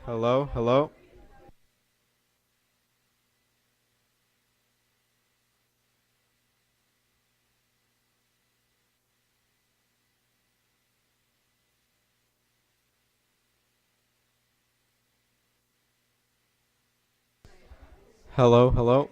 Hello, hello, hello, hello.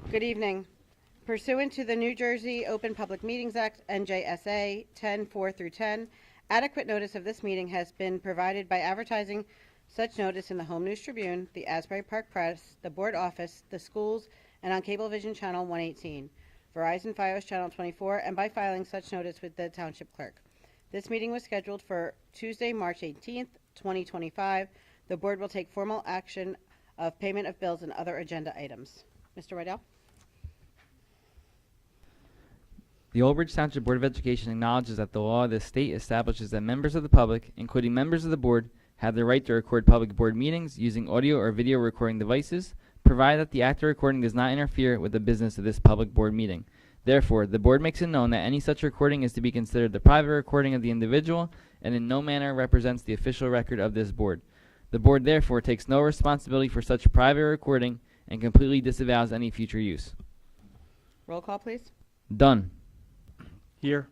Good evening. Pursuant to the New Jersey Open Public Meetings Act, NJSA 10:4 through 10, adequate notice of this meeting has been provided by advertising such notice in the Home News Tribune, the Asbury Park Press, the Board Office, the schools, and on Cablevision Channel 118, Verizon Fios Channel 24, and by filing such notice with the Township Clerk. This meeting was scheduled for Tuesday, March 18th, 2025. The Board will take formal action of payment of bills and other agenda items. Mr. Rydell? The Old Bridge Township Board of Education acknowledges that the law of the state establishes that members of the public, including members of the board, have the right to record public board meetings using audio or video recording devices, provided that the act of recording does not interfere with the business of this public board meeting. Therefore, the board makes it known that any such recording is to be considered the private recording of the individual and in no manner represents the official record of this board. The board therefore takes no responsibility for such private recording and completely disavows any future use. Roll call, please. Dunn. Here.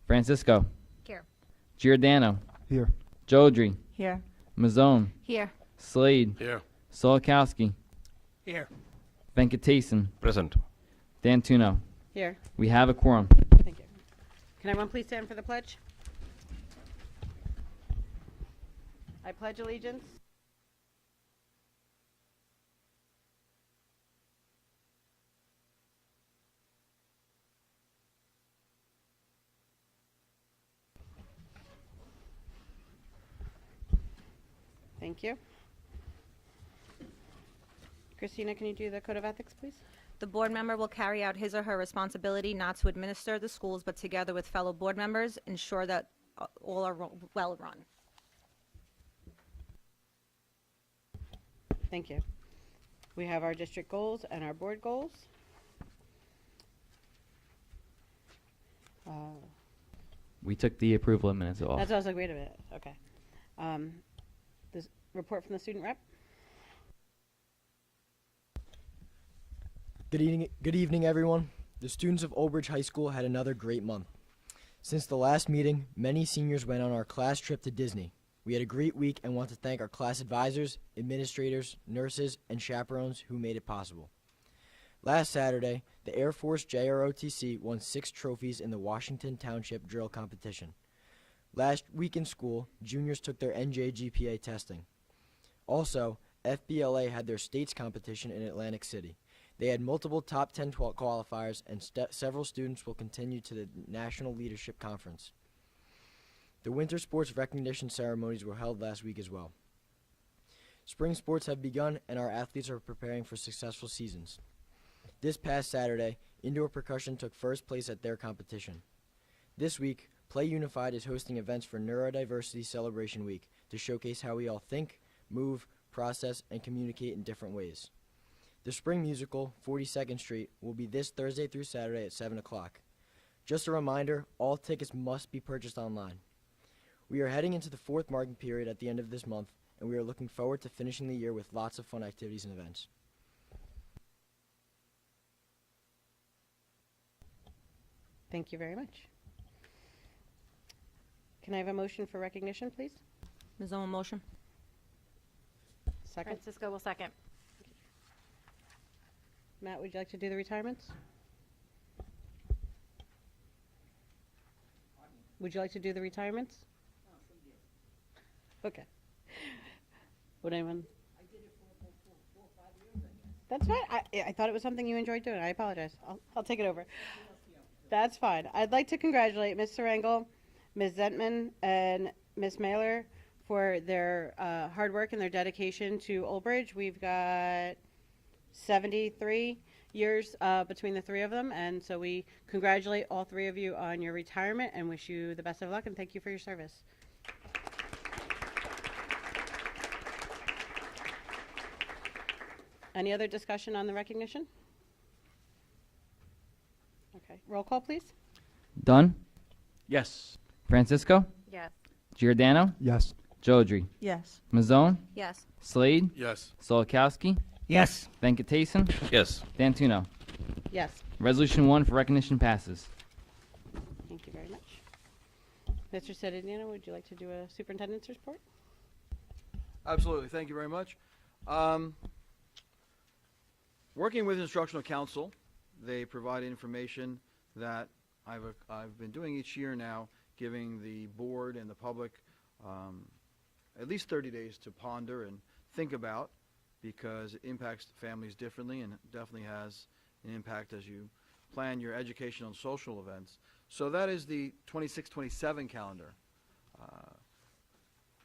Francisco. Here. Giordano. Here. Jodry. Here. Mazzone. Here. Slade. Here. Solikowski. Here. Venkatesan. Present. Dantuno. Here. We have a quorum. Thank you. Can everyone please stand for the pledge? I pledge allegiance Thank you. Christina, can you do the Code of Ethics, please? The board member will carry out his or her responsibility not to administer the schools, but together with fellow board members, ensure that all are well run. Thank you. We have our district goals and our board goals. We took the approval of minutes off. That's what I was like, wait a minute. Okay. This report from the student rep. Good evening, everyone. The students of Old Bridge High School had another great month. Since the last meeting, many seniors went on our class trip to Disney. We had a great week and want to thank our class advisors, administrators, nurses, and chaperones who made it possible. Last Saturday, the Air Force JROTC won 6 trophies in the Washington Township drill competition. Last week in school, juniors took their NJGPA testing. Also, FBLA had their states competition in Atlantic City. They had multiple top 10 qualifiers, and several students will continue to the National Leadership Conference. The winter sports recognition ceremonies were held last week as well. Spring sports have begun, and our athletes are preparing for successful seasons. This past Saturday, indoor percussion took first place at their competition. This week, Play Unified is hosting events for Neurodiversity Celebration Week to showcase how we all think, move, process, and communicate in different ways. The spring musical, 42nd Street, will be this Thursday through Saturday at 7 o'clock. Just a reminder, all tickets must be purchased online. We are heading into the 4th marking period at the end of this month, and we are looking forward to finishing the year with lots of fun activities and events. Thank you very much. Can I have a motion for recognition, please? Ms. Owen, motion. Second. Francisco will second. Matt, would you like to do the retirements? Would you like to do the retirements? Okay. Would anyone? I did it for 4 or 5 years, I guess. That's fine. I thought it was something you enjoyed doing. I apologize. I'll take it over. That's fine. I'd like to congratulate Ms. Serengel, Ms. Zentman, and Ms. Mailer for their hard work and their dedication to Old Bridge. We've got 73 years between the 3 of them, and so we congratulate all 3 of you on your retirement and wish you the best of luck and thank you for your service. Any other discussion on the recognition? Okay, roll call, please. Dunn. Yes. Francisco. Yes. Giordano. Yes. Jodry. Yes. Mazzone. Yes. Slade. Yes. Solikowski. Yes. Venkatesan. Yes. Dantuno. Yes, Resolution 1 for recognition passes. thank you very much. Mr. Sediniano, would you like to do a superintendent's report? Absolutely. Thank you very much. Working with instructional council, they provide information that I've been doing each year now, giving the board and the public at least 30 days to ponder and think about, because it impacts families differently and definitely has an impact as you plan your educational and social events. So that is the 26-27 calendar.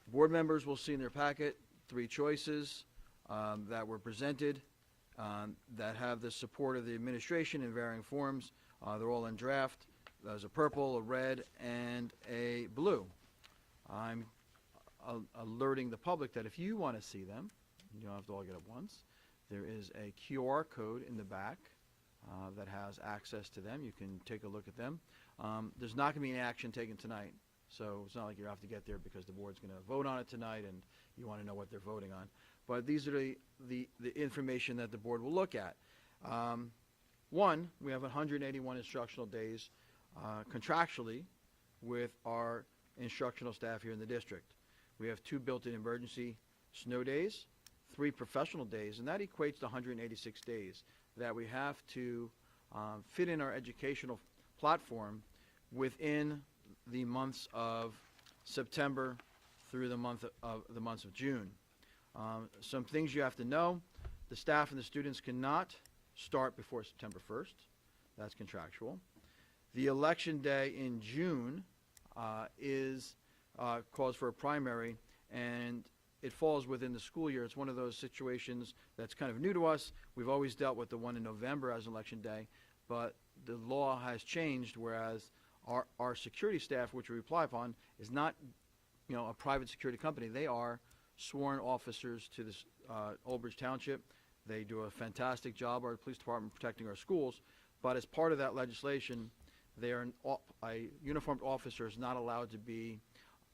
Board members will see in their packet 3 choices that were presented that have the support of the administration in varying forms. They're all in draft. There's a purple, a red, and a blue. I'm alerting the public that if you want to see them, you don't have to all get at once. There is a QR code in the back that has access to them. You can take a look at them. There's not going to be any action taken tonight, so it's not like you have to get there because the board's going to vote on it tonight and you want to know what they're voting on. But these are the information that the board will look at. One, we have 181 instructional days contractually with our instructional staff here in the district. We have 2 built-in emergency snow days, 3 professional days, and that equates to 186 days that we have to fit in our educational platform within the months of September through the months of June. Some things you have to know: the staff and the students cannot start before September 1st. That's contractual. The election day in June calls for a primary, and it falls within the school year. It's one of those situations that's kind of new to us. We've always dealt with the one in November as election day, but the law has changed, whereas our security staff, which we rely upon, is not, a private security company. They are sworn officers to this Old Bridge Township. They do a fantastic job, our police department, protecting our schools. But as part of that legislation, a uniformed officer is not allowed to be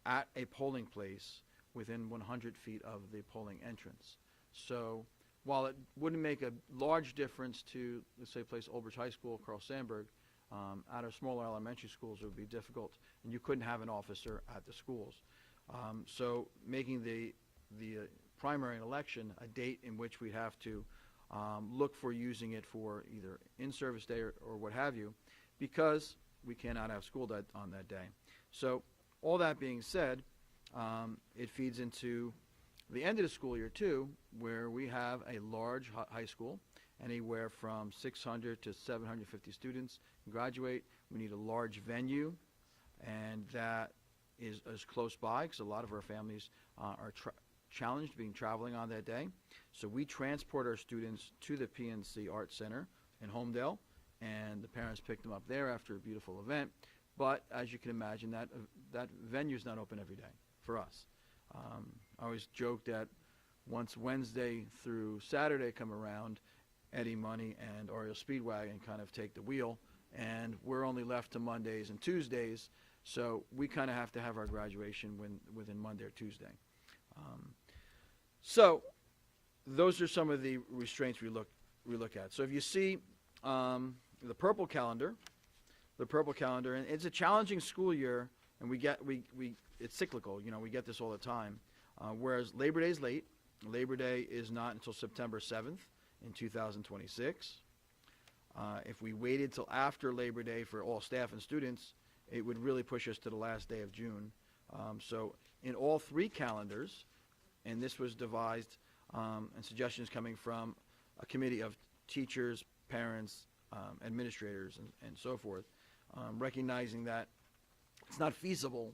at a polling place within 100 feet of the polling entrance. So while it wouldn't make a large difference to, let's say, place Old Bridge High School, Carl Sandburg, at our smaller elementary schools, it would be difficult, and you couldn't have an officer at the schools. So making the primary and election a date in which we have to look for using it for either in-service day or what have you, because we cannot have school on that day. So all that being said, it feeds into the end of the school year too, where we have a large high school, anywhere from 600 to 750 students graduate. We need a large venue, and that is close by, because a lot of our families are challenged traveling on that day. So we transport our students to the PNC Arts Center in Homedale, and the parents pick them up there after a beautiful event. But as you can imagine, that venue is not open every day for us. I always joke that once Wednesday through Saturday come around, Eddie Money and Oriole Speedwagon kind of take the wheel, and we're only left to Mondays and Tuesdays. So we kind of have to have our graduation within Monday or Tuesday. So those are some of the restraints we look at. So if you see the purple calendar, and it's a challenging school year, and it's cyclical. We get this all the time. Whereas Labor Day is late. Labor Day is not until September 7th in 2026. If we waited till after Labor Day for all staff and students, it would really push us to the last day of June. So in all 3 calendars, and this was devised and suggestions coming from a committee of teachers, parents, administrators, and so forth, recognizing that it's not feasible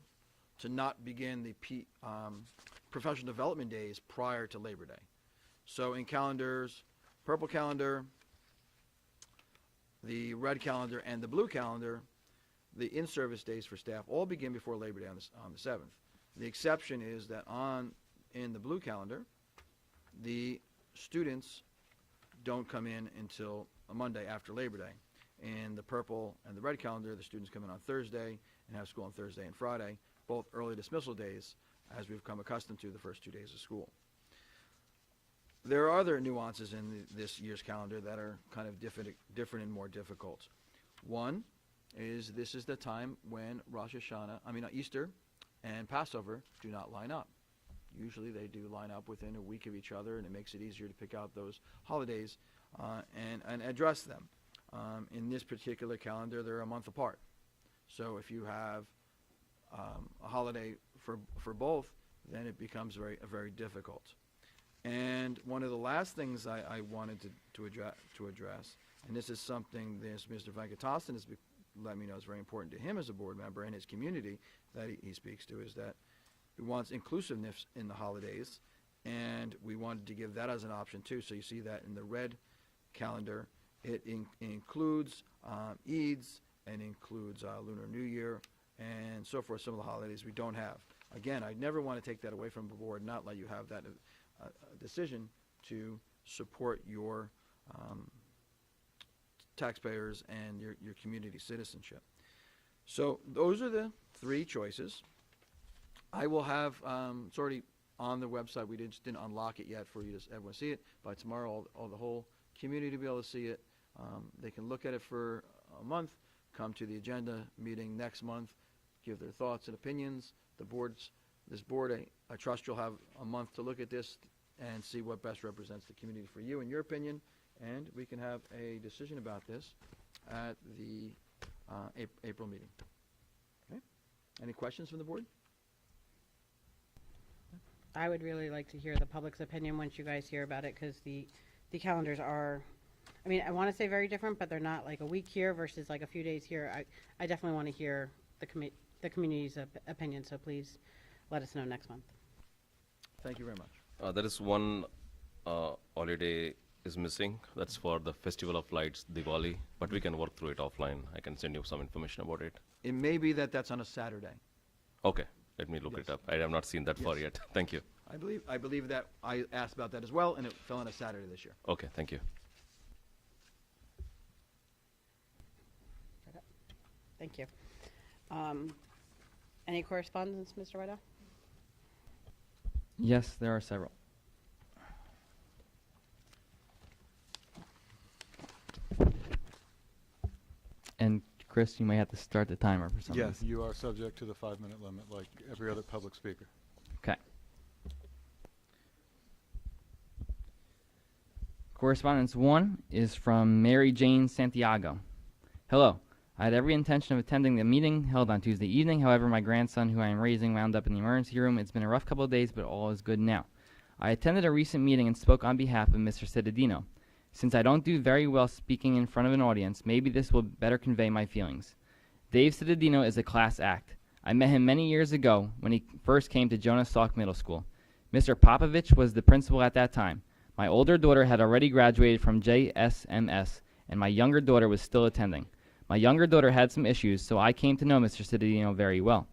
to not begin the professional development days prior to Labor Day. So in calendars, purple calendar, the red calendar, and the blue calendar, the in-service days for staff all begin before Labor Day on the 7th. The exception is that in the blue calendar, the students don't come in until a Monday after Labor Day. In the purple and the red calendar, the students come in on Thursday and have school on Thursday and Friday, both early dismissal days, as we've come accustomed to the first 2 days of school. There are other nuances in this year's calendar that are kind of different and more difficult. One is this is the time when Easter and Passover do not line up. Usually they do line up within a week of each other, and it makes it easier to pick out those holidays and address them. In this particular calendar, they're a month apart. So if you have a holiday for both, then it becomes very difficult. And one of the last things I wanted to address, and this is something Mr. Venkatasan has let me know is very important to him as a board member and his community that he speaks to, is that he wants inclusiveness in the holidays, and we wanted to give that as an option too. So you see that in the red calendar, it includes Eids and includes Lunar New Year and so forth, some of the holidays we don't have. Again, I never want to take that away from the board, not let you have that decision to support your taxpayers and your community citizenship. So those are the three choices. I will have, it's already on the website, we just didn't unlock it yet for you to everyone see it. By tomorrow, all the whole community will be able to see it. They can look at it for a month, come to the agenda meeting next month, give their thoughts and opinions. This board, I trust you'll have a month to look at this and see what best represents the community for you in your opinion, and we can have a decision about this at the April meeting. Okay? Any questions from the board? I would really like to hear the public's opinion once you guys hear about it, because the calendars are, I mean, I want to say very different, but they're not like a week here versus like a few days here. I definitely want to hear the community's opinion, so please let us know next month. Thank you very much. There is one holiday is missing. That's for the Festival of Lights, Diwali, but we can work through it offline. I can send you some information about it. It may be that that's on a Saturday. Okay, let me look Yes. it up. I have not seen that far Yes. yet. Thank you. I believe that I asked about that as well, and it fell on a Saturday this year. Okay, thank you. Thank you. Any correspondence, Mr. Whiteout? Yes, there are several. And Chris, you may have to start the timer for some Yes, reason. you are subject to the 5-minute limit like every other public speaker. Okay. Correspondence 1 is from Mary Jane Santiago. Hello. I had every intention of attending the meeting held on Tuesday evening. However, my grandson, who I am raising, wound up in the emergency room. It's been a rough couple of days, but all is good now. I attended a recent meeting and spoke on behalf of Mr. Cittadino. Since I don't do very well speaking in front of an audience, maybe this will better convey my feelings. Dave Cittadino is a class act. I met him many years ago when he first came to Jonas Salk Middle School. Mr. Popovich was the principal at that time. My older daughter had already graduated from JSMS, and my younger daughter was still attending. My younger daughter had some issues, so I came to know Mr. Cittadino very well.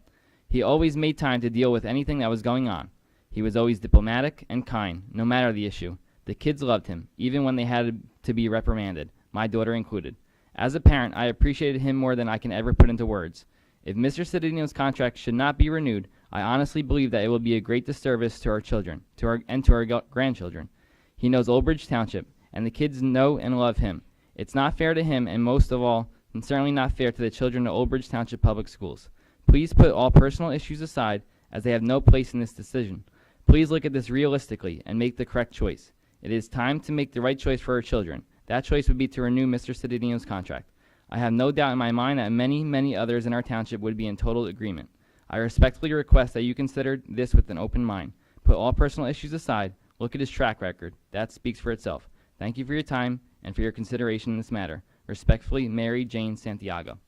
He always made time to deal with anything that was going on. He was always diplomatic and kind, no matter the issue. The kids loved him, even when they had to be reprimanded, my daughter included. As a parent, I appreciated him more than I can ever put into words. If Mr. Cittadino's contract should not be renewed, I honestly believe that it will be a great disservice to our children, to our grandchildren. He knows Old Bridge Township, and the kids know and love him. It's not fair to him, and most of all, and certainly not fair to the children of Old Bridge Township Public Schools. Please put all personal issues aside, as they have no place in this decision. Please look at this realistically and make the correct choice. It is time to make the right choice for our children. That choice would be to renew Mr. Cittadino's contract. I have no doubt in my mind that many, many others in our township would be in total agreement. I respectfully request that you consider this with an open mind. Put all personal issues aside. Look at his track record. That speaks for itself. Thank you for your time and for your consideration in this matter. Respectfully, Mary Jane Santiago.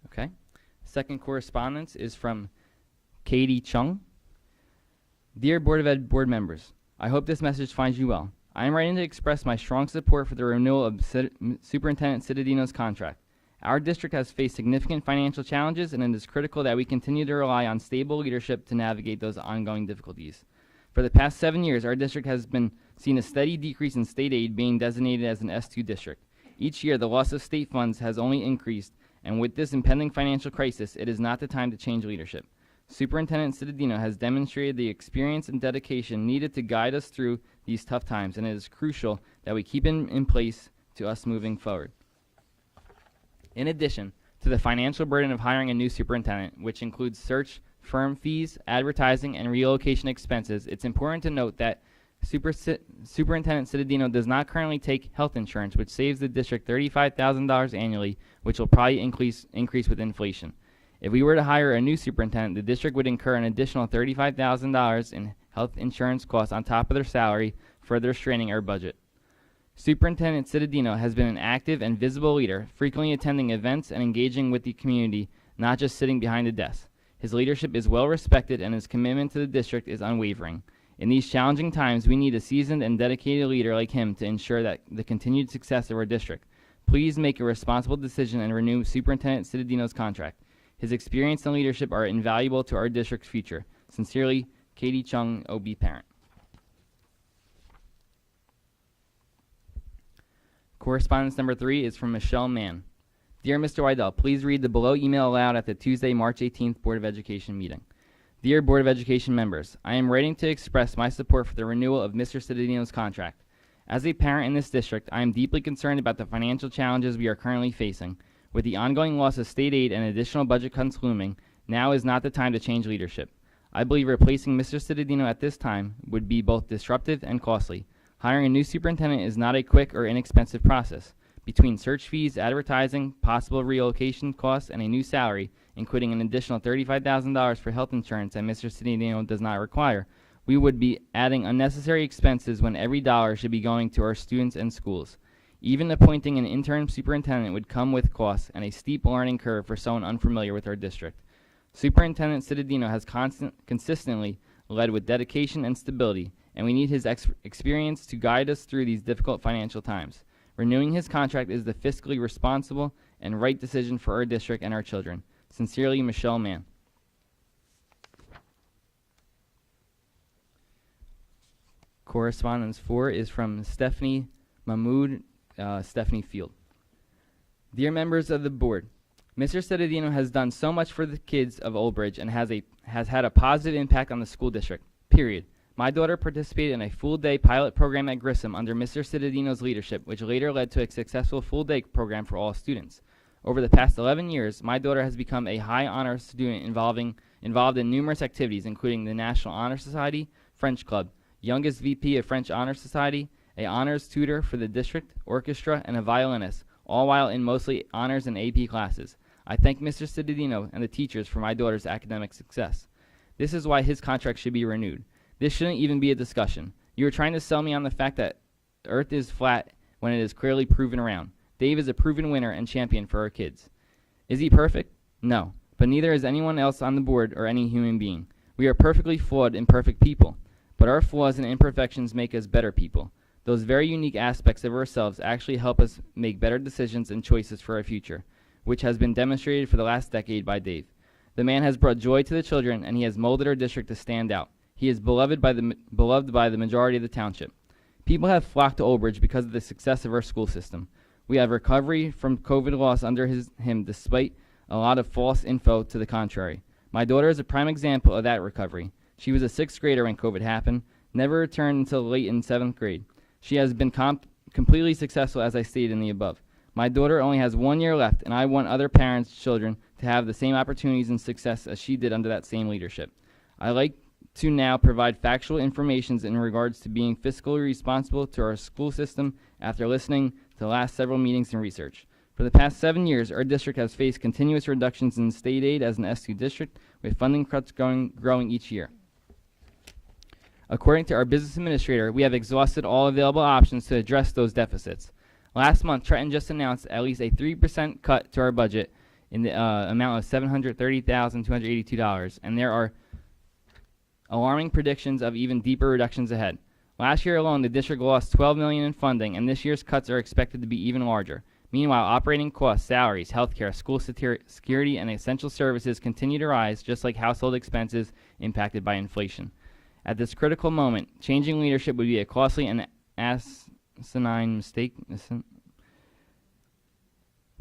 Okay. Second correspondence is from Katie Chung. Dear Board of Ed board members, I hope this message finds you well. I am writing to express my strong support for the renewal of Superintendent Cittadino's contract. Our district has faced significant financial challenges, and it is critical that we continue to rely on stable leadership to navigate those ongoing difficulties. For the past 7 years, our district has seen a steady decrease in state aid, being designated as an S2 district. Each year, the loss of state funds has only increased, and with this impending financial crisis, it is not the time to change leadership. Superintendent Cittadino has demonstrated the experience and dedication needed to guide us through these tough times, and it is crucial that we keep him in place to us moving forward. In addition to the financial burden of hiring a new superintendent, which includes search, firm fees, advertising, and relocation expenses, it's important to note that Superintendent Cittadino does not currently take health insurance, which saves the district $35,000 annually, which will probably increase with inflation. If we were to hire a new superintendent, the district would incur an additional $35,000 in health insurance costs on top of their salary, further straining our budget. Superintendent Cittadino has been an active and visible leader, frequently attending events and engaging with the community, not just sitting behind a desk. His leadership is well respected and his commitment to the district is unwavering. In these challenging times, we need a seasoned and dedicated leader like him to ensure that the continued success of our district. Please make a responsible decision and renew Superintendent Cittadino's contract. His experience and leadership are invaluable to our district's future. Sincerely, Katie Chung, OB parent. Correspondence number 3 is from Michelle Mann. Dear Mr. Wydell, please read the below email aloud at the Tuesday, March 18th Board of Education meeting. Dear Board of Education members, I am writing to express my support for the renewal of Mr. Cittadino's contract. As a parent in this district, I am deeply concerned about the financial challenges we are currently facing. With the ongoing loss of state aid and additional budget cuts looming, now is not the time to change leadership. I believe replacing Mr. Cittadino at this time would be both disruptive and costly. Hiring a new superintendent is not a quick or inexpensive process. Between search fees, advertising, possible relocation costs, and a new salary, including an additional $35,000 for health insurance that Mr. Cittadino does not require, we would be adding unnecessary expenses when every dollar should be going to our students and schools. Even appointing an interim superintendent would come with costs and a steep learning curve for someone unfamiliar with our district. Superintendent Cittadino has consistently led with dedication and stability, and we need his experience to guide us through these difficult financial times. Renewing his contract is the fiscally responsible and right decision for our district and our children. Sincerely, Michelle Mann. Correspondence 4 is from Stephanie Mahmood, Stephanie Field. Dear members of the board, Mr. Cittadino has done so much for the kids of Old Bridge and has had a positive impact on the school district, period. My daughter participated in a full-day pilot program at Grissom under Mr. Cittadino's leadership, which later led to a successful full-day program for all students. Over the past 11 years, my daughter has become a high honor student involved in numerous activities, including the National Honor Society, French Club, youngest VP of French Honor Society, a honors tutor for the district, orchestra, and a violinist, all while in mostly honors and AP classes. I thank Mr. Cittadino and the teachers for my daughter's academic success. This is why his contract should be renewed. This shouldn't even be a discussion. You are trying to sell me on the fact that Earth is flat when it is clearly proven around. Dave is a proven winner and champion for our kids. Is he perfect? No, but neither is anyone else on the board or any human being. We are perfectly flawed, imperfect people, but our flaws and imperfections make us better people. Those very unique aspects of ourselves actually help us make better decisions and choices for our future, which has been demonstrated for the last decade by Dave. The man has brought joy to the children, and he has molded our district to stand out. He is beloved by the majority of the township. People have flocked to Old Bridge because of the success of our school system. We have recovery from COVID loss under him despite a lot of false info to the contrary. My daughter is a prime example of that recovery. She was a 6th grader when COVID happened, never returned until late in 7th grade. She has been completely successful, as I stated in the above. My daughter only has 1 year left, and I want other parents' children to have the same opportunities and success as she did under that same leadership. I like to now provide factual information in regards to being fiscally responsible to our school system after listening to the last several meetings and research. For the past 7 years, our district has faced continuous reductions in state aid as an S2 district, with funding cuts growing each year. According to our business administrator, we have exhausted all available options to address those deficits. Last month, Trenton just announced at least a 3% cut to our budget in the amount of $730,282, and there are alarming predictions of even deeper reductions ahead. Last year alone, the district lost $12 million in funding, and this year's cuts are expected to be even larger. Meanwhile, operating costs, salaries, healthcare, school security, and essential services continue to rise, just like household expenses impacted by inflation. At this critical moment, changing leadership would be a costly and asinine mistake.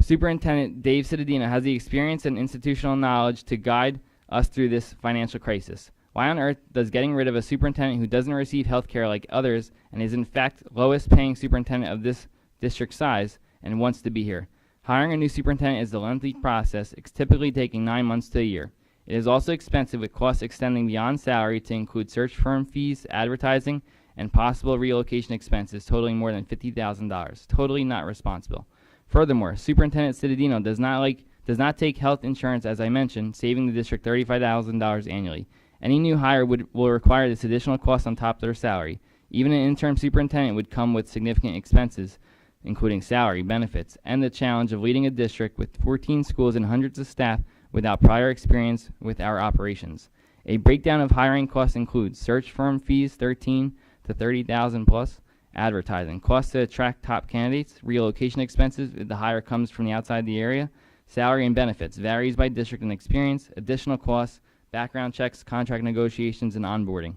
Superintendent Dave Cittadino has the experience and institutional knowledge to guide us through this financial crisis. Why on earth does getting rid of a superintendent who doesn't receive health care like others and is in fact lowest paying superintendent of this district size and wants to be here? Hiring a new superintendent is a lengthy process, it's typically taking 9 months to a year. It is also expensive, with costs extending beyond salary to include search firm fees, advertising, and possible relocation expenses totaling more than $50,000. Totally not responsible. Furthermore, Superintendent Cittadino does not take health insurance, as I mentioned, saving the district $35,000 annually. Any new hire will require this additional cost on top of their salary. Even an interim superintendent would come with significant expenses, including salary, benefits, and the challenge of leading a district with 14 schools and hundreds of staff without prior experience with our operations. A breakdown of hiring costs includes search firm fees, $13,000 to $30,000 plus, advertising, costs to attract top candidates, relocation expenses if the hire comes from the outside the area, salary and benefits, varies by district and experience, additional costs, background checks, contract negotiations, and onboarding.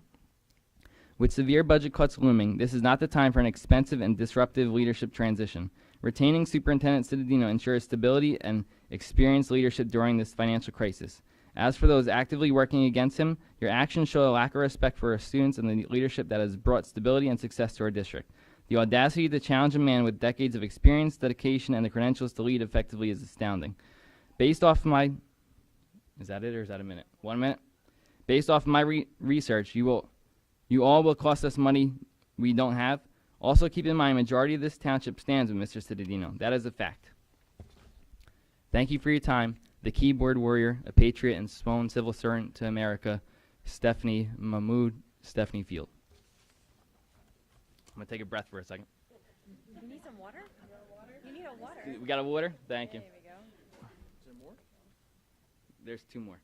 With severe budget cuts looming, this is not the time for an expensive and disruptive leadership transition. Retaining Superintendent Cittadino ensures stability and experienced leadership during this financial crisis. As for those actively working against him, your actions show a lack of respect for our students and the leadership that has brought stability and success to our district. The audacity to challenge a man with decades of experience, dedication, and the credentials to lead effectively is astounding. Based off my... Is that it, or is that a minute? 1 minute? Based off my research, you all will cost us money we don't have. Also, keep in mind, majority of this township stands with Mr. Cittadino. That is a fact. Thank you for your time. The keyboard warrior, a patriot and sworn civil servant to America, Stephanie Mahmood, Stephanie Field. I'm going to take a breath for a second. You need some water? You need a water. We got a water? Thank you. There we go. Is there more? There's 2 more.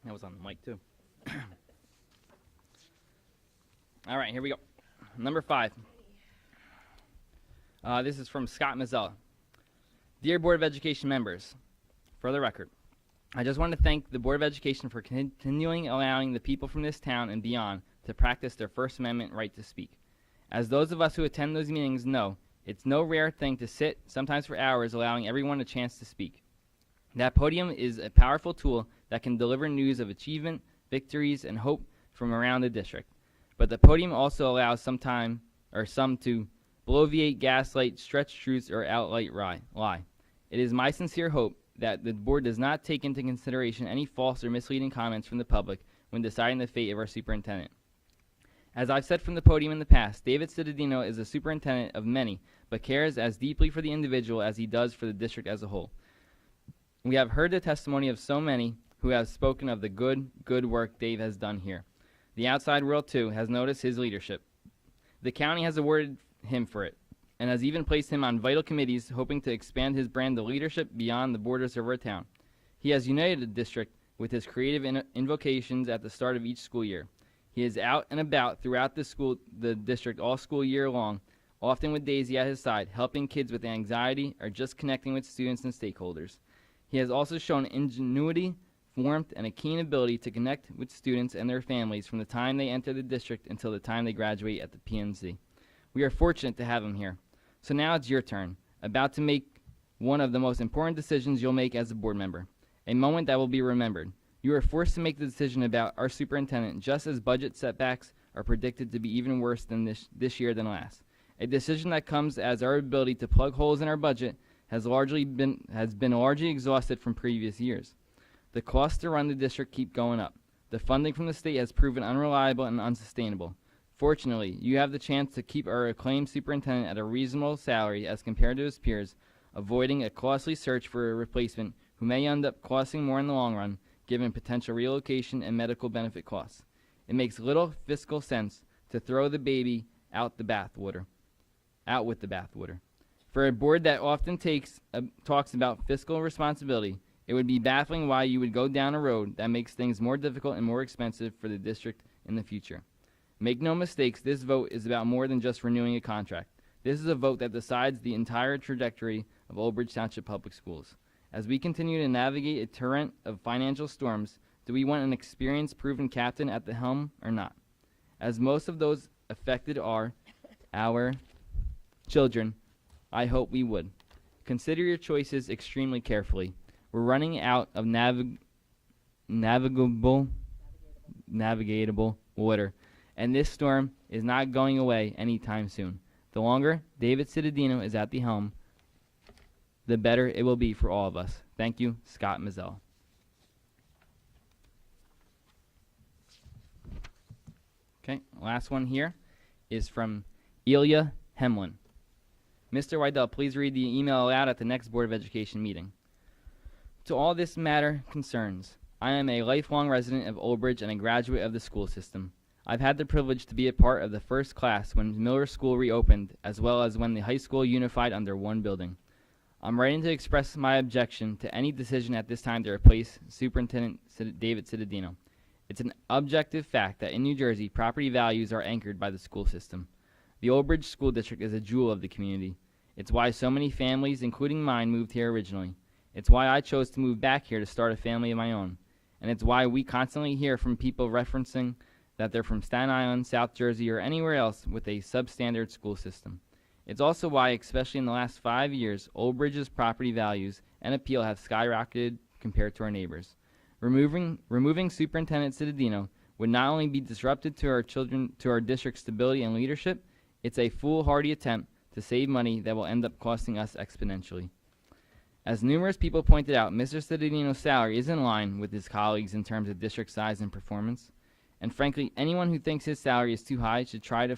That was on the mic, too. All right, here we go. Number 5. This is from Scott Mazzella. Dear Board of Education members, for the record, I just want to thank the Board of Education for continuing allowing the people from this town and beyond to practice their First Amendment right to speak. As those of us who attend those meetings know, it's no rare thing to sit, sometimes for hours, allowing everyone a chance to speak. That podium is a powerful tool that can deliver news of achievement, victories, and hope from around the district. But the podium also allows some to bloviate, gaslight, stretch truths, or outright lie. It is my sincere hope that the board does not take into consideration any false or misleading comments from the public when deciding the fate of our superintendent. As I've said from the podium in the past, David Cittadino is a superintendent of many, but cares as deeply for the individual as he does for the district as a whole. We have heard the testimony of so many who have spoken of the good work Dave has done here. The outside world, too, has noticed his leadership. The county has awarded him for it, and has even placed him on vital committees, hoping to expand his brand of leadership beyond the borders of our town. He has united the district with his creative invocations at the start of each school year. He is out and about throughout the district all school year long, often with Daisy at his side, helping kids with anxiety or just connecting with students and stakeholders. He has also shown ingenuity, warmth, and a keen ability to connect with students and their families from the time they enter the district until the time they graduate at the PNC. We are fortunate to have him here. So now it's your turn, about to make one of the most important decisions you'll make as a board member, a moment that will be remembered. You are forced to make the decision about our superintendent just as budget setbacks are predicted to be even worse than this year than last. A decision that comes as our ability to plug holes in our budget has been largely exhausted from previous years. The costs to run the district keep going up. The funding from the state has proven unreliable and unsustainable. Fortunately, you have the chance to keep our acclaimed superintendent at a reasonable salary as compared to his peers, avoiding a costly search for a replacement who may end up costing more in the long run, given potential relocation and medical benefit costs. It makes little fiscal sense to throw the baby out with the bathwater. For a board that often talks about fiscal responsibility, it would be baffling why you would go down a road that makes things more difficult and more expensive for the district in the future. Make no mistakes, this vote is about more than just renewing a contract. This is a vote that decides the entire trajectory of Old Bridge Township Public Schools. As we continue to navigate a torrent of financial storms, do we want an experienced, proven captain at the helm or not? As most of those affected are our children, I hope we would. Consider your choices extremely carefully. We're running out of navigable water, and this storm is not going away anytime soon. The longer David Cittadino is at the helm, the better it will be for all of us. Thank you, Scott Mazzell. Okay, last one here is from Ilya Hemlin. Mr. Wydell, please read the email aloud at the next Board of Education meeting. To all this matter concerns, I am a lifelong resident of Old Bridge and a graduate of the school system. I've had the privilege to be a part of the first class when Miller School reopened, as well as when the high school unified under one building. I'm writing to express my objection to any decision at this time to replace Superintendent David Cittadino. It's an objective fact that in New Jersey, property values are anchored by the school system. The Old Bridge School District is a jewel of the community. It's why so many families, including mine, moved here originally. It's why I chose to move back here to start a family of my own. And it's why we constantly hear from people referencing that they're from Staten Island, South Jersey, or anywhere else with a substandard school system. It's also why, especially in the last 5 years, Old Bridge's property values and appeal have skyrocketed compared to our neighbors. Removing Superintendent Cittadino would not only be disruptive to our district's stability and leadership, it's a foolhardy attempt to save money that will end up costing us exponentially. As numerous people pointed out, Mr. Cittadino's salary is in line with his colleagues in terms of district size and performance. And frankly, anyone who thinks his salary is too high should try to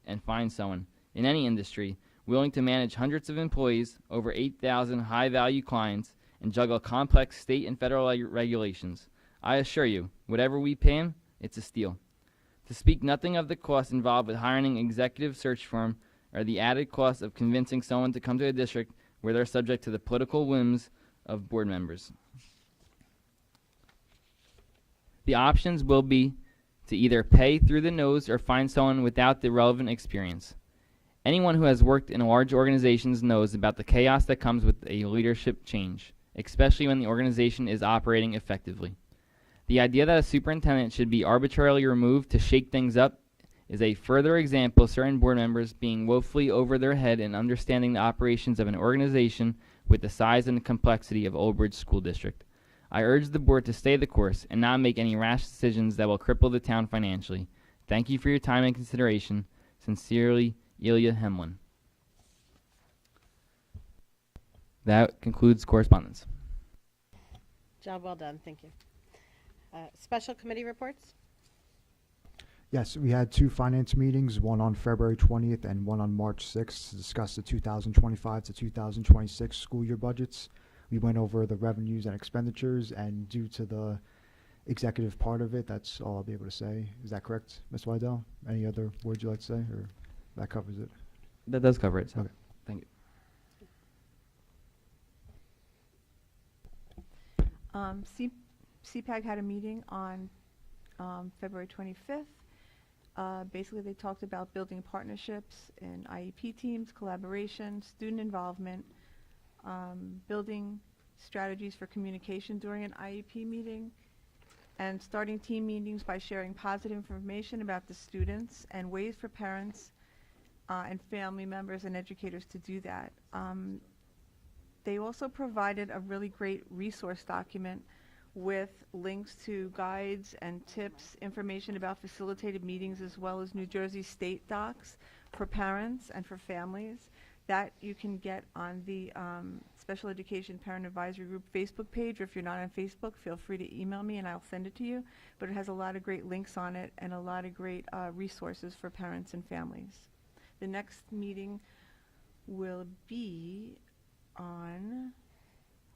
and find someone in any industry willing to manage hundreds of employees, over 8,000 high-value clients, and juggle complex state and federal regulations. I assure you, whatever we pay him, it's a steal. To speak nothing of the costs involved with hiring an executive search firm or the added cost of convincing someone to come to a district where they're subject to the political whims of board members. The options will be to either pay through the nose or find someone without the relevant experience. Anyone who has worked in large organizations knows about the chaos that comes with a leadership change, especially when the organization is operating effectively. The idea that a superintendent should be arbitrarily removed to shake things up is a further example of certain board members being woefully over their head in understanding the operations of an organization with the size and complexity of Old Bridge School District. I urge the board to stay the course and not make any rash decisions that will cripple the town financially. Thank you for your time and consideration. Sincerely, Ilya Hemlin. That concludes correspondence. Job well done, thank you. Special committee reports? Yes, we had two finance meetings, one on February 20th and one on March 6th to discuss the 2025 to 2026 school year budgets. We went over the revenues and expenditures, and due to the executive part of it, that's all I'll be able to say. Is that correct, Ms. Wydell? Any other words you'd like to say, or that covers it? That does cover it, so Okay. thank you. CPAG had a meeting on February 25th. Basically, they talked about building partnerships in IEP teams, collaboration, student involvement, building strategies for communication during an IEP meeting, and starting team meetings by sharing positive information about the students and ways for parents and family members and educators to do that. They also provided a really great resource document with links to guides and tips, information about facilitated meetings, as well as New Jersey state docs for parents and for families that you can get on the Special Education Parent Advisory Group Facebook page, or if you're not on Facebook, feel free to email me and I'll send it to you. But it has a lot of great links on it and a lot of great resources for parents and families. The next meeting will be on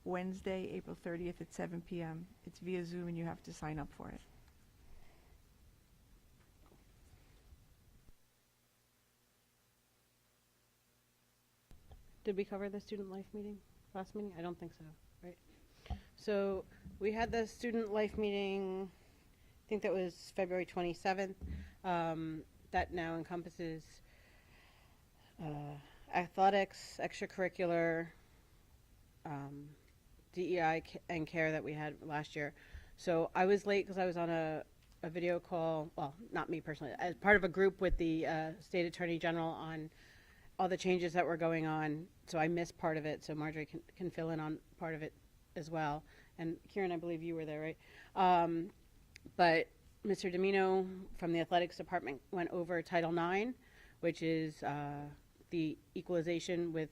Wednesday, April 30th at 7 p.m. It's via Zoom and you have to sign up for it. Did we cover the student life meeting last meeting? I don't think so, right? So we had the student life meeting, I think that was February 27th. That now encompasses athletics, extracurricular, DEI and care that we had last year. So I was late because I was on a video call, well, not me personally, as part of a group with the State Attorney General on all the changes that were going on. So I missed part of it, so Marjorie can fill in on part of it as well. And Kieran, I believe you were there, right? But Mr. Domino from the athletics department went over Title IX, which is the equalization with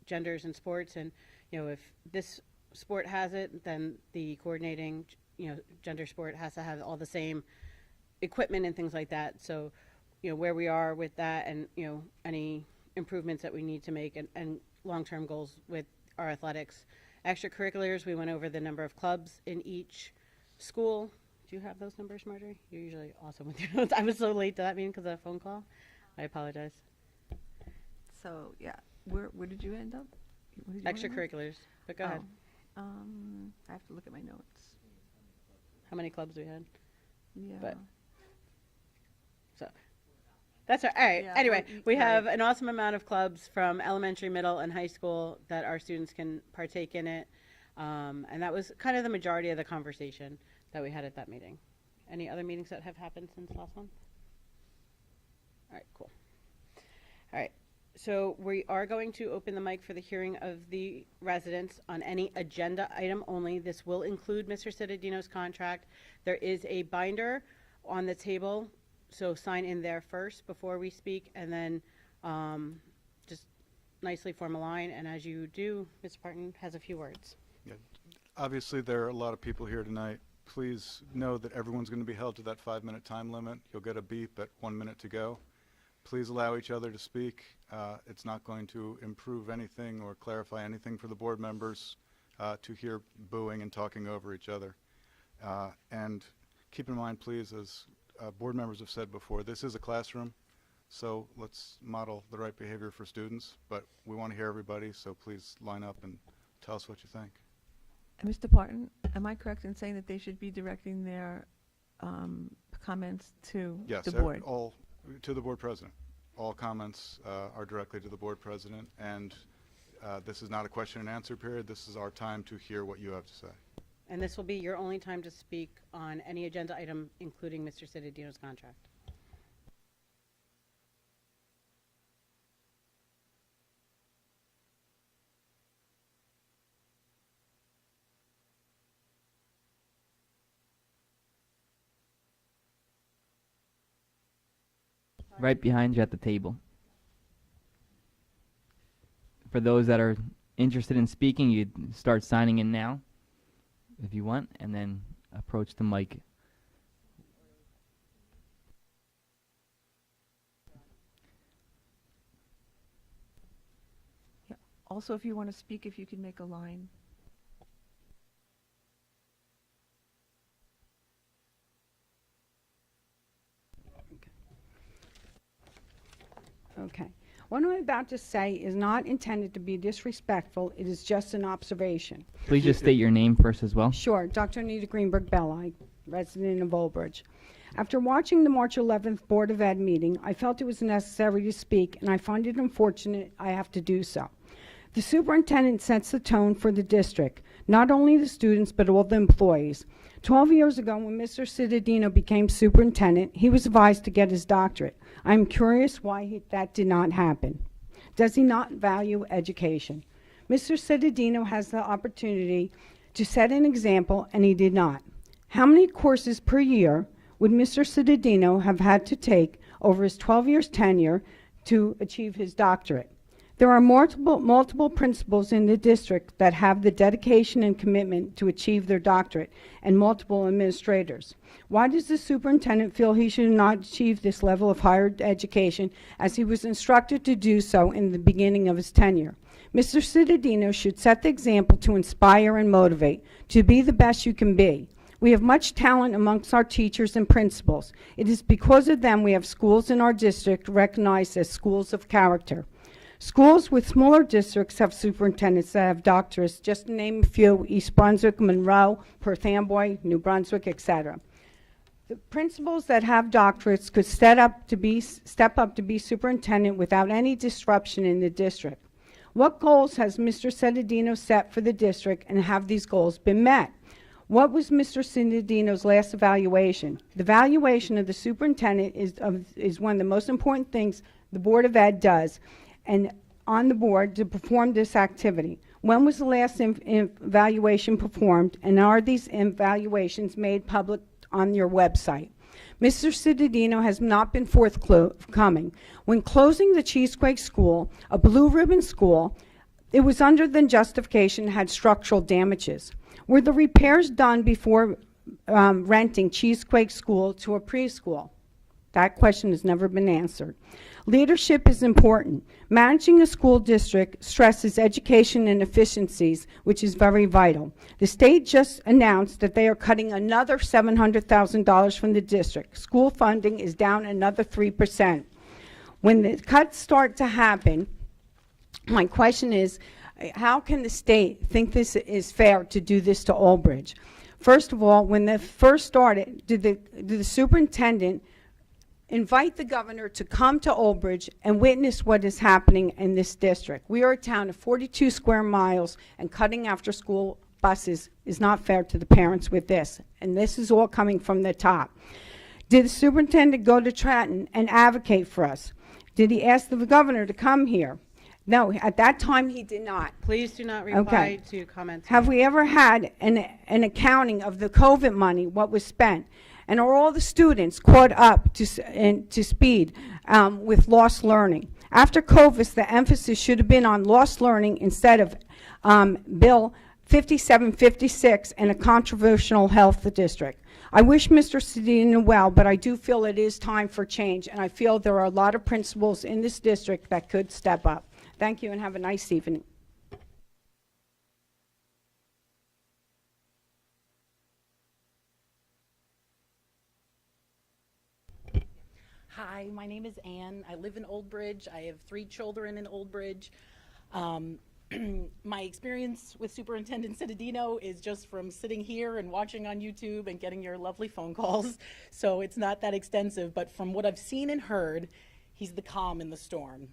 genders in sports, and, if this sport has it, then the coordinating, gender sport has to have all the same equipment and things like that. So, where we are with that, and, any improvements that we need to make, and long-term goals with our athletics. Extracurriculars, we went over the number of clubs in each school. Do you have those numbers, Marjorie? You're usually awesome with your notes. I was so late to that meeting because of that phone call. I apologize. So, yeah, where did you end up? What did you wanna know? Extracurriculars, but go ahead. I have to look at my notes. How many clubs we had? Yeah. But- That's all right. Yeah, Anyway, well, we right. have an awesome amount of clubs from elementary, middle, and high school that our students can partake in it. And that was kind of the majority of the conversation that we had at that meeting. Any other meetings that have happened since last month? All right, cool. All right, so we are going to open the mic for the hearing of the residents on any agenda item only. This will include Mr. Cittadino's contract. There is a binder on the table, so sign in there first before we speak, and then just nicely form a line. And as you do, Mr. Parton has a few words. Yeah. Obviously, there are a lot of people here tonight. Please know that everyone's going to be held to that 5-minute time limit. You'll get a beep at 1 minute to go. Please allow each other to speak. It's not going to improve anything or clarify anything for the board members to hear booing and talking over each other. And keep in mind, please, as board members have said before, this is a classroom, so let's model the right behavior for students. But we want to hear everybody, so please line up and tell us what you think. Mr. Parton, am I correct in saying that they should be directing their comments to Yes, the board? all to the board president. All comments are directly to the board president, and this is not a question and answer period. This is our time to hear what you have to say. And this will be your only time to speak on any agenda item, including Mr. Cittadino's contract. Right behind you at the table. For those that are interested in speaking, you'd start signing in now, if you want, and then approach the mic. Yeah. Also, if you want to speak, if you can make a line. Okay. What I'm about to say is not intended to be disrespectful. It is just an observation. Please just state your name first as well. Sure. Dr. Anita Greenberg Belli, resident of Old Bridge. After watching the March 11th Board of Ed meeting, I felt it was necessary to speak, and I find it unfortunate I have to do so. The superintendent sets the tone for the district, not only the students, but all the employees. 12 years ago, when Mr. Cittadino became superintendent, he was advised to get his doctorate. I'm curious why that did not happen. Does he not value education? Mr. Cittadino has the opportunity to set an example, and he did not. How many courses per year would Mr. Cittadino have had to take over his 12 years tenure to achieve his doctorate? There are multiple principals in the district that have the dedication and commitment to achieve their doctorate, and multiple administrators. Why does the superintendent feel he should not achieve this level of higher education as he was instructed to do so in the beginning of his tenure? Mr. Cittadino should set the example to inspire and motivate, to be the best you can be. We have much talent amongst our teachers and principals. It is because of them we have schools in our district recognized as schools of character. Schools with smaller districts have superintendents that have doctorates, just to name a few: East Brunswick, Monroe, Perth Amboy, New Brunswick, etc. The principals that have doctorates could step up to be superintendent without any disruption in the district. What goals has Mr. Cittadino set for the district, and have these goals been met? What was Mr. Cittadino's last evaluation? The evaluation of the superintendent is one of the most important things the Board of Ed does, and on the board to perform this activity. When was the last evaluation performed, and are these evaluations made public on your website? Mr. Cittadino has not been forthcoming. When closing the Cheesequake School, a blue ribbon school, It was under the justification had structural damages. Were the repairs done before renting Cheesequake School to a preschool? That question has never been answered. Leadership is important. Managing a school district stresses education and efficiencies, which is very vital. The state just announced that they are cutting another $700,000 from the district. School funding is down another 3%. When the cuts start to happen, my question is, how can the state think this is fair to do this to Old Bridge? First of all, when they first started, did the superintendent invite the governor to come to Old Bridge and witness what is happening in this district? We are a town of 42 square miles, and cutting after school buses is not fair to the parents with this. And this is all coming from the top. Did the superintendent go to Trenton and advocate for us? Did he ask the governor to come here? No, at that time he did not. Please do not reply to comments. Have we ever had an accounting of the COVID money, what was spent? And are all the students caught up to speed with lost learning? After COVID, the emphasis should have been on lost learning instead of Bill 5756 and a controversial health district. I wish Mr. Cedeno well, but I do feel it is time for change, and I feel there are a lot of principals in this district that could step up. Thank you, and have a nice evening. Hi, my name is Ann. I live in Old Bridge. I have 3 children in Old Bridge. My experience with Superintendent Citadino is just from sitting here and watching on YouTube and getting your lovely phone calls. So it's not that extensive, but from what I've seen and heard, he's the calm in the storm.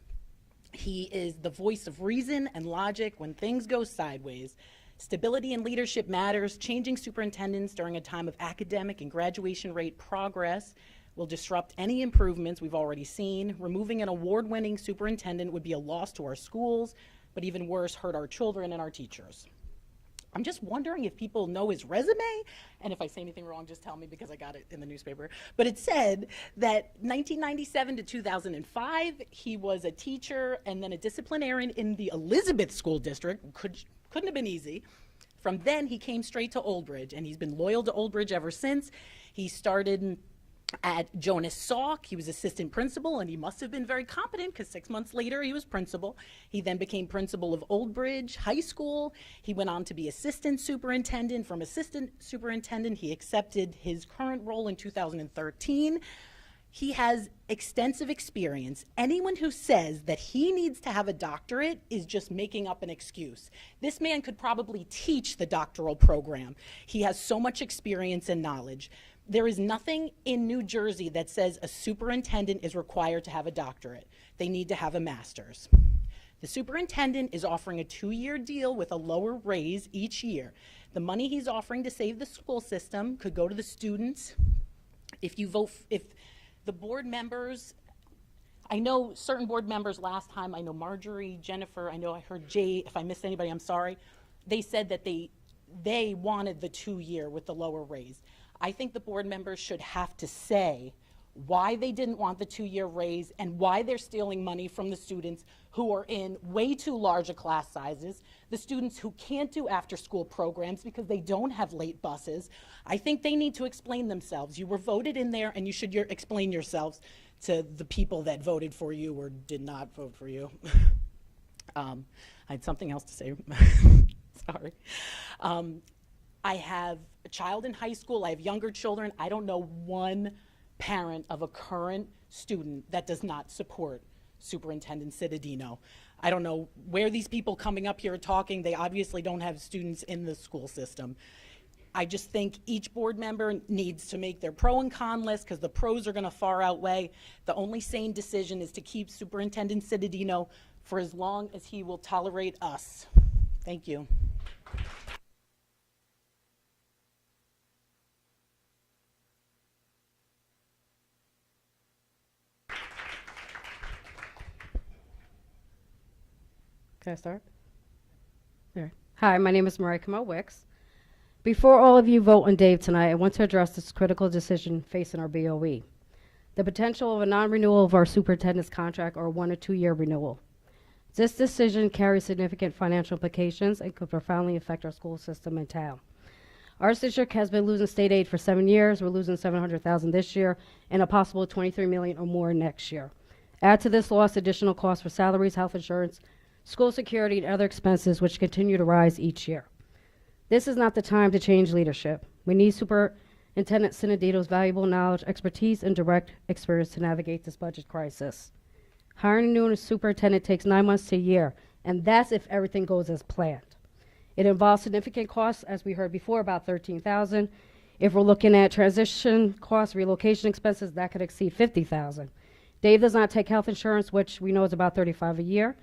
He is the voice of reason and logic when things go sideways. Stability and leadership matters. Changing superintendents during a time of academic and graduation rate progress will disrupt any improvements we've already seen. Removing an award-winning superintendent would be a loss to our schools, but even worse, hurt our children and our teachers. I'm just wondering if people know his resume, and if I say anything wrong, just tell me because I got it in the newspaper. But it said that 1997 to 2005, he was a teacher and then a disciplinarian in the Elizabeth School District. Couldn't have been easy. From then, he came straight to Old Bridge, and he's been loyal to Old Bridge ever since. He started at Jonas Salk. He was assistant principal, and he must have been very competent because 6 months later he was principal. He then became principal of Old Bridge High School. He went on to be assistant superintendent. From assistant superintendent, he accepted his current role in 2013. He has extensive experience. Anyone who says that he needs to have a doctorate is just making up an excuse. This man could probably teach the doctoral program. He has so much experience and knowledge. There is nothing in New Jersey that says a superintendent is required to have a doctorate. They need to have a master's. The superintendent is offering a 2-year deal with a lower raise each year. The money he's offering to save the school system could go to the students. If the board members, I know certain board members last time, I know Marjorie, Jennifer, I know I heard Jay, if I missed anybody, I'm sorry. They said that they wanted the 2-year with the lower raise. I think the board members should have to say why they didn't want the 2-year raise and why they're stealing money from the students who are in way too large a class sizes, the students who can't do after-school programs because they don't have late buses. I think they need to explain themselves. You were voted in there, and you should explain yourselves to the people that voted for you or did not vote for you. I had something else to say. Sorry. I have a child in high school. I have younger children. I don't know one parent of a current student that does not support Superintendent Citadino. I don't know where these people coming up here are talking. They obviously don't have students in the school system. I just think each board member needs to make their pro and con list because the pros are going to far outweigh. The only sane decision is to keep Superintendent Citadino for as long as he will tolerate us. Thank you. Can I start? There. Hi, my name is Mariah Wicks. Before all of you vote on Dave tonight, I want to address this critical decision facing our BOE. The potential of a non-renewal of our superintendent's contract or a 1 or 2 year renewal. This decision carries significant financial implications and could profoundly affect our school system and town. Our district has been losing state aid for 7 years. We're losing $700,000 this year and a possible $23 million or more next year. Add to this loss additional costs for salaries, health insurance, school security, and other expenses which continue to rise each year. This is not the time to change leadership. We need Superintendent Sinadito's valuable knowledge, expertise, and direct experience to navigate this budget crisis. Hiring a new superintendent takes 9 months to a year, and that's if everything goes as planned. It involves significant costs, as we heard before, about $13,000. If we're looking at transition costs, relocation expenses, that could exceed $50,000. Dave does not take health insurance, which we know is about $35,000 a year.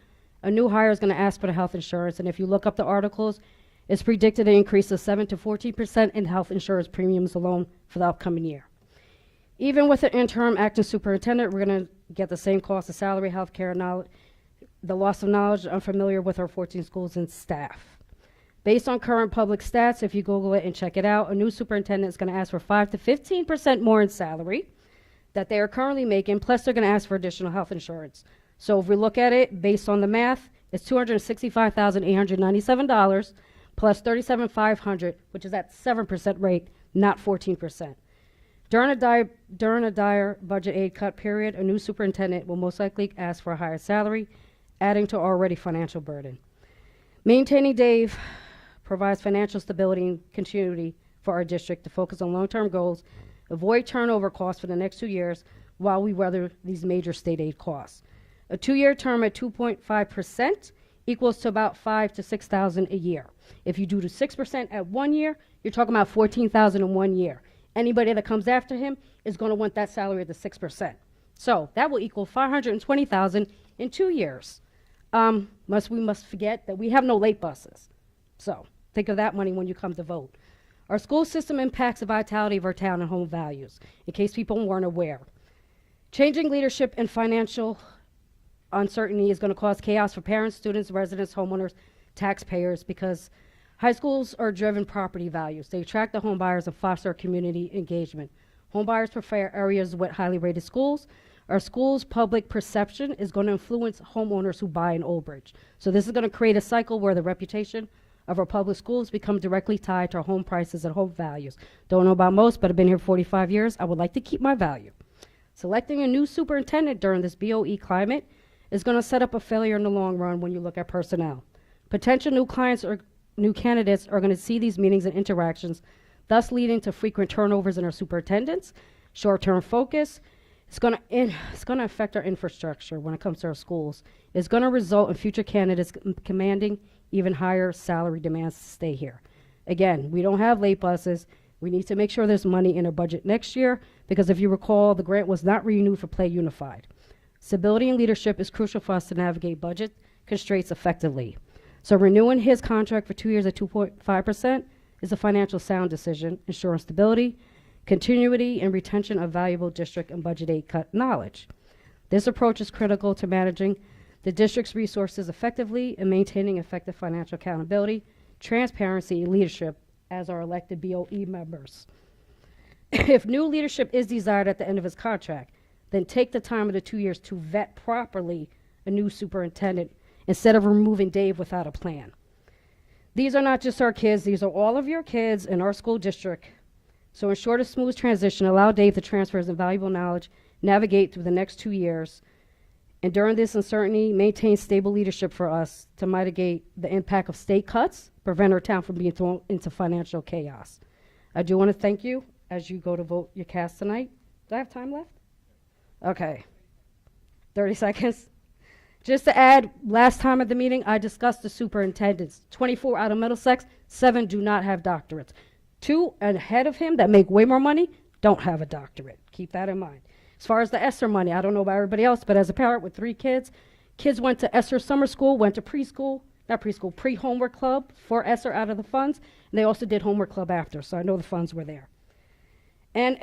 A new hire is going to ask for the health insurance, and if you look up the articles, it's predicted an increase of 7 to 14% in health insurance premiums alone for the upcoming year. Even with an interim acting superintendent, we're going to get the same cost of salary, health care, knowledge, the loss of knowledge, unfamiliar with our 14 schools and staff. Based on current public stats, if you Google it and check it out, a new superintendent is going to ask for 5 to 15% more in salary that they are currently making, plus they're going to ask for additional health insurance. So if we look at it based on the math, it's $265,897 plus $37,500, which is at 7% rate, not 14%. During a dire budget aid cut period, a new superintendent will most likely ask for a higher salary, adding to already financial burden. Maintaining Dave provides financial stability and continuity for our district to focus on long-term goals, avoid turnover costs for the next 2 years while we weather these major state aid costs. A 2-year term at 2.5% equals to about $5,000 to $6,000 a year. If you do the 6% at 1 year, you're talking about $14,000 in 1 year. Anybody that comes after him is going to want that salary at the 6%. So that will equal $520,000 in 2 years. We must forget that we have no late buses. So think of that money when you come to vote. Our school system impacts the vitality of our town and home values, in case people weren't aware. Changing leadership and financial uncertainty is going to cause chaos for parents, students, residents, homeowners, taxpayers, because high schools are driven property values. They attract the home buyers and foster community engagement. Home buyers prefer areas with highly rated schools. Our school's public perception is going to influence homeowners who buy in Old Bridge. So this is going to create a cycle where the reputation of our public schools become directly tied to our home prices and home values. Don't know about most, but I've been here 45 years. I would like to keep my value. Selecting a new superintendent during this BOE climate is going to set up a failure in the long run when you look at personnel. Potential new clients or new candidates are going to see these meetings and interactions, thus leading to frequent turnovers in our superintendents, short-term focus. It's going to affect our infrastructure when it comes to our schools. It's going to result in future candidates commanding even higher salary demands to stay here. Again, we don't have late buses. We need to make sure there's money in our budget next year, because if you recall, the grant was not renewed for Play Unified. Stability and leadership is crucial for us to navigate budget constraints effectively. So renewing his contract for 2 years at 2.5% is a financial sound decision, ensuring stability, continuity, and retention of valuable district and budget aid cut knowledge. This approach is critical to managing the district's resources effectively and maintaining effective financial accountability, transparency, and leadership as our elected BOE members. If new leadership is desired at the end of his contract, then take the time of the 2 years to vet properly a new superintendent instead of removing Dave without a plan. These are not just our kids, these are all of your kids in our school district. So ensure a smooth transition, allow Dave to transfer his invaluable knowledge, navigate through the next 2 years, and during this uncertainty, maintain stable leadership for us to mitigate the impact of state cuts, prevent our town from being thrown into financial chaos. I do want to thank you as you go to vote your cast tonight. Do I have time left? Okay. 30 seconds. Just to add, last time at the meeting, I discussed the superintendents. 24 out of Middlesex, 7 do not have doctorates. 2 ahead of him that make way more money don't have a doctorate. Keep that in mind. As far as the ESSER money, I don't know about everybody else, but as a parent with 3 kids, kids went to ESSER summer school, went to pre-homework club for ESSER out of the funds, and they also did homework club after, so I know the funds were there. And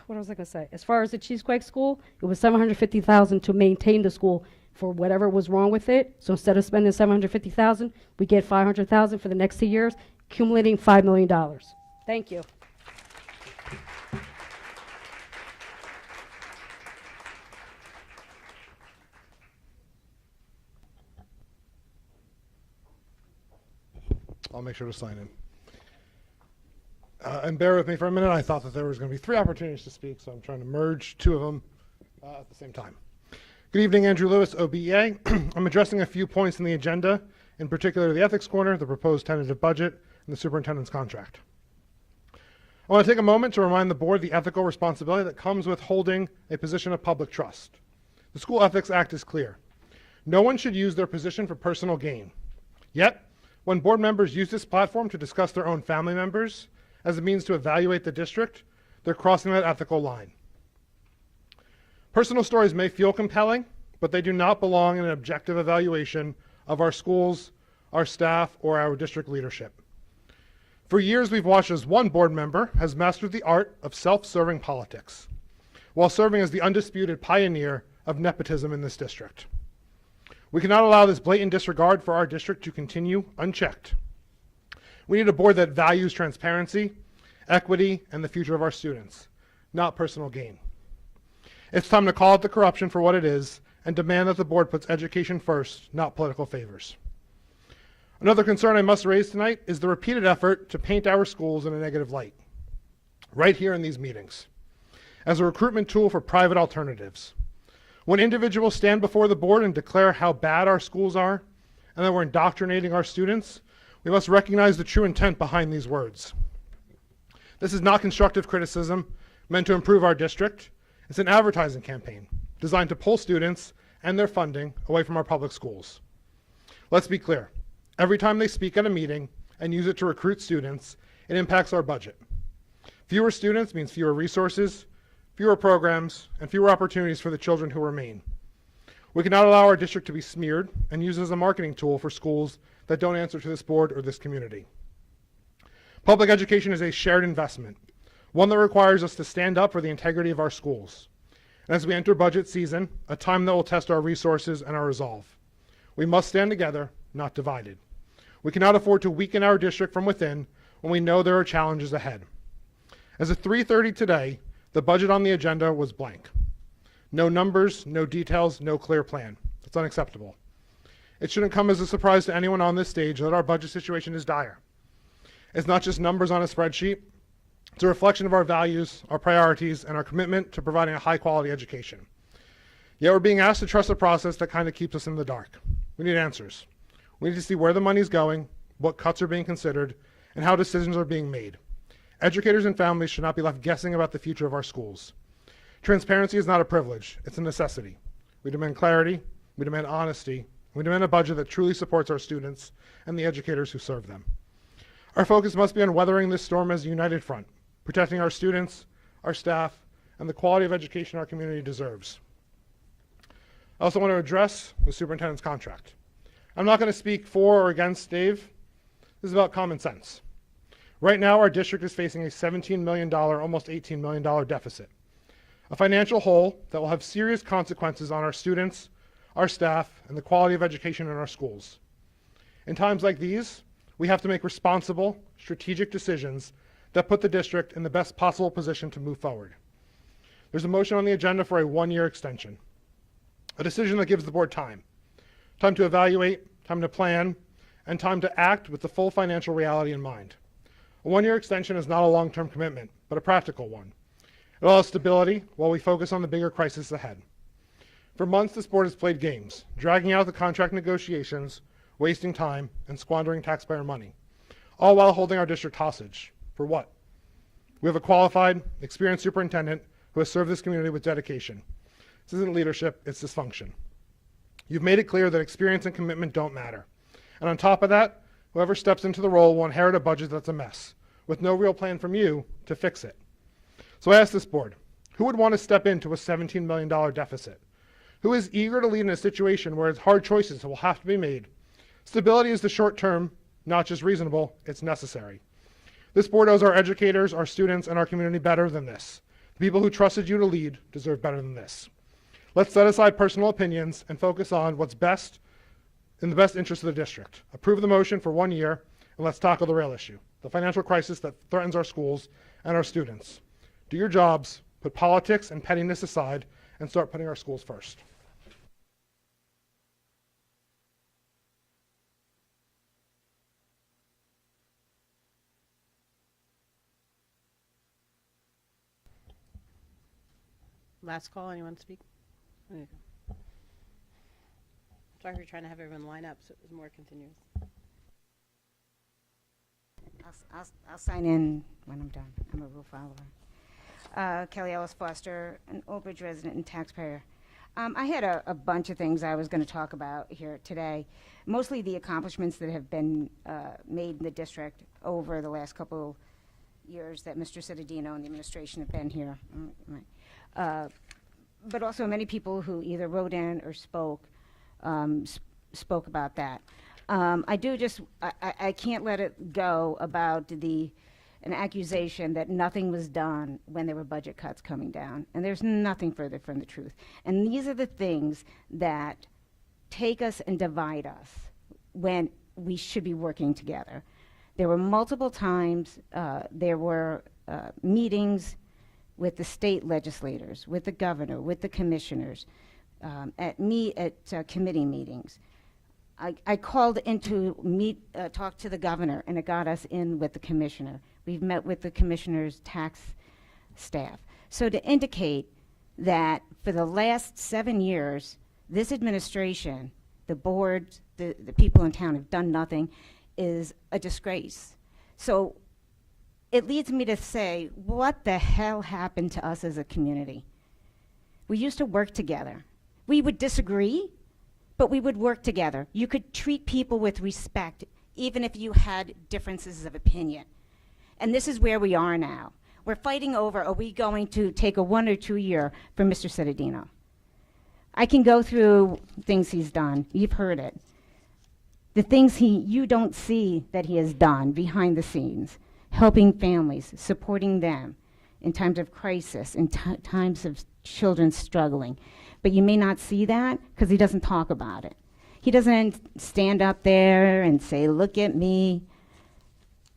what was I going to say? As far as the Cheesequake School, it was $750,000 to maintain the school for whatever was wrong with it. So instead of spending $750,000, we get $500,000 for the next 2 years, accumulating $5 million. Thank you. I'll make sure to sign in. And bear with me for a minute. I thought that there was going to be 3 opportunities to speak, so I'm trying to merge 2 of them at the same time. Good evening, Andrew Lewis, OBEA. I'm addressing a few points in the agenda, in particular the ethics corner, the proposed tentative budget, and the superintendent's contract. I want to take a moment to remind the board the ethical responsibility that comes with holding a position of public trust. The School Ethics Act is clear. No one should use their position for personal gain. Yet, when board members use this platform to discuss their own family members as a means to evaluate the district, they're crossing that ethical line. Personal stories may feel compelling, but they do not belong in an objective evaluation of our schools, our staff, or our district leadership. For years, we've watched as one board member has mastered the art of self-serving politics, while serving as the undisputed pioneer of nepotism in this district. We cannot allow this blatant disregard for our district to continue unchecked. We need a board that values transparency, equity, and the future of our students, not personal gain. It's time to call out the corruption for what it is and demand that the board puts education first, not political favors. Another concern I must raise tonight is the repeated effort to paint our schools in a negative light, right here in these meetings, as a recruitment tool for private alternatives. When individuals stand before the board and declare how bad our schools are and that we're indoctrinating our students, we must recognize the true intent behind these words. This is not constructive criticism meant to improve our district. It's an advertising campaign designed to pull students and their funding away from our public schools. Let's be clear. Every time they speak at a meeting and use it to recruit students, it impacts our budget. Fewer students means fewer resources, fewer programs, and fewer opportunities for the children who remain. We cannot allow our district to be smeared and used as a marketing tool for schools that don't answer to this board or this community. Public education is a shared investment, one that requires us to stand up for the integrity of our schools. And as we enter budget season, a time that will test our resources and our resolve. We must stand together, not divided. We cannot afford to weaken our district from within when we know there are challenges ahead. As of 3:30 today, the budget on the agenda was blank. No numbers, no details, no clear plan. That's unacceptable. It shouldn't come as a surprise to anyone on this stage that our budget situation is dire. It's not just numbers on a spreadsheet. It's a reflection of our values, our priorities, and our commitment to providing a high-quality education. Yet we're being asked to trust a process that kind of keeps us in the dark. We need answers. We need to see where the money's going, what cuts are being considered, and how decisions are being made. Educators and families should not be left guessing about the future of our schools. Transparency is not a privilege, it's a necessity. We demand clarity, we demand honesty, we demand a budget that truly supports our students and the educators who serve them. Our focus must be on weathering this storm as a united front, protecting our students, our staff, and the quality of education our community deserves. I also want to address the superintendent's contract. I'm not going to speak for or against Dave. This is about common sense. Right now, our district is facing a $17 million, almost $18 million deficit, a financial hole that will have serious consequences on our students, our staff, and the quality of education in our schools. In times like these, we have to make responsible, strategic decisions that put the district in the best possible position to move forward. There's a motion on the agenda for a 1-year extension, a decision that gives the board time to evaluate, time to plan, and time to act with the full financial reality in mind. A 1-year extension is not a long-term commitment, but a practical one. It allows stability while we focus on the bigger crisis ahead. For months, this board has played games, dragging out the contract negotiations, wasting time, and squandering taxpayer money, all while holding our district hostage. For what? We have a qualified, experienced superintendent who has served this community with dedication. This isn't leadership, it's dysfunction. You've made it clear that experience and commitment don't matter. And on top of that, whoever steps into the role will inherit a budget that's a mess, with no real plan from you to fix it. So I ask this board, who would want to step into a $17 million deficit? Who is eager to lead in a situation where it's hard choices will have to be made? Stability is the short term, not just reasonable, it's necessary. This board owes our educators, our students, and our community better than this. The people who trusted you to lead deserve better than this. Let's set aside personal opinions and focus on what's best in the best interest of the district. Approve the motion for 1 year, and let's tackle the real issue, the financial crisis that threatens our schools and our students. Do your jobs, put politics and pettiness aside, and start putting our schools first. last call. Anyone speak? There you go. Sorry, we're trying to have everyone line up so it was more continuous. I'll sign in when I'm done. I'm a rule follower. Kelly Ellis Foster, an Old Bridge resident and taxpayer. I had a bunch of things I was going to talk about here today, mostly the accomplishments that have been made in the district over the last couple years that Mr. Cittadino and the administration have been here. But also many people who either wrote in or spoke about that. I can't let it go about an accusation that nothing was done when there were budget cuts coming down. And there's nothing further from the truth. And these are the things that take us and divide us when we should be working together. There were multiple times, there were meetings with the state legislators, with the governor, with the commissioners, at committee meetings. I called in to talk to the governor, and it got us in with the commissioner. We've met with the commissioner's tax staff. So to indicate that for the last 7 years, this administration, the board, the people in town have done nothing is a disgrace. So it leads me to say, what the hell happened to us as a community? We used to work together. We would disagree, but we would work together. You could treat people with respect, even if you had differences of opinion. And this is where we are now. We're fighting over, are we going to take a 1 or 2 year for Mr. Cittadino? I can go through things he's done. You've heard it. The things you don't see that he has done behind the scenes, helping families, supporting them in times of crisis, in times of children struggling. But you may not see that because he doesn't talk about it. He doesn't stand up there and say, look at me.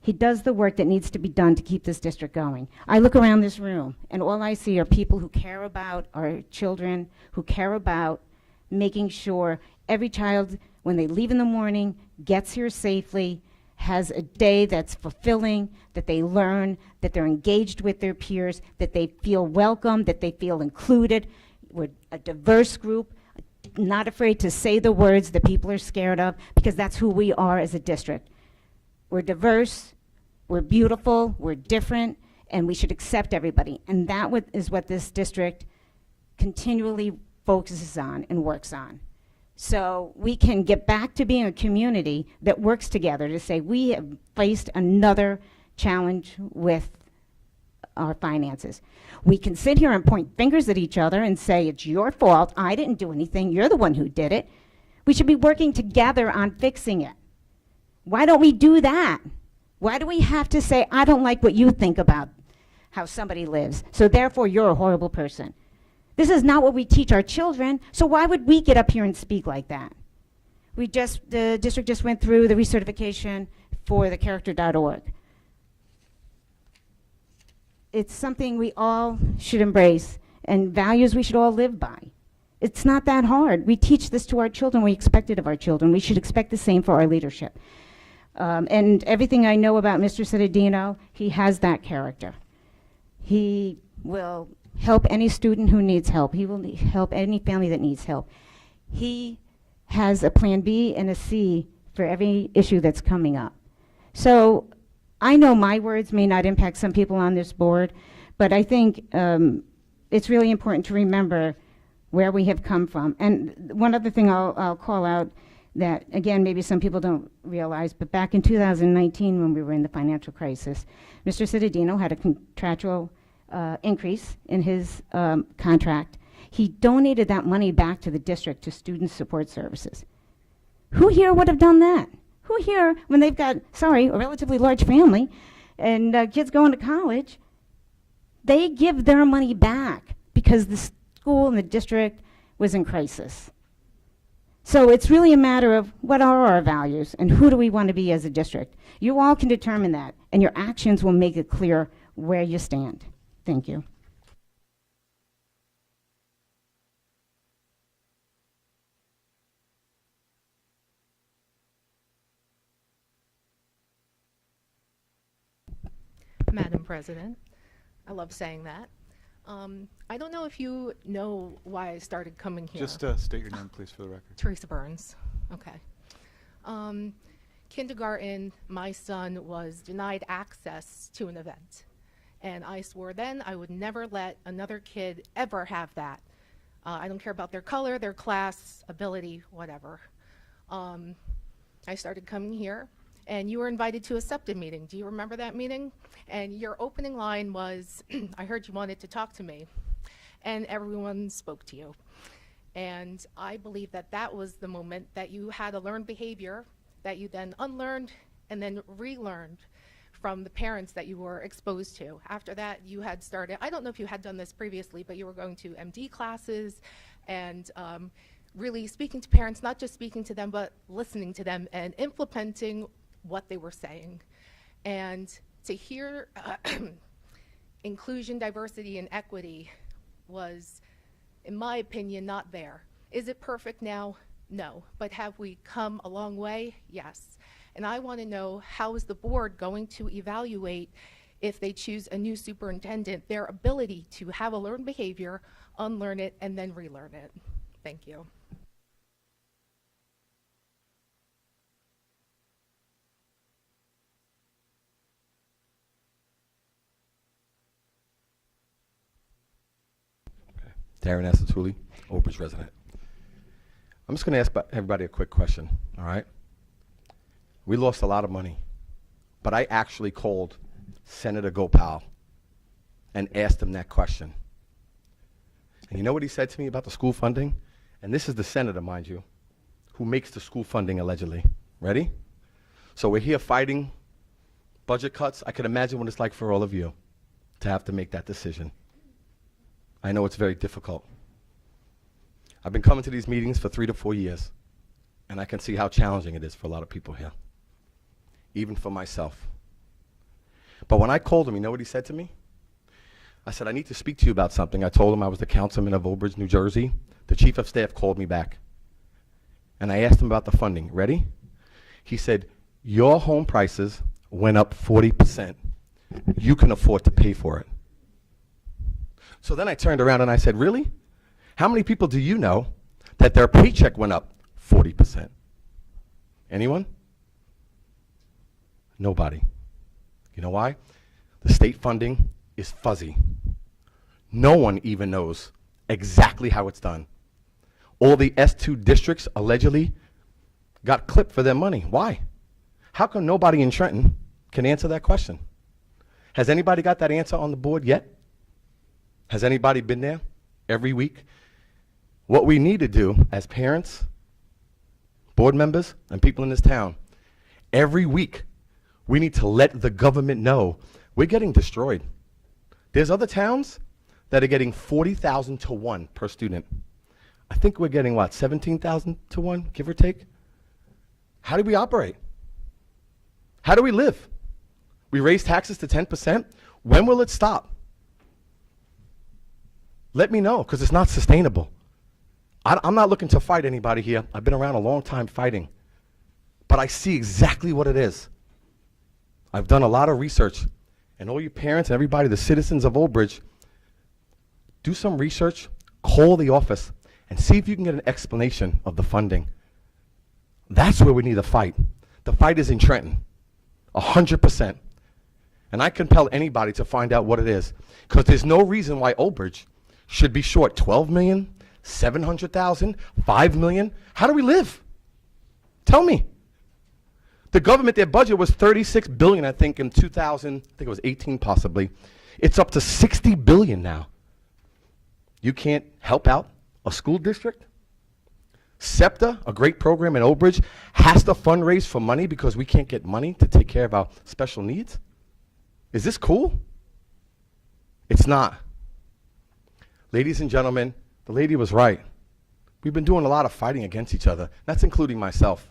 He does the work that needs to be done to keep this district going. I look around this room, and all I see are people who care about our children, who care about making sure every child, when they leave in the morning, gets here safely, has a day that's fulfilling, that they learn, that they're engaged with their peers, that they feel welcome, that they feel included. We're a diverse group, not afraid to say the words that people are scared of, because that's who we are as a district. We're diverse, we're beautiful, we're different, and we should accept everybody. And that is what this district continually focuses on and works on. So we can get back to being a community that works together to say we have faced another challenge with our finances. We can sit here and point fingers at each other and say, it's your fault, I didn't do anything, you're the one who did it. We should be working together on fixing it. Why don't we do that? Why do we have to say, I don't like what you think about how somebody lives, so therefore you're a horrible person? This is not what we teach our children, so why would we get up here and speak like that? The district just went through the recertification for the character.org. It's something we all should embrace and values we should all live by. It's not that hard. We teach this to our children. We expect it of our children. We should expect the same for our leadership. And everything I know about Mr. Cittadino, he has that character. He will help any student who needs help. He will help any family that needs help. He has a plan B and a C for every issue that's coming up. So I know my words may not impact some people on this board, but I think it's really important to remember where we have come from. And one other thing I'll call out that, again, maybe some people don't realize, but back in 2019 when we were in the financial crisis, Mr. Cittadino had a contractual increase in his contract. He donated that money back to the district to student support services. Who here would have done that? Who here, when they've got, a relatively large family and kids going to college, they give their money back because the school and the district was in crisis. So it's really a matter of what are our values and who do we want to be as a district. You all can determine that, and your actions will make it clear where you stand. Thank you. Madam President, I love saying that. I don't know if you know why I started coming here. Just state your name, please, for the record. Teresa Burns. Okay. Kindergarten, my son was denied access to an event. And I swore then I would never let another kid ever have that. I don't care about their color, their class, ability, whatever. I started coming here, and you were invited to a SEPTA meeting. Do you remember that meeting? And your opening line was, I heard you wanted to talk to me. And everyone spoke to you. And I believe that that was the moment that you had a learned behavior that you then unlearned and then relearned from the parents that you were exposed to. After that, you had started, I don't know if you had done this previously, but you were going to MD classes and really speaking to parents, not just speaking to them, but listening to them and implementing what they were saying. And to hear inclusion, diversity, and equity was, in my opinion, not there. Is it perfect now? No. But have we come a long way? Yes. And I want to know, how is the board going to evaluate, if they choose a new superintendent, their ability to have a learned behavior, unlearn it, and then relearn it? Thank you. Darren Asatuli, Oakbridge resident. I'm just going to ask everybody a quick question, all right? We lost a lot of money, but I actually called Senator Gopal and asked him that question. And you know what he said to me about the school funding? And this is the senator, mind you, who makes the school funding allegedly. Ready? So we're here fighting budget cuts. I can imagine what it's like for all of you to have to make that decision. I know it's very difficult. I've been coming to these meetings for 3 to 4 years, and I can see how challenging it is for a lot of people here, even for myself. But when I called him, you know what he said to me? I said, I need to speak to you about something. I told him I was the councilman of Old Bridge, New Jersey. The chief of staff called me back, and I asked him about the funding. Ready? He said, your home prices went up 40%. You can afford to pay for it. So then I turned around and I said, really? How many people do you know that their paycheck went up 40%? Anyone? Nobody. You know why? The state funding is fuzzy. No one even knows exactly how it's done. All the S2 districts allegedly got clipped for their money. Why? How come nobody in Trenton can answer that question? Has anybody got that answer on the board yet? Has anybody been there every week? What we need to do as parents, board members, and people in this town, every week, we need to let the government know we're getting destroyed. There's other towns that are getting 40,000 to 1 per student. I think we're getting, what, 17,000 to 1, give or take? How do we operate? How do we live? We raise taxes to 10%. When will it stop? Let me know, because it's not sustainable. I'm not looking to fight anybody here. I've been around a long time fighting. But I see exactly what it is. I've done a lot of research. And all you parents and everybody, the citizens of Old Bridge, do some research, call the office, and see if you can get an explanation of the funding. That's where we need a fight. The fight is in Trenton, 100%. And I compel anybody to find out what it is, because there's no reason why Old Bridge should be short 12 million, 700,000, 5 million. How do we live? Tell me. The government, their budget was 36 billion, I think, in 2000, I think it was 18 possibly. It's up to 60 billion now. You can't help out a school district? SEPTA, a great program in Old Bridge, has to fundraise for money because we can't get money to take care of our special needs? Is this cool? It's not. Ladies and gentlemen, the lady was right. We've been doing a lot of fighting against each other. That's including myself.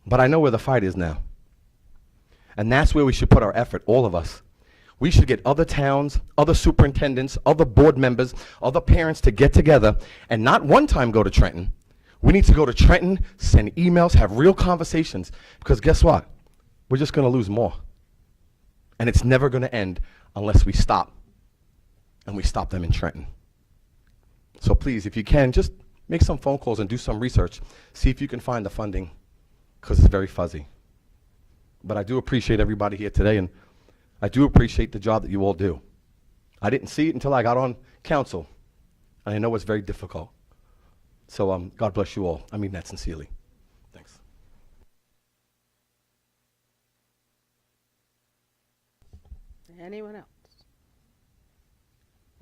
But I know where the fight is now. And that's where we should put our effort, all of us. We should get other towns, other superintendents, other board members, other parents to get together and not one time go to Trenton. We need to go to Trenton, send emails, have real conversations, because guess what? We're just going to lose more. And it's never going to end unless we stop and we stopped them in Trenton. So please, if you can, just make some phone calls and do some research. See if you can find the funding, because it's very fuzzy. But I do appreciate everybody here today, and I do appreciate the job that you all do. I didn't see it until I got on council, and I know it's very difficult. So God bless you all. I mean that sincerely. Thanks. Anyone else?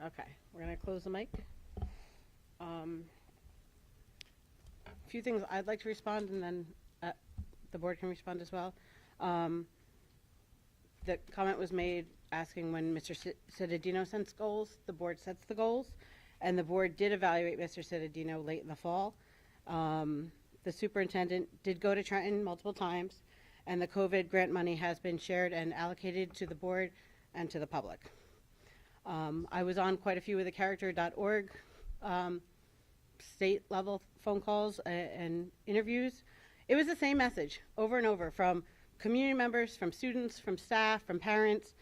Okay, we're going to close the mic. A few things I'd like to respond, and then the board can respond as well. The comment was made asking when Mr. Cittadino sets goals, the board sets the goals, and the board did evaluate Mr. Cittadino late in the fall. The superintendent did go to Trenton multiple times, and the COVID grant money has been shared and allocated to the board and to the public. I was on quite a few of the character.org state level phone calls and interviews. It was the same message over and over from community members, from students, from staff, from parents.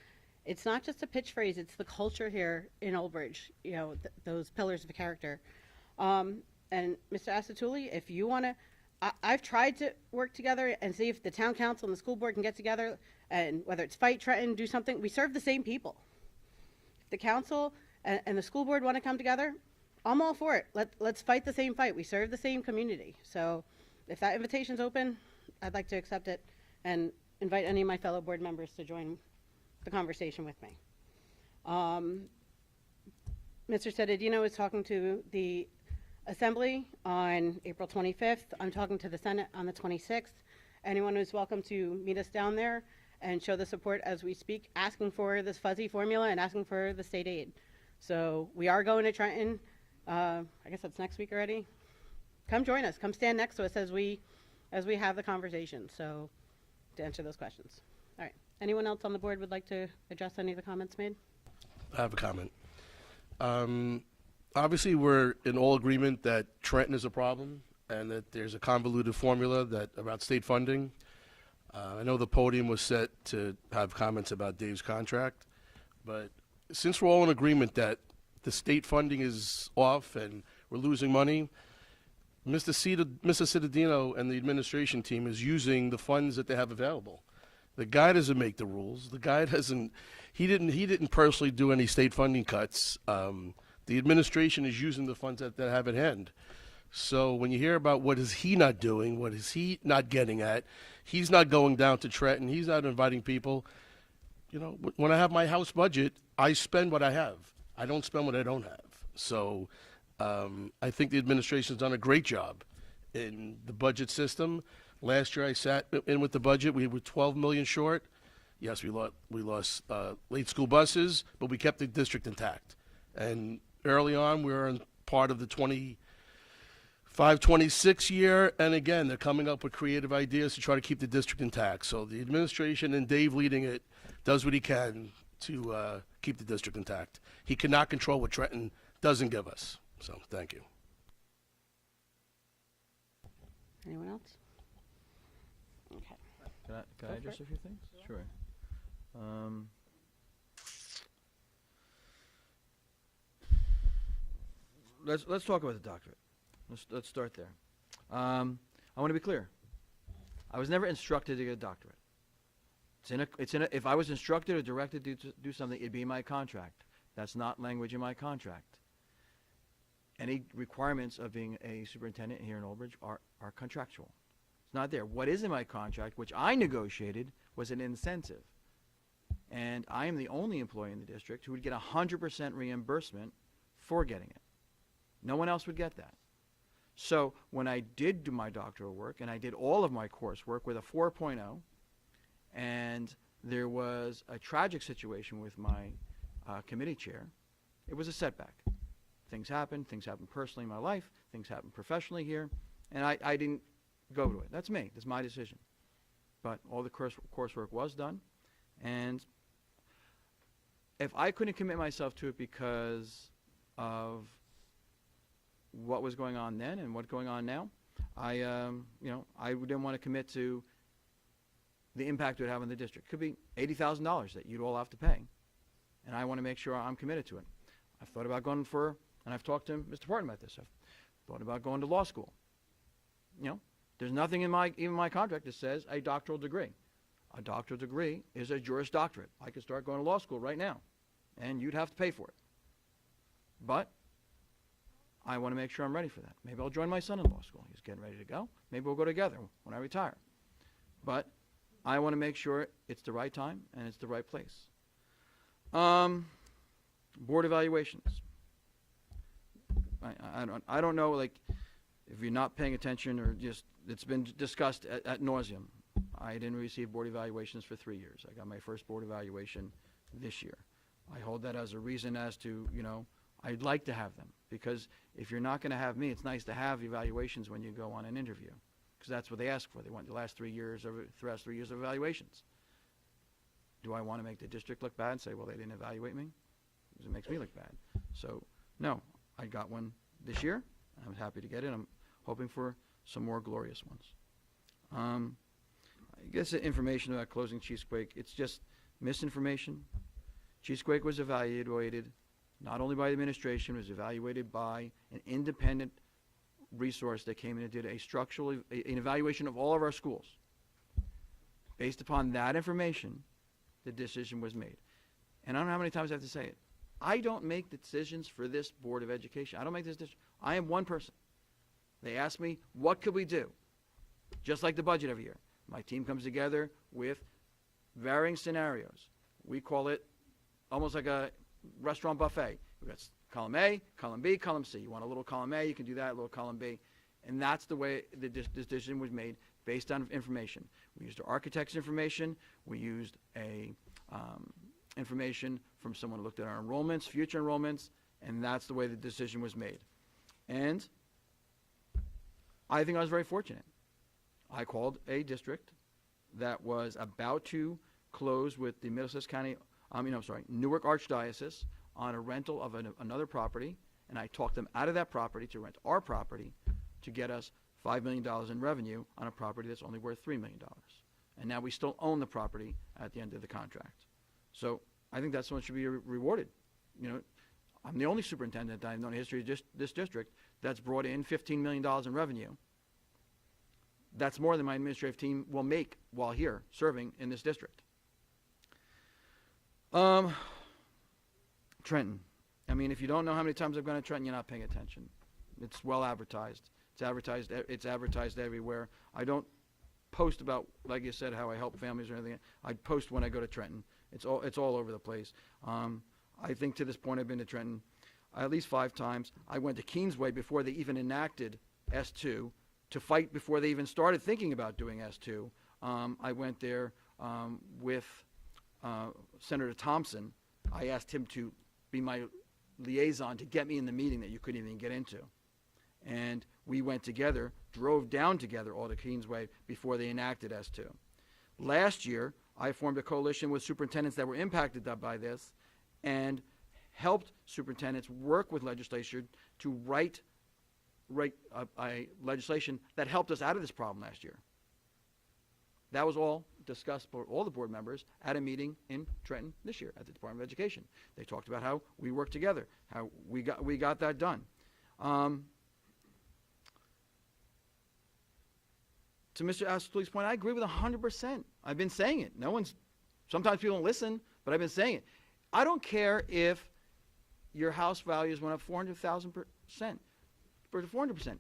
It's not just a pitch phrase, it's the culture here in Old Bridge, you know, those pillars of character. And Mr. Asatuli, if you want to, I've tried to work together and see if the town council and the school board can get together, and whether it's fight Trenton, do something. We serve the same people. If the council and the school board want to come together, I'm all for it. Let's fight the same fight. We serve the same community. So if that invitation's open, I'd like to accept it and invite any of my fellow board members to join the conversation with me. Mr. Cittadino is talking to the Assembly on April 25th. I'm talking to the Senate on the 26th. Anyone who's welcome to meet us down there and show the support as we speak, asking for this fuzzy formula and asking for the state aid. So we are going to Trenton. I guess that's next week already. Come join us. Come stand next to us as we have the conversation. So to answer those questions. All right. Anyone else on the board would like to address any of the comments made? I have a comment. Obviously, we're in all agreement that Trenton is a problem and that there's a convoluted formula about state funding. I know the podium was set to have comments about Dave's contract, but since we're all in agreement that the state funding is off and we're losing money, Mr. Cittadino and the administration team is using the funds that they have available. The guy doesn't make the rules. The guy doesn't. He didn't personally do any state funding cuts. The administration is using the funds that they have at hand. So when you hear about what is he not doing, what is he not getting at, he's not going down to Trenton. He's not inviting people. You know, when I have my house budget, I spend what I have. I don't spend what I don't have. So I think the administration's done a great job in the budget system. Last year I sat in with the budget. We were 12 million short. Yes, we lost late school buses, but we kept the district intact. And early on, we were in part of the 25-26 year. And again, they're coming up with creative ideas to try to keep the district intact. So the administration and Dave leading it does what he can to keep the district intact. He cannot control what Trenton doesn't give us. So thank you. Anyone else? Okay. Can I Go for address it. a few things? Sure. Let's talk about the doctorate. Let's start there. I want to be clear. I was never instructed to get a doctorate. If I was instructed or directed to do something, it'd be in my contract. That's not language in my contract. Any requirements of being a superintendent here in Old Bridge are contractual. It's not there. What is in my contract, which I negotiated, was an incentive. And I am the only employee in the district who would get 100% reimbursement for getting it. No one else would get that. So when I did do my doctoral work, and I did all of my coursework with a 4.0, and there was a tragic situation with my committee chair, it was a setback. Things happen personally in my life, things happen professionally here, and I didn't go to it. That's me, that's my decision. But all the coursework was done, and if I couldn't commit myself to it because of what was going on then and what's going on now, I didn't want to commit to the impact it would have on the district. Could be $80,000 that you'd all have to pay, and I want to make sure I'm committed to it. I've thought about going and I've talked to Mr. Parton about this. I've thought about going to law school. You know, there's nothing in even my contract that says a doctoral degree. A doctoral degree is a Juris Doctorate. I could start going to law school right now, and you'd have to pay for it. But I want to make sure I'm ready for that. Maybe I'll join my son in law school. He's getting ready to go. Maybe we'll go together when I retire. But I want to make sure it's the right time and it's the right place. Board evaluations. I don't know, like, if you're not paying attention or just, it's been discussed ad nauseum. I didn't receive board evaluations for 3 years. I got my first board evaluation this year. I hold that as a reason as to, you know, I'd like to have them, because if you're not going to have me, it's nice to have evaluations when you go on an interview, because that's what they ask for. They want the last 3 years of evaluations. Do I want to make the district look bad and say, well, they didn't evaluate me? Because it makes me look bad. So, no, I got one this year. I'm happy to get it. I'm hoping for some more glorious ones. I guess the information about closing Cheesequake, it's just misinformation. Cheesequake was evaluated not only by the administration, it was evaluated by an independent resource that came in and did an evaluation of all of our schools. Based upon that information, the decision was made. And I don't know how many times I have to say it. I don't make the decisions for this Board of Education. I don't make this decision. I am one person. They ask me, what could we do? Just like the budget every year. My team comes together with varying scenarios. We call it almost like a restaurant buffet. We've got column A, column B, column C. You want a little column A, you can do that, a little column B. And that's the way the decision was made, based on information. We used our architect's information. We used information from someone who looked at our enrollments, future enrollments, and that's the way the decision was made. And I think I was very fortunate. I called a district that was about to close with the Middlesex County, Newark Archdiocese on a rental of another property, and I talked them out of that property to rent our property to get us $5 million in revenue on a property that's only worth $3 million. And now we still own the property at the end of the contract. So I think that's what should be rewarded. You know, I'm the only superintendent that I've known in the history of this district that's brought in $15 million in revenue. That's more than my administrative team will make while here serving in this district. Trenton. I mean, if you don't know how many times I've gone to Trenton, you're not paying attention. It's well advertised. It's advertised everywhere. I don't post about, like you said, how I help families or anything. I post when I go to Trenton. It's all over the place. I think to this point I've been to Trenton at least 5 times. I went to Kingsway before they even enacted S2 to fight before they even started thinking about doing S2. I went there with Senator Thompson. I asked him to be my liaison to get me in the meeting that you couldn't even get into. And we went together, drove down together all to Kingsway before they enacted S2. Last year, I formed a coalition with superintendents that were impacted by this and helped superintendents work with legislature to write a legislation that helped us out of this problem last year. That was all discussed by all the board members at a meeting in Trenton this year at the Department of Education. They talked about how we worked together, how we got that done. To Mr. Astley's point, I agree with 100%. I've been saying it. Sometimes people don't listen, but I've been saying it. I don't care if your house values went up 400,000%, for 400%.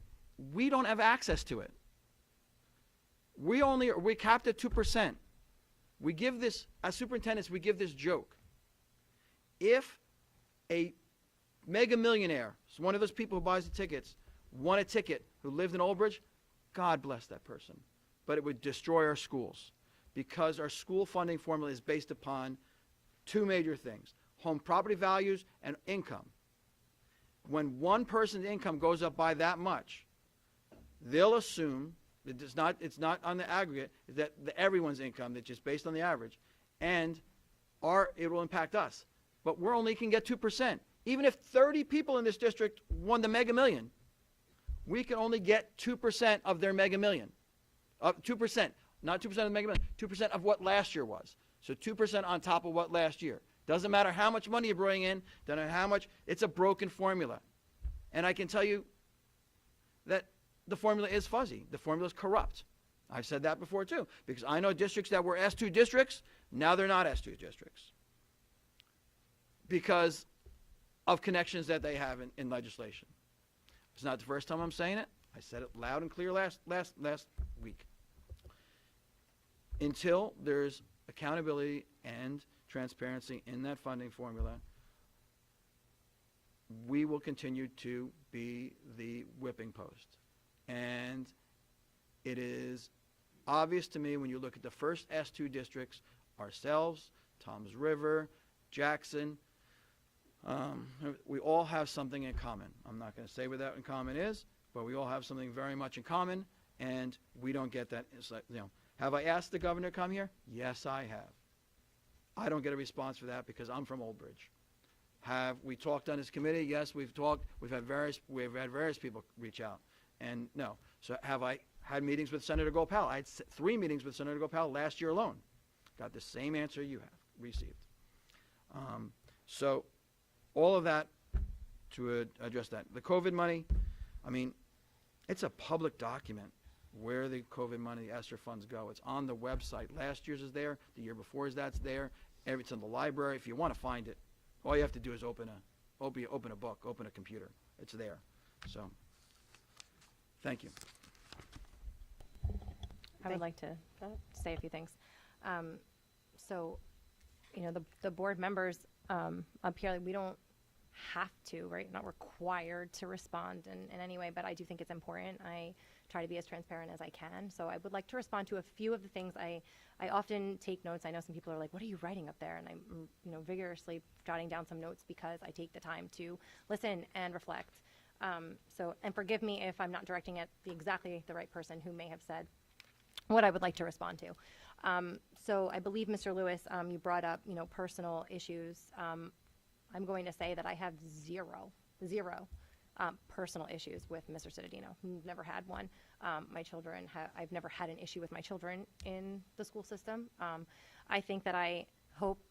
We don't have access to it. We capped at 2%. We give this, as superintendents, we give this joke. If a mega millionaire, one of those people who buys the tickets, won a ticket, who lived in Old Bridge, God bless that person. But it would destroy our schools, because our school funding formula is based upon 2 major things: home property values and income. When one person's income goes up by that much, they'll assume that it's not on the aggregate, that everyone's income, that's just based on the average, and it will impact us. But we only can get 2%. Even if 30 people in this district won the mega million, we can only get 2% of their mega million. 2%, not 2% of the mega million, 2% of what last year was. So 2% on top of what last year. Doesn't matter how much money you bring in, doesn't matter how much, it's a broken formula. And I can tell you that the formula is fuzzy. The formula is corrupt. I've said that before too, because I know districts that were S2 districts, now they're not S2 districts because of connections that they have in legislation. It's not the first time I'm saying it. I said it loud and clear last week. Until there's accountability and transparency in that funding formula, we will continue to be the whipping post. And it is obvious to me when you look at the first S2 districts, ourselves, Toms River, Jackson, we all have something in common. I'm not going to say what that in common is, but we all have something very much in common, and we don't get that. It's like, have I asked the governor to come here? Yes, I have. I don't get a response for that because I'm from Old Bridge. Have we talked on this committee? Yes, we've talked. We've had various people reach out, and no. So have I had meetings with Senator Gopal? I had 3 meetings with Senator Gopal last year alone. Got the same answer you have received. So all of that to address that. The COVID money, I mean, it's a public document where the COVID money, the ESSER funds go. It's on the website. Last year's is there. The year before's that's there. It's in the library. If you want to find it, all you have to do is open a book, open a computer. It's there. So, thank you. I would like to say a few things. So, the board members up here, we don't have to, right? Not required to respond in any way, but I do think it's important. I try to be as transparent as I can. So I would like to respond to a few of the things. I often take notes. I know some people are like, what are you writing up there? And I'm vigorously jotting down some notes because I take the time to listen and reflect. And forgive me if I'm not directing at exactly the right person who may have said what I would like to respond to. So I believe, Mr. Lewis, you brought up, personal issues. I'm going to say that I have zero personal issues with Mr. Cittadino. Never had one. My children, I've never had an issue with my children in the school system. I think that I hope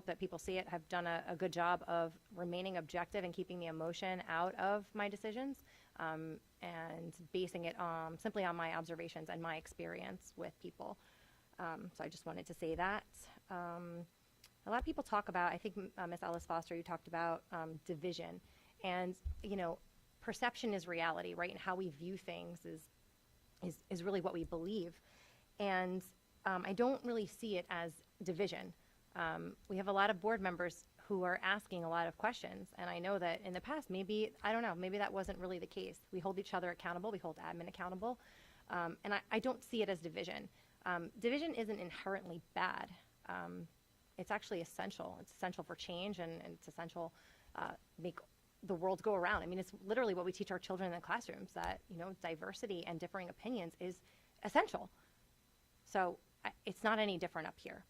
that people see it, have done a good job of remaining objective and keeping the emotion out of my decisions, and basing it simply on my observations and my experience with people. So I just wanted to say that. A lot of people talk about, I think, Ms. Ellis Foster, you talked about division. And, perception is reality, right? And how we view things is really what we believe. And I don't really see it as division. We have a lot of board members who are asking a lot of questions. And I know that in the past, maybe that wasn't really the case. We hold each other accountable. We hold admin accountable. And I don't see it as division. Division isn't inherently bad. It's actually essential. It's essential for change, and it's essential make the world go around. I mean, it's literally what we teach our children in the classrooms, that, diversity and differing opinions is essential. So it's not any different up here.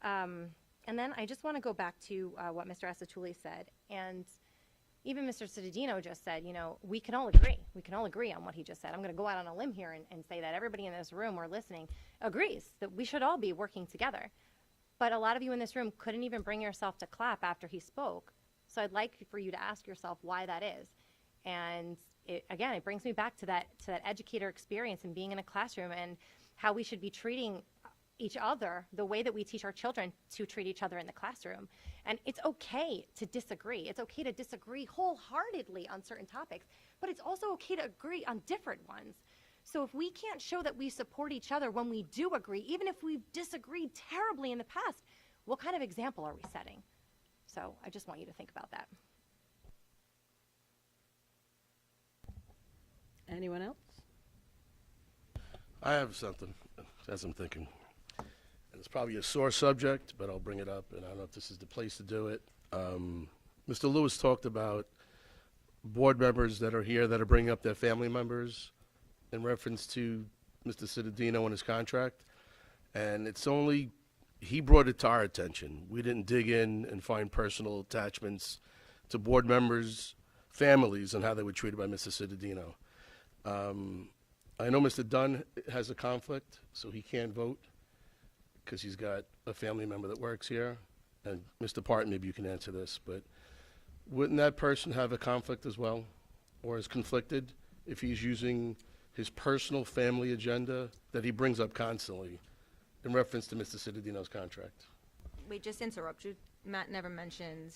And then I just want to go back to what Mr. Asatuli said. And even Mr. Cittadino just said, we can all agree. We can all agree on what he just said. I'm going to go out on a limb here and say that everybody in this room or listening agrees that we should all be working together. But a lot of you in this room couldn't even bring yourself to clap after he spoke. So I'd like for you to ask yourself why that is. And it brings me back to that educator experience and being in a classroom, and how we should be treating each other the way that we teach our children to treat each other in the classroom. And it's okay to disagree. It's okay to disagree wholeheartedly on certain topics, but it's also okay to agree on different ones. So if we can't show that we support each other when we do agree, even if we've disagreed terribly in the past, what kind of example are we setting? So I just want you to think about that. Anyone else? I have something as I'm thinking. And it's probably a sore subject, but I'll bring it up, and I don't know if this is the place to do it. Mr. Lewis talked about board members that are here that are bringing up their family members in reference to Mr. Cittadino and his contract. And it's only, he brought it to our attention. We didn't dig in and find personal attachments to board members' families and how they were treated by Mr. Cittadino. I know Mr. Dunn has a conflict, so he can't vote because he's got a family member that works here. and Mr. Parton, maybe you can answer this, but wouldn't that person have a conflict as well, or is conflicted if he's using his personal family agenda that he brings up constantly in reference to Mr. Cittadino's contract? Wait, just interrupt you. Matt never mentioned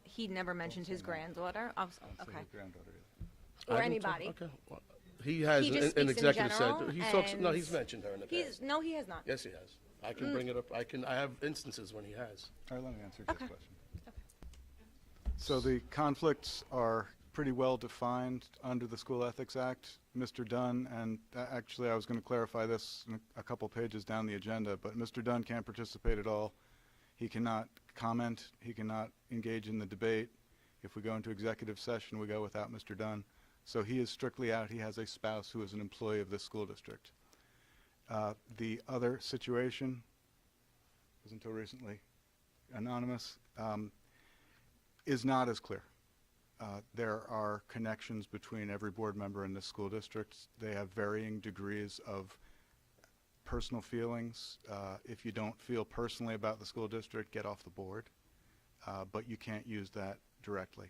he never mentioned his granddaughter. Oh, okay. Or anybody. Okay. Well, he has He just an speaks in executive general, said, he talks, no, and he's mentioned her in the past. No, he has not. Yes, he has. I can bring it up, I have instances when he has. All right, let me answer Jeff's question. So the conflicts are pretty well defined under the School Ethics Act. Mr. Dunn, and actually I was going to clarify this a couple pages down the agenda, but Mr. Dunn can't participate at all. He cannot comment. He cannot engage in the debate. If we go into executive session, we go without Mr. Dunn. So he is strictly out. He has a spouse who is an employee of this school district. The other situation was until recently anonymous, is not as clear. There are connections between every board member in this school district. They have varying degrees of personal feelings. If you don't feel personally about the school district, get off the board. But you can't use that directly.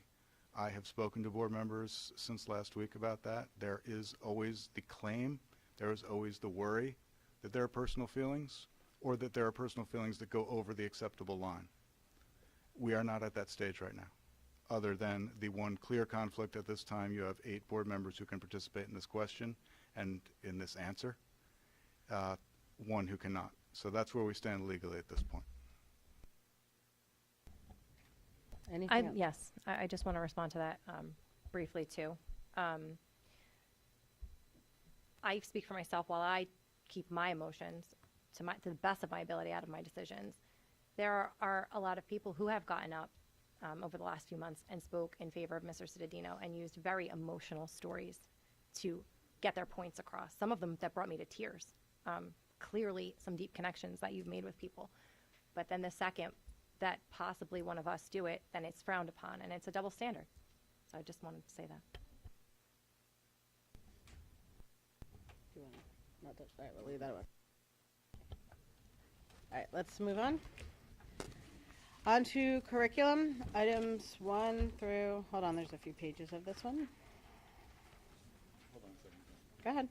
I have spoken to board members since last week about that. There is always the claim, there is always the worry that there are personal feelings, or that there are personal feelings that go over the acceptable line. We are not at that stage right now, other than the one clear conflict at this time. You have 8 board members who can participate in this question and in this answer, 1 who cannot. So that's where we stand legally at this point. Anything else? Yes, I just want to respond to that briefly too. I speak for myself. While I keep my emotions to the best of my ability out of my decisions, there are a lot of people who have gotten up over the last few months and spoke in favor of Mr. Cittadino and used very emotional stories to get their points across. Some of them that brought me to tears. Clearly some deep connections that you've made with people. But then the second that possibly one of us do it, then it's frowned upon, and it's a double standard. So I just wanted to say that. All right, we'll leave that one. All right, let's move on. On to curriculum, items 1 through, hold on, there's a few pages of this one. Go ahead.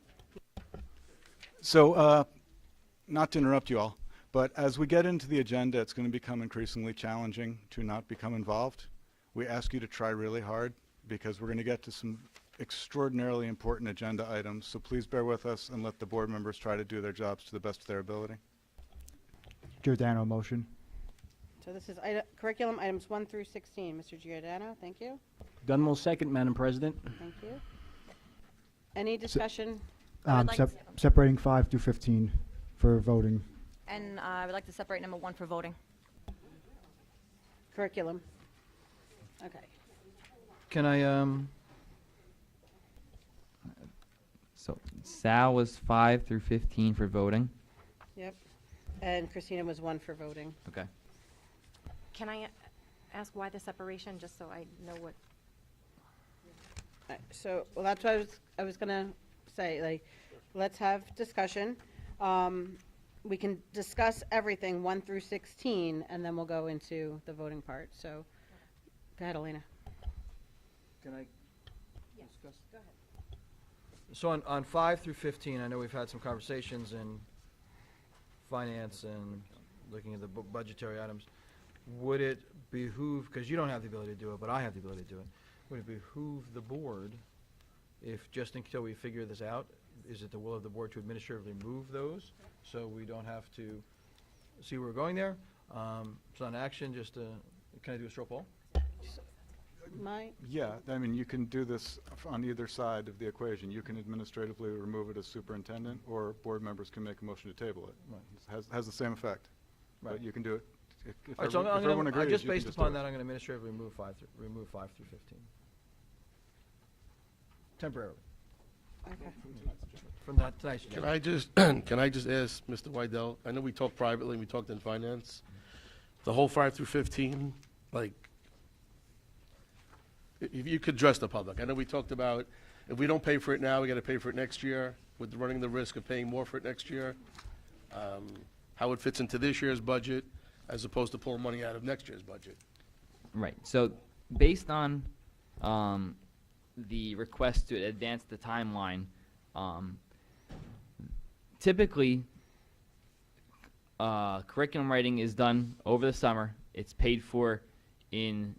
So, not to interrupt you all, but as we get into the agenda, it's going to become increasingly challenging to not become involved. We ask you to try really hard because we're going to get to some extraordinarily important agenda items. So please bear with us and let the board members try to do their jobs to the best of their ability. Giordano, motion. So this is curriculum items 1 through 16. Mr. Giordano, thank you. Dunn will second, Madam President. Thank you. Any discussion? Separating 5 through 15 for voting. And I would like to separate number 1 for voting. Curriculum. Okay. Can I, so Sal was 5 through 15 for voting. Yep. And Christina was 1 for voting. Okay. Can I ask why the separation, just so I know what? So, well, that's what I was gonna say, like, let's have discussion. We can discuss everything 1 through 16, and then we'll go into the voting part. So, go ahead, Elena. Can I discuss? Go ahead. So on 5 through 15, I know we've had some conversations in finance and looking at the budgetary items. Would it behoove, because you don't have the ability to do it, but I have the ability to do it, would it behoove the board if just until we figure this out, is it the will of the board to administratively move those so we don't have to see where we're going there? So on action, just can I do a straw poll? Yeah, I mean, you can do this on either side of the equation. You can administratively remove it as superintendent, or board members can make a motion to table it. Right. It has the same effect. Right. But you can do it. If All right, so everyone agrees, just you can based just upon do that, it. I'm going to administratively remove 5 through 15. Temporarily. Okay. From that tonight's Can agenda. I just, can I just ask Mr. Wydell, I know we talked privately, we talked in finance, the whole 5 through 15, like, if you could address the public. I know we talked about, if we don't pay for it now, we gotta pay for it next year, with running the risk of paying more for it next year. How it fits into this year's budget, as opposed to pulling money out of next year's budget. Right. So based on the request to advance the timeline, typically curriculum writing is done over the summer. It's paid for in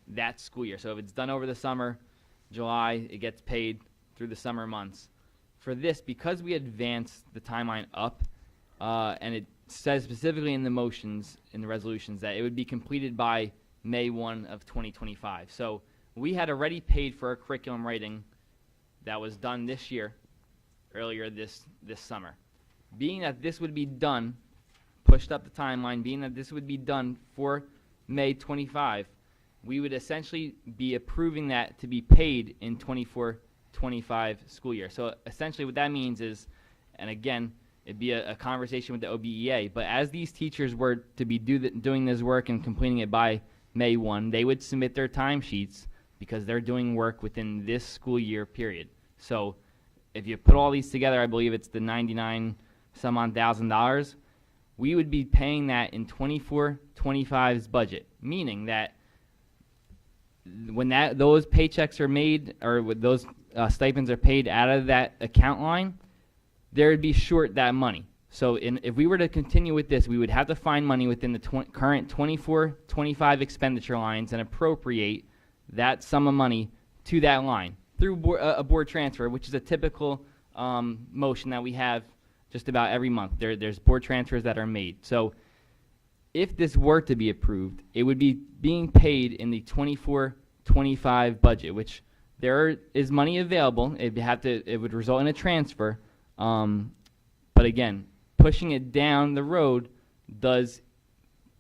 that school year. So if it's done over the summer, July, it gets paid through the summer months. For this, because we advanced the timeline up, and it says specifically in the motions, in the resolutions, that it would be completed by May 1 of 2025. So we had already paid for our curriculum writing that was done this year, earlier this summer. Being that this would be done, pushed up the timeline, being that this would be done for May 25, we would essentially be approving that to be paid in 24-25 school year. So essentially what that means is, and again, it'd be a conversation with the OBEA, but as these teachers were to be doing this work and completing it by May 1, they would submit their timesheets because they're doing work within this school year period. So if you put all these together, I believe it's the 99 some odd $1,000. We would be paying that in 24-25's budget, meaning that when those paychecks are made, or when those stipends are paid out of that account line, there would be short that money. So if we were to continue with this, we would have to find money within the current 24-25 expenditure lines and appropriate that sum of money to that line through a board transfer, which is a typical motion that we have just about every month. There's board transfers that are made. So if this were to be approved, it would be being paid in the 24-25 budget, which there is money available. It would result in a transfer. But again, pushing it down the road does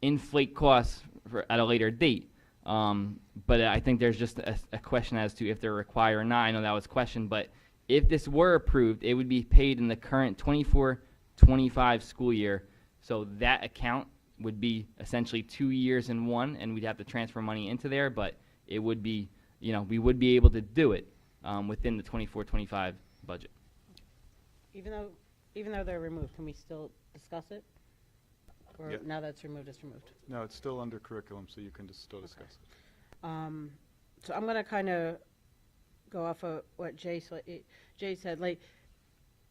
inflate costs at a later date. But I think there's just a question as to if they're required or not. I know that was questioned, but if this were approved, it would be paid in the current 24-25 school year. So that account would be essentially 2 years in one, and we'd have to transfer money into there, but it would be, we would be able to do it within the 24-25 budget. Even though they're removed, can we still discuss it? Or Yeah. now that it's removed, it's removed? No, it's still under curriculum, so you can just still discuss it. So I'm going to kind of go off of what Jay said. Like,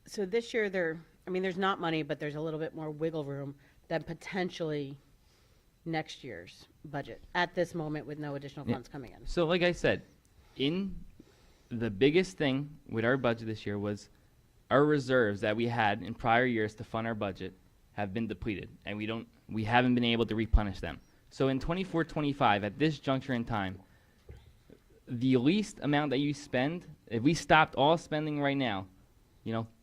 so this year there's not money, but there's a little bit more wiggle room than potentially next year's budget at this moment with no additional funds coming in. So like I said, the biggest thing with our budget this year was our reserves that we had in prior years to fund our budget have been depleted, and we haven't been able to replenish them. So in 24-25, at this juncture in time, the least amount that you spend, if we stopped all spending right now,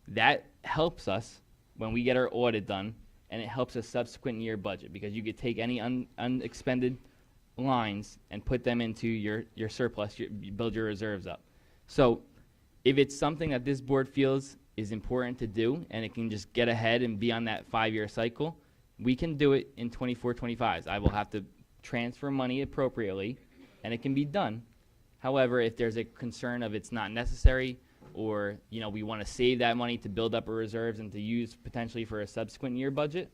that helps us when we get our audit done, and it helps a subsequent year budget, because you could take any unexpended lines and put them into your surplus, you build your reserves up. So if it's something that this board feels is important to do, and it can just get ahead and be on that 5-year cycle, we can do it in 24-25s. I will have to transfer money appropriately, and it can be done. However, if there's a concern of it's not necessary, or we want to save that money to build up our reserves and to use potentially for a subsequent year budget,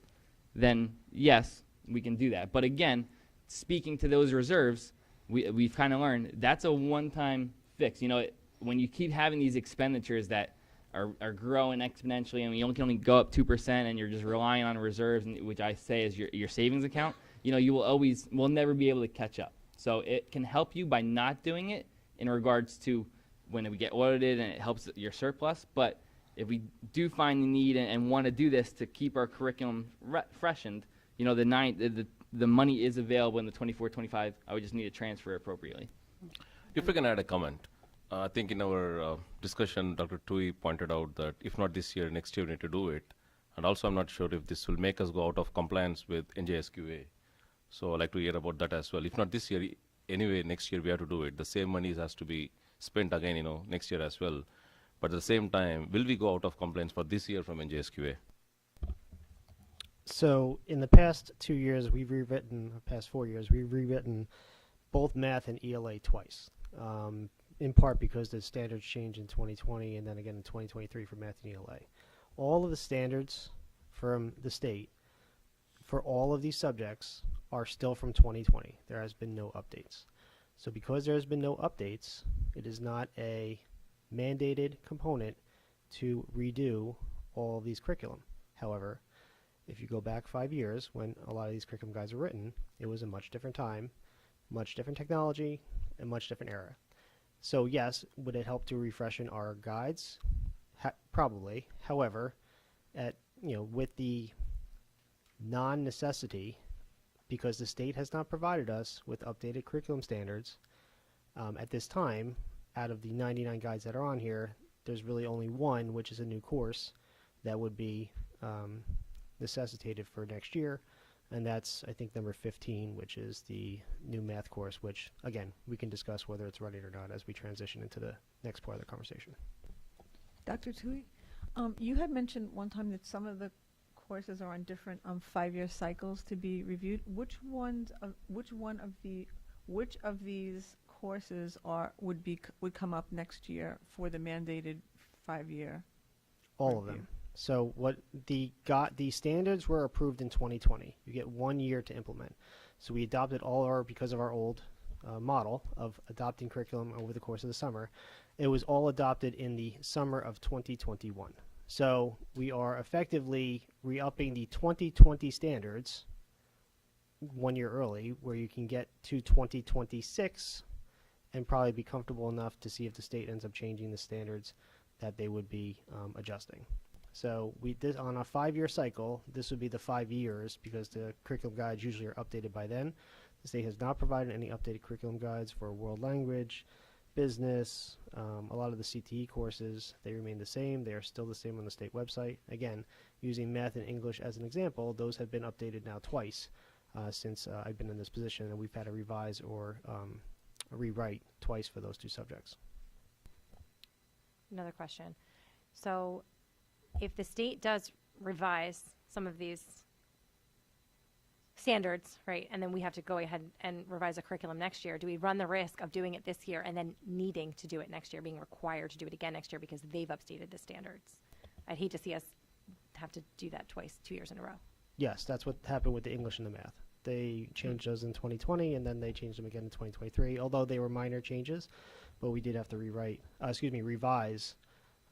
then yes, we can do that. But again, speaking to those reserves, we've kind of learned that's a one-time fix. When you keep having these expenditures that are growing exponentially, and we can only go up 2%, and you're just relying on reserves, which I say is your savings account, you will never be able to catch up. So it can help you by not doing it in regards to when we get audited, and it helps your surplus. But if we do find the need and want to do this to keep our curriculum freshened, the money is available in the 24-25. I would just need to transfer appropriately. If we can add a comment. I think in our discussion, Dr. Tui pointed out that if not this year, next year we need to do it. And also, I'm not sure if this will make us go out of compliance with NJSQA. So I'd like to hear about that as well. If not this year, anyway, next year we have to do it. The same money has to be spent again, next year as well. But at the same time, will we go out of compliance for this year from NJSQA? So in the past 2 years, past 4 years, we've rewritten both math and ELA twice. In part because the standards changed in 2020 and then again in 2023 for math and ELA. All of the standards from the state for all of these subjects are still from 2020. There has been no updates. So because there has been no updates, it is not a mandated component to redo all of these curriculum. However, if you go back 5 years when a lot of these curriculum guides were written, it was a much different time, much different technology, and much different era. So yes, would it help to refreshen our guides? Probably. However, with the non-necessity, because the state has not provided us with updated curriculum standards, at this time, out of the 99 guides that are on here, there's really only one, which is a new course, that would be necessitated for next year, and that's, I think, number 15, which is the new math course, which, again, we can discuss whether it's ready or not as we transition into the next part of the conversation. Dr. Tui, you had mentioned one time that some of the courses are on different 5-year cycles to be reviewed. Which of these courses would come up next year for the mandated 5-year? All of them. So what the standards were approved in 2020. You get 1 year to implement. So we adopted because of our old model of adopting curriculum over the course of the summer. It was all adopted in the summer of 2021. So we are effectively re-upping the 2020 standards 1 year early, where you can get to 2026 and probably be comfortable enough to see if the state ends up changing the standards that they would be adjusting. So on a 5-year cycle, this would be the 5 years, because the curriculum guides usually are updated by then. The state has not provided any updated curriculum guides for world language, business, a lot of the CTE courses. They remain the same. They are still the same on the state website. Again, using math and English as an example, those have been updated now twice since I've been in this position, and we've had to revise or rewrite twice for those two subjects. Another question. So if the state does revise some of these standards, right, and then we have to go ahead and revise a curriculum next year, do we run the risk of doing it this year and then needing to do it next year, being required to do it again next year because they've updated the standards? I'd hate to see us have to do that twice, 2 years in a row. Yes, that's what happened with the English and the math. They changed those in 2020, and then they changed them again in 2023, although they were minor changes. But we did have to revise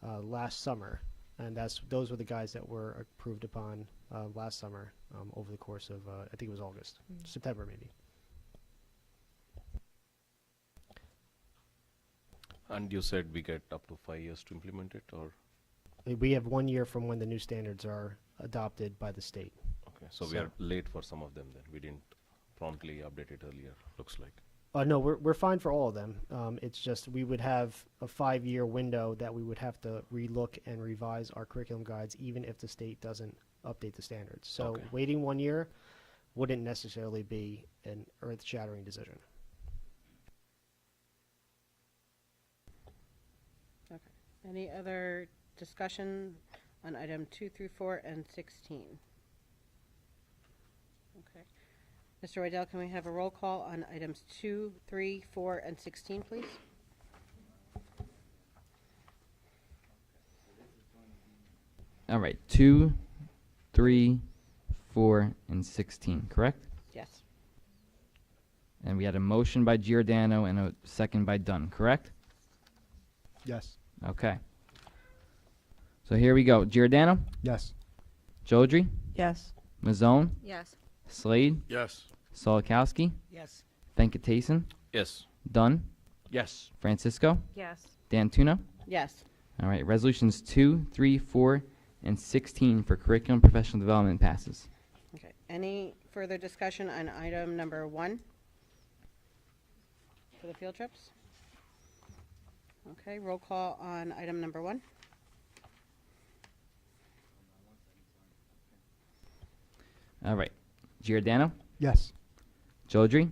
last summer, and those were the guides that were approved upon last summer over the course of, I think it was August, September maybe. And you said we get up to 5 years to implement it, or? We have 1 year from when the new standards are adopted by the state. Okay, so we are late for some of them then. We didn't promptly update it earlier, looks like. No, we're fine for all of them. It's just we would have a 5-year window that we would have to relook and revise our curriculum guides, even if the state doesn't update the standards. So waiting 1 year wouldn't necessarily be an earth-shattering decision. Okay. Any other discussion on item 2 through 4 and 16? Okay. Mr. Rydell, can we have a roll call on items 2, 3, 4, and 16, please? All right, 2, 3, 4, and 16, correct? Yes. And we had a motion by Giordano and a second by Dunn, correct? Yes. Okay. So here we go. Giordano? Yes. Jodry? Yes. Mazzone? Yes. Slade? Yes. Solikowski? Yes. Venkatason? Yes. Dunn? Yes. Francisco? Yes. D'Antuno? Yes. All right, resolutions 2, 3, 4, and 16 for curriculum professional development passes. Okay. Any further discussion on item number 1 for the field trips? Okay, roll call on item number 1. All right. Giordano? Yes. Jodry?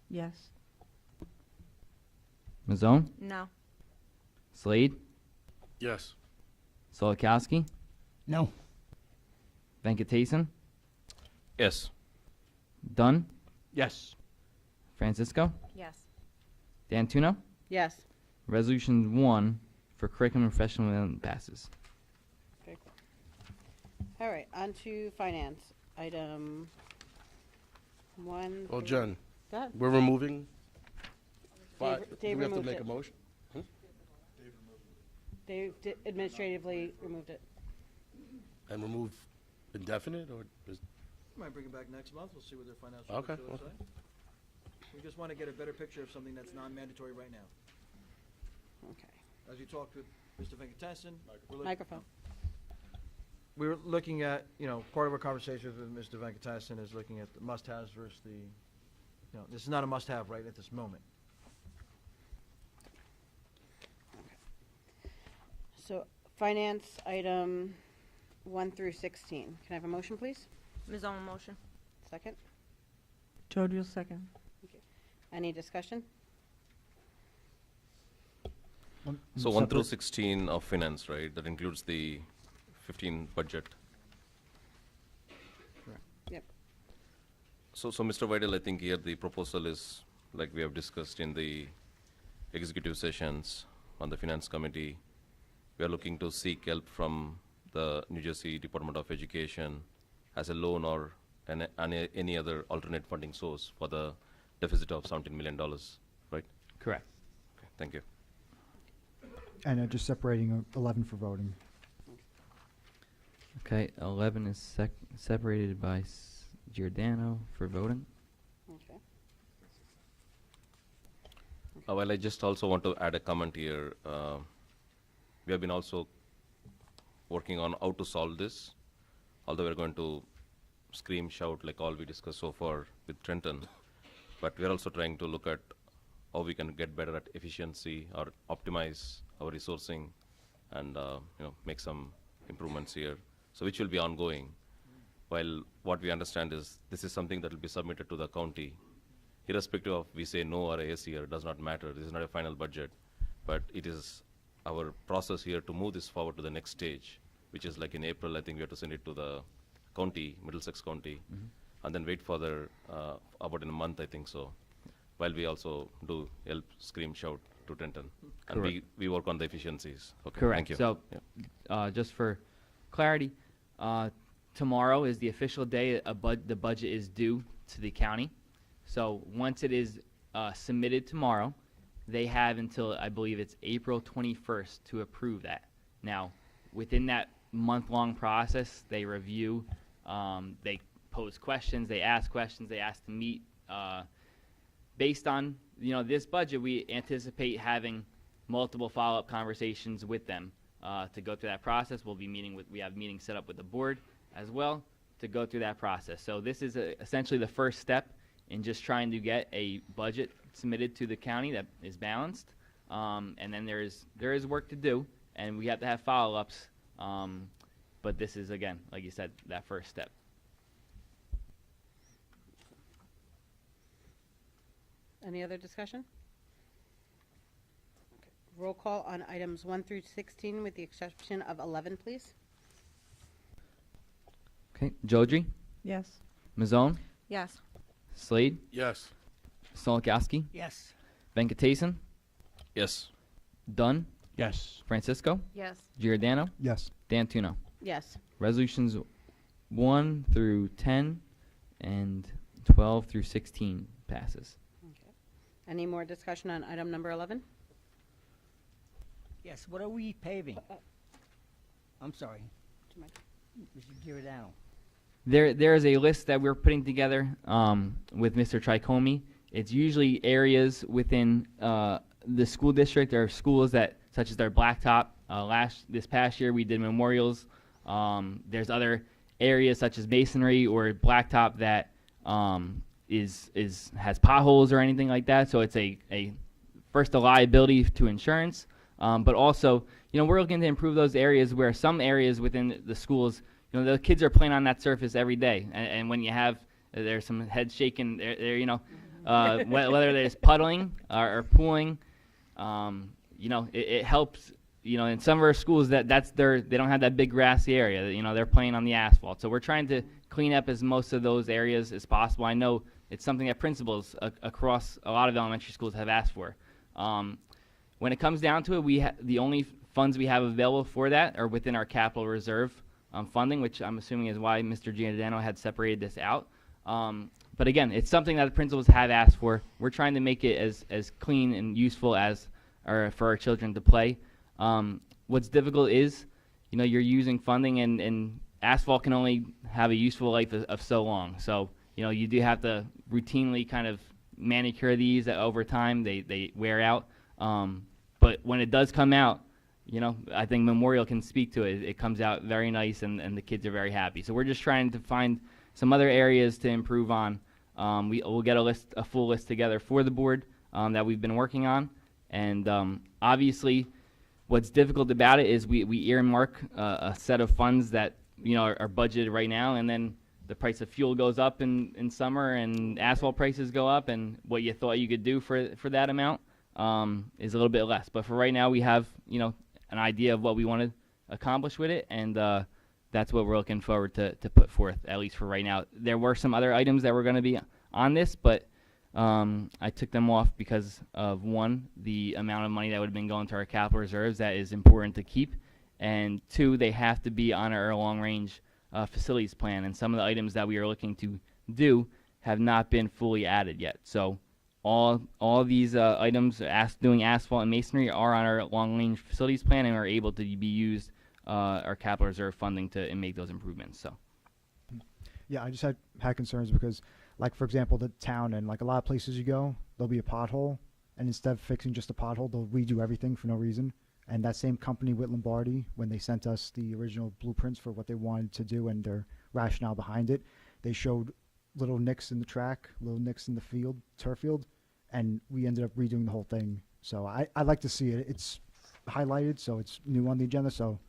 Yes. Mazzone? No. Slade? Yes. Solikowski? No. Venkatason? Yes. Dunn? Yes. Francisco? Yes. D'Antuno? Yes. Resolution 1 for curriculum and professional development passes. Okay. All right, on to finance. item 1. Well, through- Jen, Go ahead. we're removing five. Dave Do we have to removed make it. a motion? They administratively removed it. And remove indefinite, or is, Might bring it back next month, we'll see what their financial Okay, reports okay. say. We just want to get a better picture of something that's non-mandatory right now. Okay. As you talked with Mr. Venkatesan, Microphone. we were looking at, part of our conversations with Mr. Venkatesan is looking at the must-haves versus the, this is not a must-have right at this moment. So, finance item 1 through 16. Can I have a motion, please? Ms. Owen, motion. Second. Jojo, second. Any discussion? So 1 through 16 of finance, right? That includes the 15 budget. Yep. So Mr. Vidal, I think here the proposal is, like we have discussed in the executive sessions on the finance committee, we are looking to seek help from the New Jersey Department of Education as a loan or any other alternate funding source for the deficit of $17 million, right? Correct. Okay, thank you. And just separating 11 for voting. Okay, 11 is separated by Giordano for voting. Okay. Well, I just also want to add a comment here. We have been also working on how to solve this, although we're going to scream, shout like all we discussed so far with Trenton. But we're also trying to look at how we can get better at efficiency or optimize our resourcing and make some improvements here. So which will be ongoing. While what we understand is this is something that will be submitted to the county. Irrespective of we say no or yes here, does not matter. This is not a final budget. But it is our process here to move this forward to the next stage, which is like in April, I think we have to send it to the county, Middlesex County, and then wait for the, about in a month, I think so, while we also do help, scream, shout to Trenton. And we work on the efficiencies. Okay, Correct. thank you. So, just for clarity, tomorrow is the official day the budget is due to the county. So once it is submitted tomorrow, they have until, I believe it's April 21st to approve that. Now, within that month-long process, they review, they pose questions, they ask to meet. Based on, this budget, we anticipate having multiple follow-up conversations with them to go through that process. We have meetings set up with the board as well to go through that process. So this is essentially the first step in just trying to get a budget submitted to the county that is balanced. And then there is work to do, and we have to have follow-ups. But this is, again, like you said, that first step. Any other discussion? Okay. Roll call on items 1 through 16 with the exception of 11, please. Okay, Jodry, Yes. Mazone, Yes. Slade, Yes. Solokowski, Yes. Venkatesan, Yes. Dunn, Yes. Francisco, Yes. Giordano, Yes. D'Antuno. Yes. Resolutions 1 through 10 and 12 through 16 passes. Okay. Any more discussion on item number 11? Yes, what are we paving? I'm sorry. Mr. Giordano. There is a list that we're putting together with Mr. Tricomi. It's usually areas within the school district or schools that, such as their blacktop. This past year we did memorials. There's other areas such as masonry or blacktop that has potholes or anything like that. So it's a first a liability to insurance, but also we're looking to improve those areas where some areas within the schools, the kids are playing on that surface every day, and when you have there's some head shaking whether there's puddling or pooling, it helps. In some of our schools they don't have that big grassy area. They're playing on the asphalt. So we're trying to clean up as most of those areas as possible. I know it's something that principals across a lot of elementary schools have asked for. When it comes down to it, the only funds we have available for that are within our capital reserve. funding, which I'm assuming is why Mr. Giordano had separated this out. But again, it's something that the principals have asked for. We're trying to make it as clean and useful as for our children to play. What's difficult is, you're using funding, and asphalt can only have a useful life of so long. So, you do have to routinely kind of manicure these over time. They wear out. But when it does come out, I think Memorial can speak to it. It comes out very nice, and the kids are very happy. So we're just trying to find some other areas to improve on. We'll get a full list together for the board that we've been working on. And obviously, what's difficult about it is we earmark a set of funds that are budgeted right now, and then the price of fuel goes up in summer, and asphalt prices go up, and what you thought you could do for that amount is a little bit less. But for right now, we have an idea of what we want to accomplish with it, and that's what we're looking forward to put forth, at least for right now. There were some other items that were going to be on this, but I took them off because of, one, the amount of money that would have been going to our capital reserves that is important to keep, and two, they have to be on our long-range facilities plan, and some of the items that we are looking to do have not been fully added yet. So all these items, doing asphalt and masonry, are on our long-range facilities plan and are able to be used our capital reserve funding to make those improvements. So, yeah, I just had concerns because, like, for example, the town and like a lot of places you go, there'll be a pothole, and instead of fixing just a pothole, they'll redo everything for no reason. And that same company with Lombardi, when they sent us the original blueprints for what they wanted to do and their rationale behind it, they showed little nicks in the track, little nicks in the field, turf field, and we ended up redoing the whole thing. So I'd like to see it. It's highlighted, so it's new on the agenda, so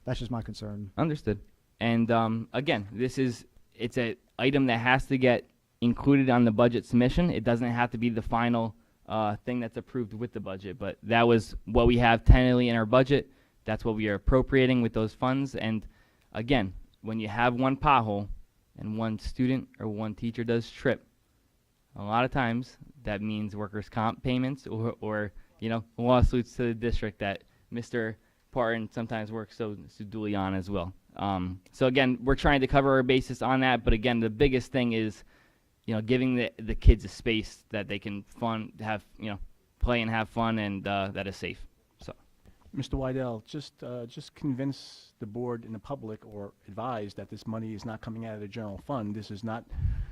that's just my concern. Understood. And again, it's an item that has to get included on the budget submission. It doesn't have to be the final thing that's approved with the budget, but that was what we have tentatively in our budget. That's what we are appropriating with those funds. And again, when you have one pothole and one student or one teacher does trip, a lot of times that means workers' comp payments or lawsuits to the district that Mr. Parton sometimes works so duly on as well. So again, we're trying to cover our basis on that, but again, the biggest thing is giving the kids a space that they can play and have fun, and that is safe. So, Mr. Wydell, just convince the board and the public, or advise that this money is not coming out of the general fund. This is not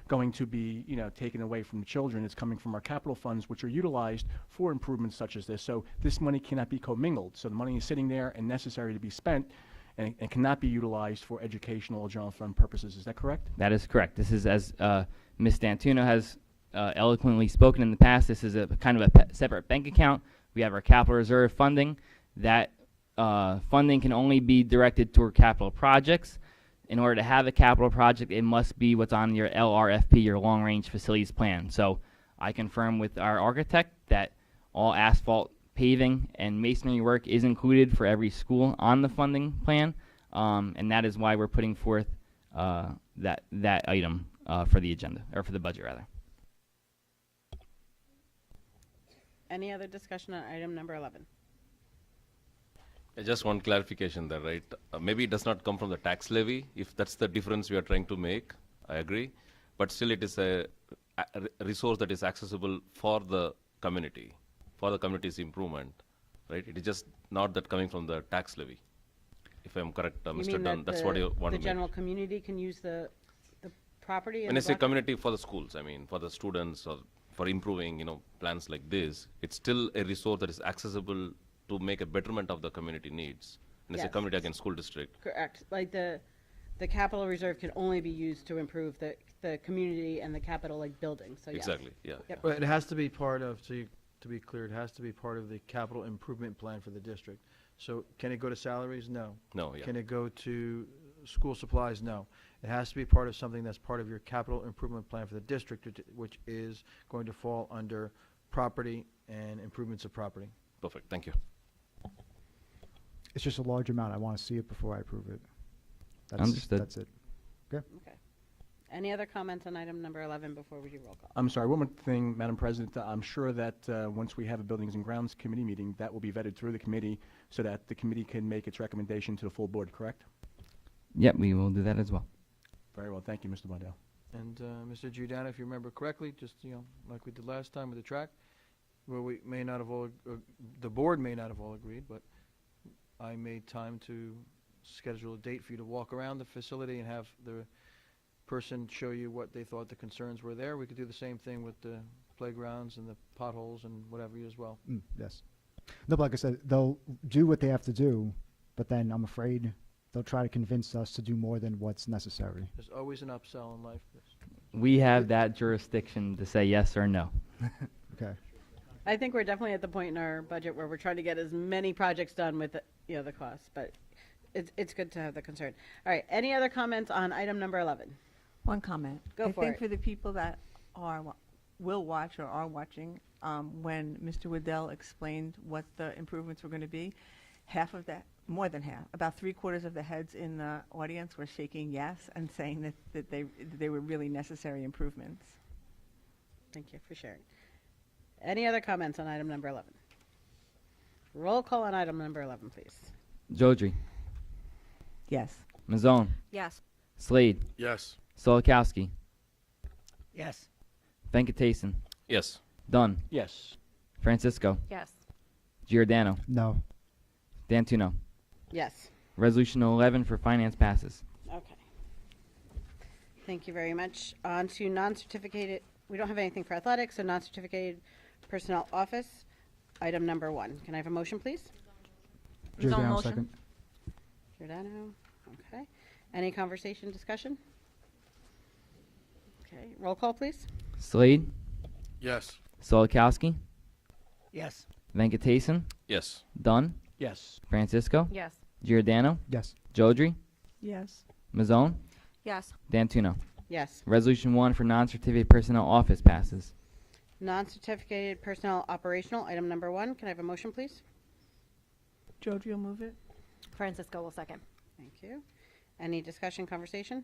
going to be taken away from the children. It's coming from our capital funds, which are utilized for improvements such as this. So this money cannot be commingled. So the money is sitting there and necessary to be spent, and cannot be utilized for educational or general fund purposes. Is that correct? That is correct. This is, as Ms. D'Antuno has eloquently spoken in the past, this is a kind of a separate bank account. We have our capital reserve funding. That funding can only be directed toward capital projects. In order to have a capital project, it must be what's on your LRFP, your long-range facilities plan. So I confirm with our architect that all asphalt, paving, and masonry work is included for every school on the funding plan, and that is why we're putting forth that item for the agenda, or for the budget rather. Any other discussion on item number 11? Just one clarification there, right? Maybe it does not come from the tax levy. If that's the difference we are trying to make, I agree. But still, it is a resource that is accessible for the community, for the community's improvement, right? It is just not that coming from the tax levy. If I'm correct, Mr. Dunn, that's what you want to make. The general community can use the property? When I say community, for the schools, I mean, for the students, or for improving, plans like this, it's still a resource that is accessible to make a betterment of the community needs. And it's a community against school district. Correct. Like the capital reserve can only be used to improve the community and the capital, like, buildings. So exactly. Yes. Yeah. Yep. But it has to be part of, to be clear, it has to be part of the capital improvement plan for the district. So can it go to salaries? No. No. Yeah. Can it go to school supplies? No. It has to be part of something that's part of your capital improvement plan for the district, which is going to fall under property and improvements of property. Perfect. Thank you. It's just a large amount. I want to see it before I approve it. Understood. That's it. Okay. Okay. Any other comments on item number 11 before we do roll call? I'm sorry, one more thing, Madam President. I'm sure that once we have a Buildings and Grounds Committee meeting, that will be vetted through the committee so that the committee can make its recommendation to the full board, correct? Yep, we will do that as well. Very well, thank you, Mr. Mondale. And Mr. Giordano, if you remember correctly, just, like we did last time with the track, where we may not have all, the board may not have all agreed, but I made time to schedule a date for you to walk around the facility and have the person show you what they thought the concerns were there. We could do the same thing with the playgrounds and the potholes and whatever as well. Yes. No, but like I said, they'll do what they have to do, but then I'm afraid they'll try to convince us to do more than what's necessary. There's always an upsell in life. We have that jurisdiction to say yes or no. Okay. I think we're definitely at the point in our budget where we're trying to get as many projects done with, the costs, but it's good to have the concern. All right, any other comments on item number 11? One comment. Go I for think it. for the people that will watch or are watching, when Mr. Waddell explained what the improvements were going to be, half of that, more than half, about 3/4 of the heads in the audience were shaking yes and saying that they were really necessary improvements. Thank you for sharing. Any other comments on item number 11? Roll call on item number 11, please. Jodry. Yes. Mazzone. Yes. Slade. Yes. Solikowski. Yes. Venkatason. Yes. Dunn. Yes. Francisco. Yes. Giordano. No. Dantuno. Yes. Resolution 11 for finance passes. Okay. Thank you very much. On to non-certificated, we don't have anything for athletics, so non-certificated personnel office, item number 1. Can I have a motion, please? Giordano, motion. second. Giordano, okay. Any conversation, discussion? Okay, roll call, please. Slade. Yes. Solikowski. Yes. Venkatason. Yes. Dunn. Yes. Francisco. Yes. Giordano. Yes. Jodry. Yes. Mazzone. Yes. Dantuno. Yes. Resolution 1 for non-certificate personnel office passes. Non-certificated personnel operational, item number 1. Can I have a motion, please? Jodry will move it. Francisco will second. Thank you. Any discussion, conversation?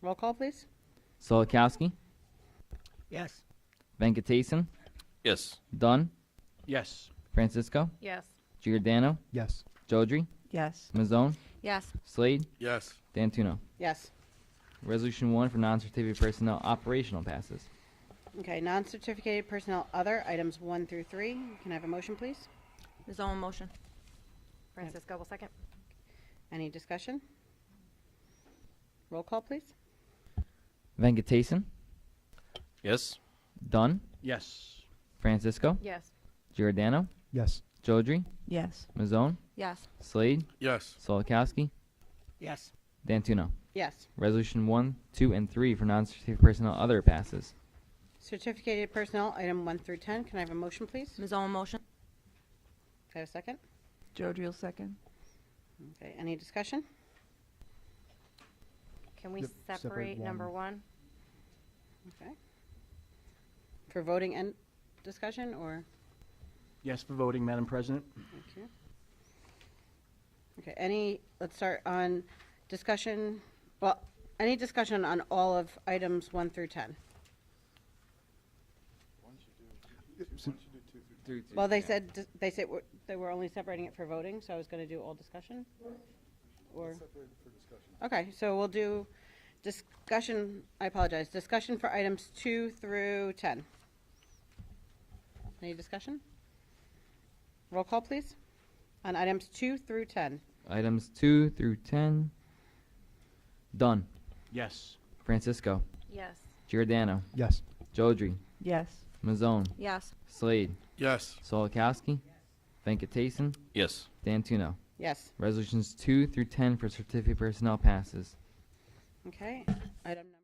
Roll call, please. Solikowski. Yes. Venkatason. Yes. Dunn. Yes. Francisco. Yes. Giordano. Yes. Jodry. Yes. Mazzone. Yes. Slade. Yes. Dantuno. Yes. Resolution 1 for non-certificate personnel operational passes. Okay, non-certificated personnel other, items 1 through 3. Can I have a motion, please? His own motion. Francisco will second. Any discussion? Roll call, please. Venkatason. Yes. Dunn. Yes. Francisco. Yes. Giordano. Yes. Jodry. Yes. Mazzone. Yes. Slade. Yes. Solikowski. Yes. Dantuno. Yes. Resolution 1, 2, and 3 for non-certificate personnel other passes. Certificated personnel, item 1 through 10. Can I have a motion, please? His own motion. Can I have a second? Jodry will second. Okay, any discussion? Can we Yep, separate separate number one. 1? Okay. For voting and discussion, or? Yes for voting, Madam President. Thank you. Okay, let's start on discussion, any discussion on all of items 1 through 10? Well, they said they were only separating it for voting, so I was going to do all discussion? Or? Okay, so we'll do discussion, I apologize, discussion for items 2 through 10. Any discussion? Roll call, please, on items 2 through 10. Items 2 through 10. Dunn. Yes. Francisco. Yes. Giordano. Yes. Jodry. Yes. Mazzone. Yes. Slade. Yes. Solikowski. Venkatason. Yes. Dantuno. Yes. Resolutions 2 through 10 for certificate personnel passes. Okay, item number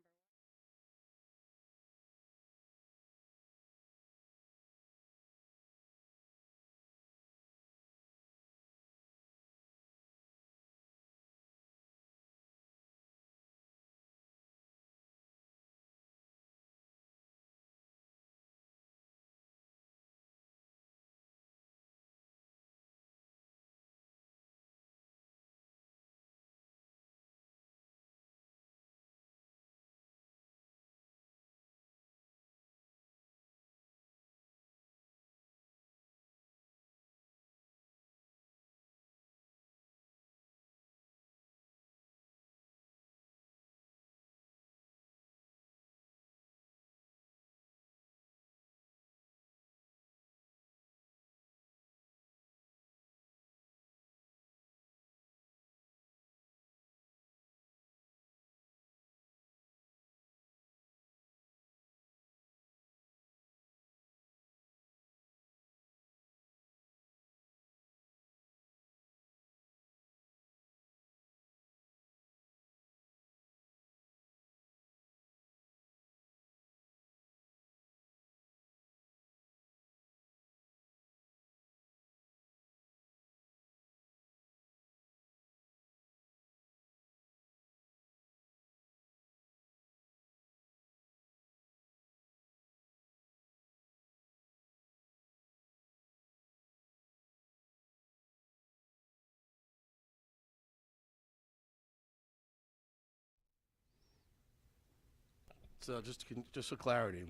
So just for clarity,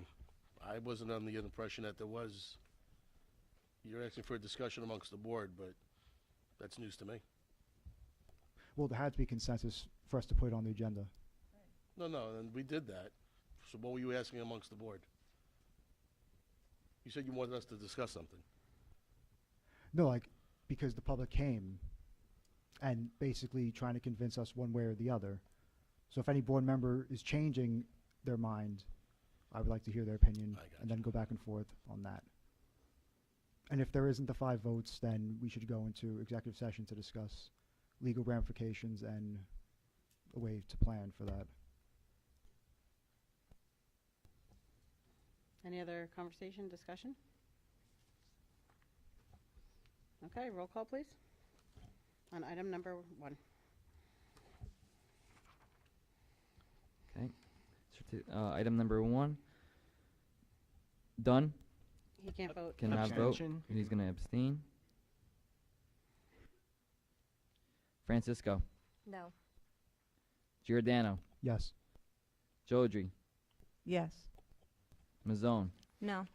I wasn't under the impression that there was, you're asking for a discussion amongst the board, but that's news to me. Well, there had to be consensus for us to put it on the agenda. No, and we did that. So what were you asking amongst the board? You said you wanted us to discuss something. No, like, because the public came and basically trying to convince us one way or the other. So if any board member is changing their mind, I would like to hear their opinion and then go back and forth on that. And if there isn't the 5 votes, then we should go into executive session to discuss legal ramifications and a way to plan for that. Any other conversation, discussion? Okay, roll call, please. On item number 1. Okay. Item number 1. Dunn. He can't vote. Cannot vote. Abstention. He's going to abstain. Francisco. No. Giordano. Yes. Jodry. Yes. Mazzone. No.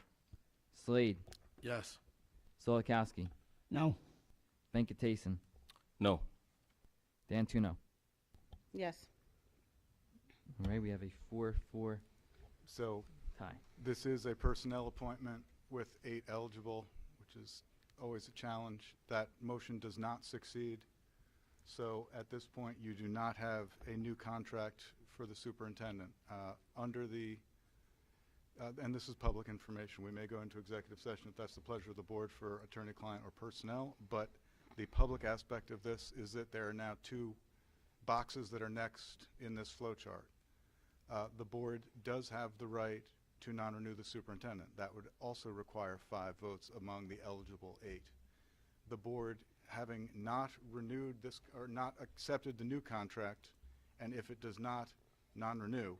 Slade. Yes. Solikowski. No. Venkatesan. No. Dantuno. Yes. All right, we have a 4-4 So tie. this is a personnel appointment with 8 eligible, which is always a challenge. That motion does not succeed. So at this point, you do not have a new contract for the superintendent. Under the, and this is public information, we may go into executive session if that's the pleasure of the board for attorney-client or personnel, but the public aspect of this is that there are now 2 boxes that are next in this flow chart. The board does have the right to non-renew the superintendent. That would also require 5 votes among the eligible 8. The board, having not renewed this or not accepted the new contract, and if it does not non-renew,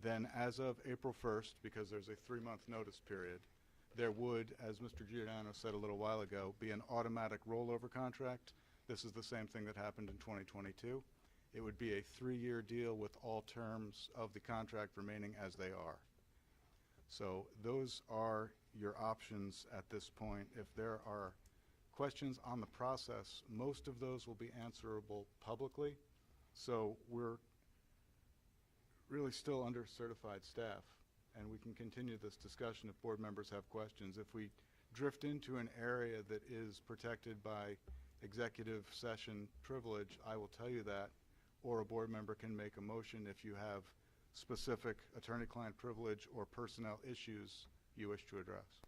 then as of April 1st, because there's a 3-month notice period, there would, as Mr. Giordano said a little while ago, be an automatic rollover contract. This is the same thing that happened in 2022. It would be a 3-year deal with all terms of the contract remaining as they are. So those are your options at this point. If there are questions on the process, most of those will be answerable publicly. So we're really still under certified staff, and we can continue this discussion if board members have questions. If we drift into an area that is protected by executive session privilege, I will tell you that, or a board member can make a motion if you have specific attorney-client privilege or personnel issues you wish to address.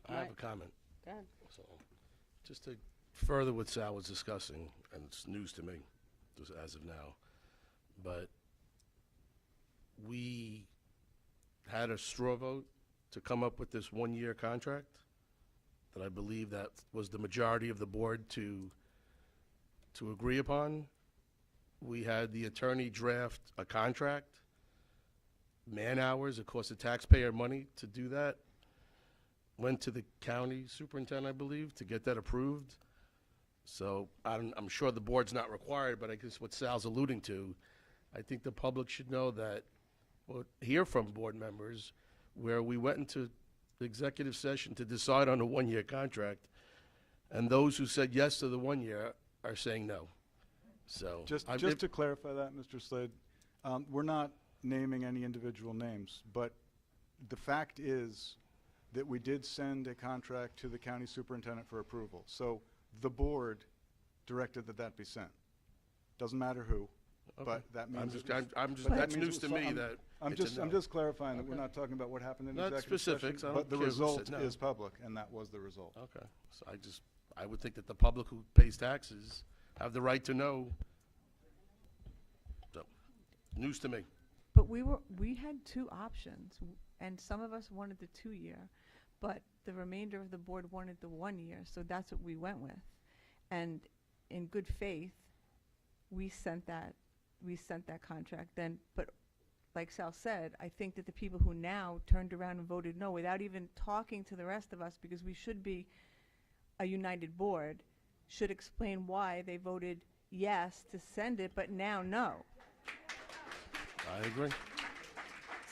I have a comment. Go ahead. So, just to further what Sal was discussing, and it's news to me, just as of now, but we had a straw vote to come up with this 1-year contract that I believe that was the majority of the board to agree upon. We had the attorney draft a contract, man-hours, it cost the taxpayer money to do that. Went to the county superintendent, I believe, to get that approved. So I'm sure the board's not required, but I guess what Sal's alluding to, I think the public should know that, or hear from board members, where we went into executive session to decide on a 1-year contract, and those who said yes to the 1 year are saying no. So Just to clarify that, Mr. Slade, we're not naming any individual names, but the fact is that we did send a contract to the county superintendent for approval. So the board directed that that be sent. Doesn't matter who, but that means that's news to me that I'm just clarifying that we're not talking about what happened in Not executive specifics, session, I don't but the care who said result no. is public, and that was the result. Okay, so I would think that the public who pays taxes have the right to know. So, news to me. But we had 2 options, and some of us wanted the 2-year, but the remainder of the board wanted the 1 year, so that's what we went with. And in good faith, we sent that contract then. But like Sal said, I think that the people who now turned around and voted no without even talking to the rest of us, because we should be a united board, should explain why they voted yes to send it, but now no. I agree.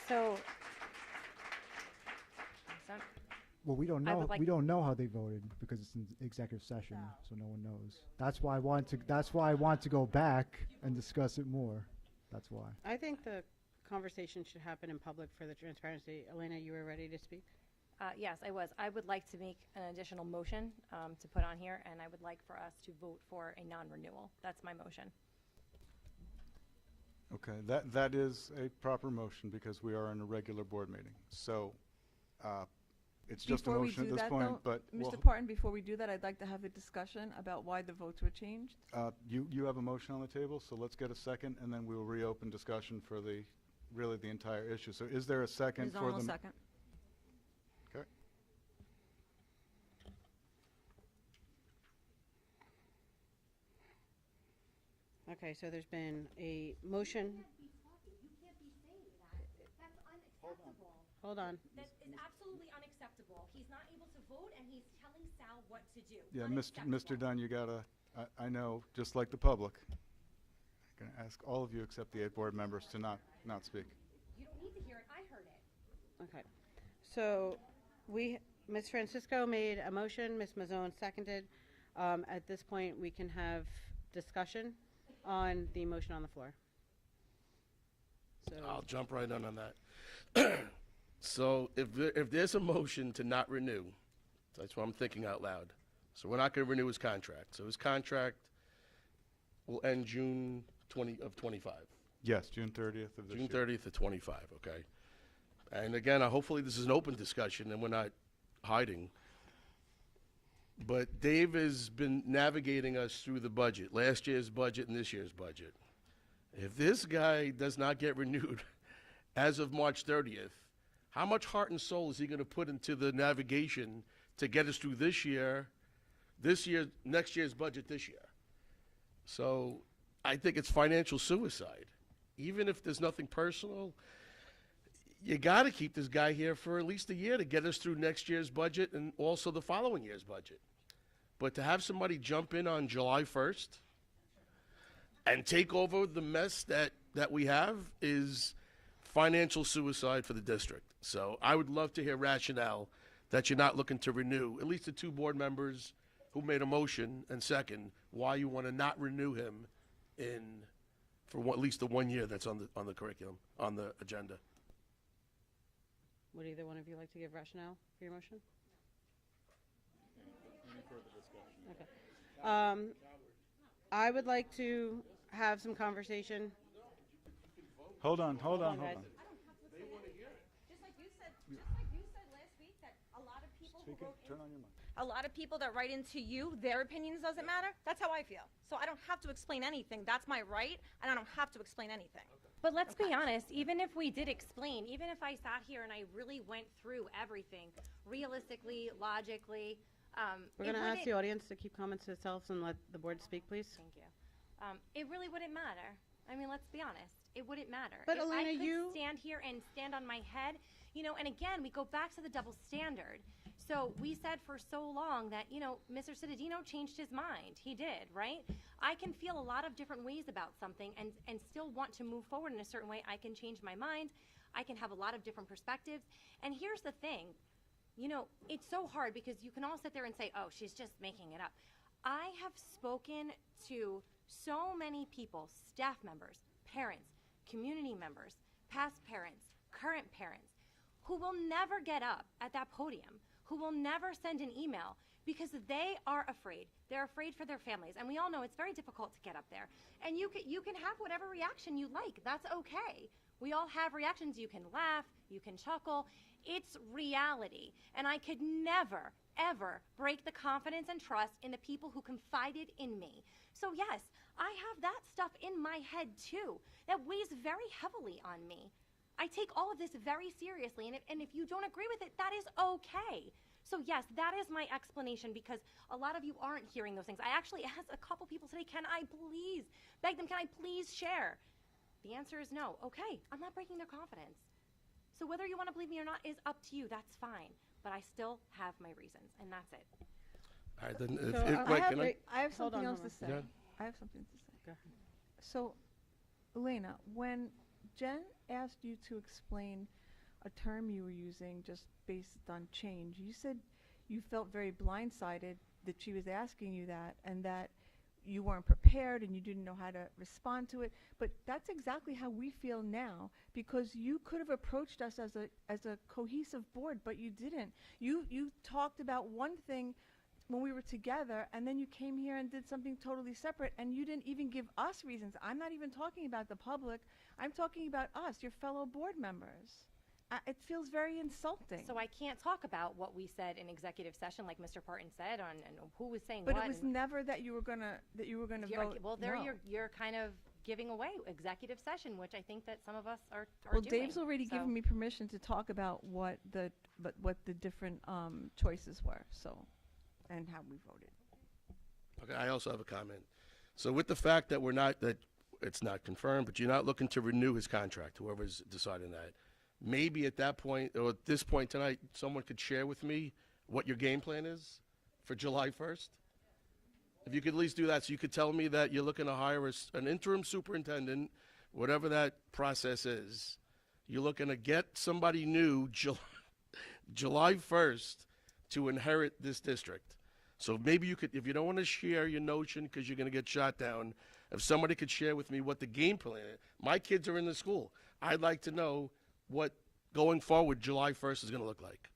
So, Well, we don't I know. would like- We don't know how they voted because it's an executive session, so no one knows. That's why I want to. That's why I want to go back and discuss it more. That's why. I think the conversation should happen in public for the transparency. Elena, you were ready to speak? yes, I was. I would like to make an additional motion to put on here, and I would like for us to vote for a non-renewal. That's my motion. Okay, that is a proper motion because we are in a regular board meeting. So, it's just a Before we motion at do this that, point, though, but Mr. we'll- Parton, before we do that, I'd like to have a discussion about why the votes were changed. you have a motion on the table, so let's get a second, and then we will reopen discussion for really the entire issue. So is there a second Ms. for Olmo, the? second. Okay. Okay, so there's been a motion. Hold on. That is absolutely unacceptable. He's not able to vote, and he's telling Sal what to do. Yeah, Mr. Dunn, you gotta, I know, just like the public, I'm gonna ask all of you except the 8 board members to not speak. You don't need to hear it. I heard it. Okay. So Ms. Francisco made a motion, Ms. Mazzone seconded. At this point, we can have discussion on the motion on the floor. So I'll jump right on that. So if there's a motion to not renew, that's what I'm thinking out loud. So we're not going to renew his contract. So his contract will end June 20 of 25. Yes, June 30th of this year. June 30th of 25, okay? And again, hopefully this is an open discussion and we're not hiding. But Dave has been navigating us through the budget, last year's budget and this year's budget. If this guy does not get renewed as of March 30th, how much heart and soul is he going to put into the navigation to get us through this year, next year's budget this year? So I think it's financial suicide. Even if there's nothing personal, you got to keep this guy here for at least a year to get us through next year's budget and also the following year's budget. But to have somebody jump in on July 1st and take over the mess that we have is financial suicide for the district. So I would love to hear rationale that you're not looking to renew, at least the 2 board members who made a motion, and second, why you want to not renew him for at least the 1 year that's on the curriculum, on the agenda. would either one of you like to give rationale for your motion? Any further discussion? Okay. I would like to have some conversation. Hold on. guys. Just like you said last week that a lot of people who wrote Turn on your mic. a lot of people that write into you, their opinions doesn't matter. That's how I feel. So I don't have to explain anything. That's my right, and I don't have to explain anything. But let's be honest, even if we did explain, even if I sat here and I really went through everything, realistically, logically, We're going to ask the audience to keep comments to themselves and let the board speak, please. Thank you. It really wouldn't matter. I mean, let's be honest. It wouldn't matter. But If Elena, I could you- stand here and stand on my head, and again, we go back to the double standard. So we said for so long that, Mr. Cittadino changed his mind. He did, right? I can feel a lot of different ways about something and still want to move forward in a certain way. I can change my mind. I can have a lot of different perspectives. And here's the thing. It's so hard because you can all sit there and say, oh, she's just making it up. I have spoken to so many people, staff members, parents, community members, past parents, current parents, who will never get up at that podium, who will never send an email because they are afraid. They're afraid for their families. And we all know it's very difficult to get up there. And you can have whatever reaction you like. That's okay. We all have reactions. You can laugh, you can chuckle. It's reality. And I could never, ever break the confidence and trust in the people who confided in me. So yes, I have that stuff in my head too. That weighs very heavily on me. I take all of this very seriously, and if you don't agree with it, that is okay. So yes, that is my explanation, because a lot of you aren't hearing those things. I actually asked a couple people today, can I please beg them, can I please share? The answer is no. Okay, I'm not breaking their confidence. So whether you want to believe me or not is up to you. That's fine. But I still have my reasons, and that's it. All right, then, I have something else to say. Yeah. I have something to say. Go ahead. So, Elena, when Jen asked you to explain a term you were using just based on change. You said you felt very blindsided that she was asking you that, and that you weren't prepared and you didn't know how to respond to it. But that's exactly how we feel now, because you could have approached us as a cohesive board, but you didn't. You talked about one thing when we were together, and then you came here and did something totally separate, and you didn't even give us reasons. I'm not even talking about the public. I'm talking about us, your fellow board members. It feels very insulting. So I can't talk about what we said in executive session, like Mr. Parton said, on and who was saying But what. it was never that you were gonna vote. Well, there no. you're kind of giving away executive session, which I think that some of us are Well, doing. Dave's already So- given me permission to talk about what the different choices were, so, and how we voted. Okay, I also have a comment. So with the fact that it's not confirmed, but you're not looking to renew his contract, whoever's deciding that, maybe at that point, or at this point tonight, someone could share with me what your game plan is for July 1st? If you could at least do that, so you could tell me that you're looking to hire an interim superintendent, whatever that process is. You're looking to get somebody new July 1st to inherit this district. So maybe you could, if you don't want to share your notion because you're going to get shot down, if somebody could share with me what the game plan is. My kids are in the school. I'd like to know what going forward July 1st is going to look like.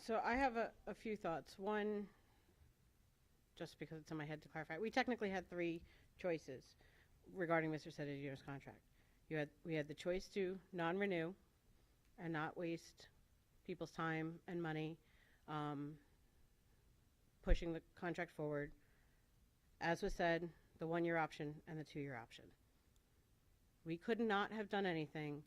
So I have a few thoughts. One, just because it's in my head to clarify, we technically had three choices regarding Mr. Cededino's contract. We had the choice to non-renew and not waste people's time and money pushing the contract forward. As was said, the 1-year option and the 2-year option. We could not have done anything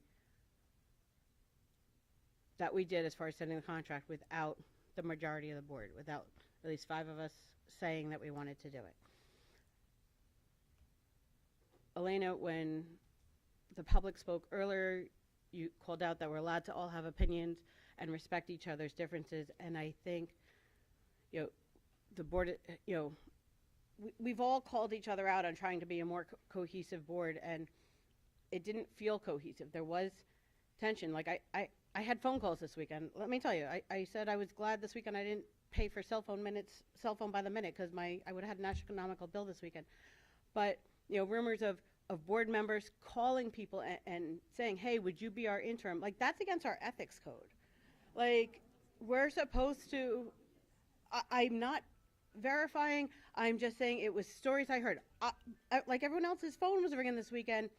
that we did as far as sending the contract without the majority of the board, without at least 5 of us saying that we wanted to do it. Elena, when the public spoke earlier, you called out that we're allowed to all have opinions and respect each other's differences, and I think, the board, we've all called each other out on trying to be a more cohesive board, and it didn't feel cohesive. There was tension. Like, I had phone calls this weekend. Let me tell you, I said I was glad this weekend I didn't pay for cell phone by the minute, because I would have had an astronomical bill this weekend. But, rumors of board members calling people and saying, hey, would you be our interim? Like, that's against our ethics code. Like, we're supposed to, I'm not verifying, I'm just saying it was stories I heard. Like everyone else's phone was ringing this weekend.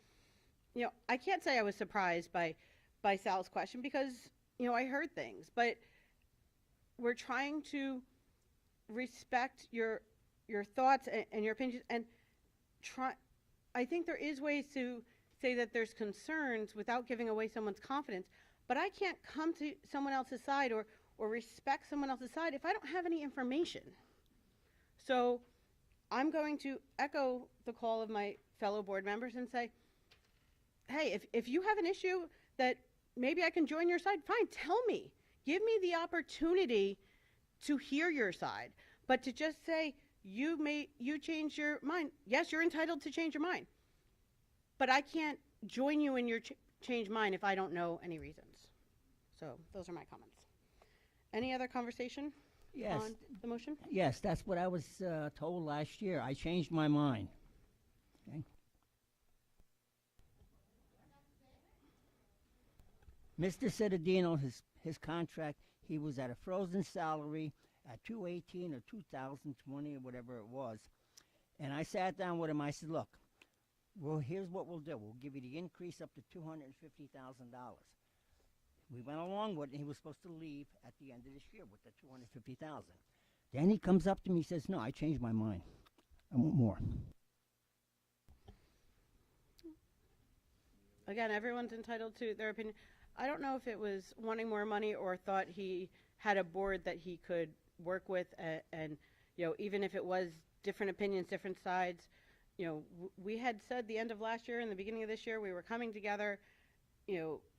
I can't say I was surprised by Sal's question, because, I heard things, but we're trying to respect your thoughts and your opinions, and I think there is ways to say that there's concerns without giving away someone's confidence, but I can't come to someone else's side or respect someone else's side if I don't have any information. So I'm going to echo the call of my fellow board members and say, hey, if you have an issue that maybe I can join your side, fine, tell me. Give me the opportunity to hear your side. But to just say, you changed your mind. Yes, you're entitled to change your mind. But I can't join you in your change mind if I don't know any reasons. So those are my comments. Any other conversation on the motion? Yes, that's what I was told last year. I changed my mind. Okay. Mr. Cededino, his contract, he was at a frozen salary at 218 or 2020 or whatever it was. And I sat down with him. I said, look, well, here's what we'll do. We'll give you the increase up to $250,000. We went along with it. He was supposed to leave at the end of this year with the $250,000. Then he comes up to me and says, no, I changed my mind. I want more. Again, everyone's entitled to their opinion. I don't know if it was wanting more money or thought he had a board that he could work with, and even if it was different opinions, different sides, we had said the end of last year and the beginning of this year we were coming together.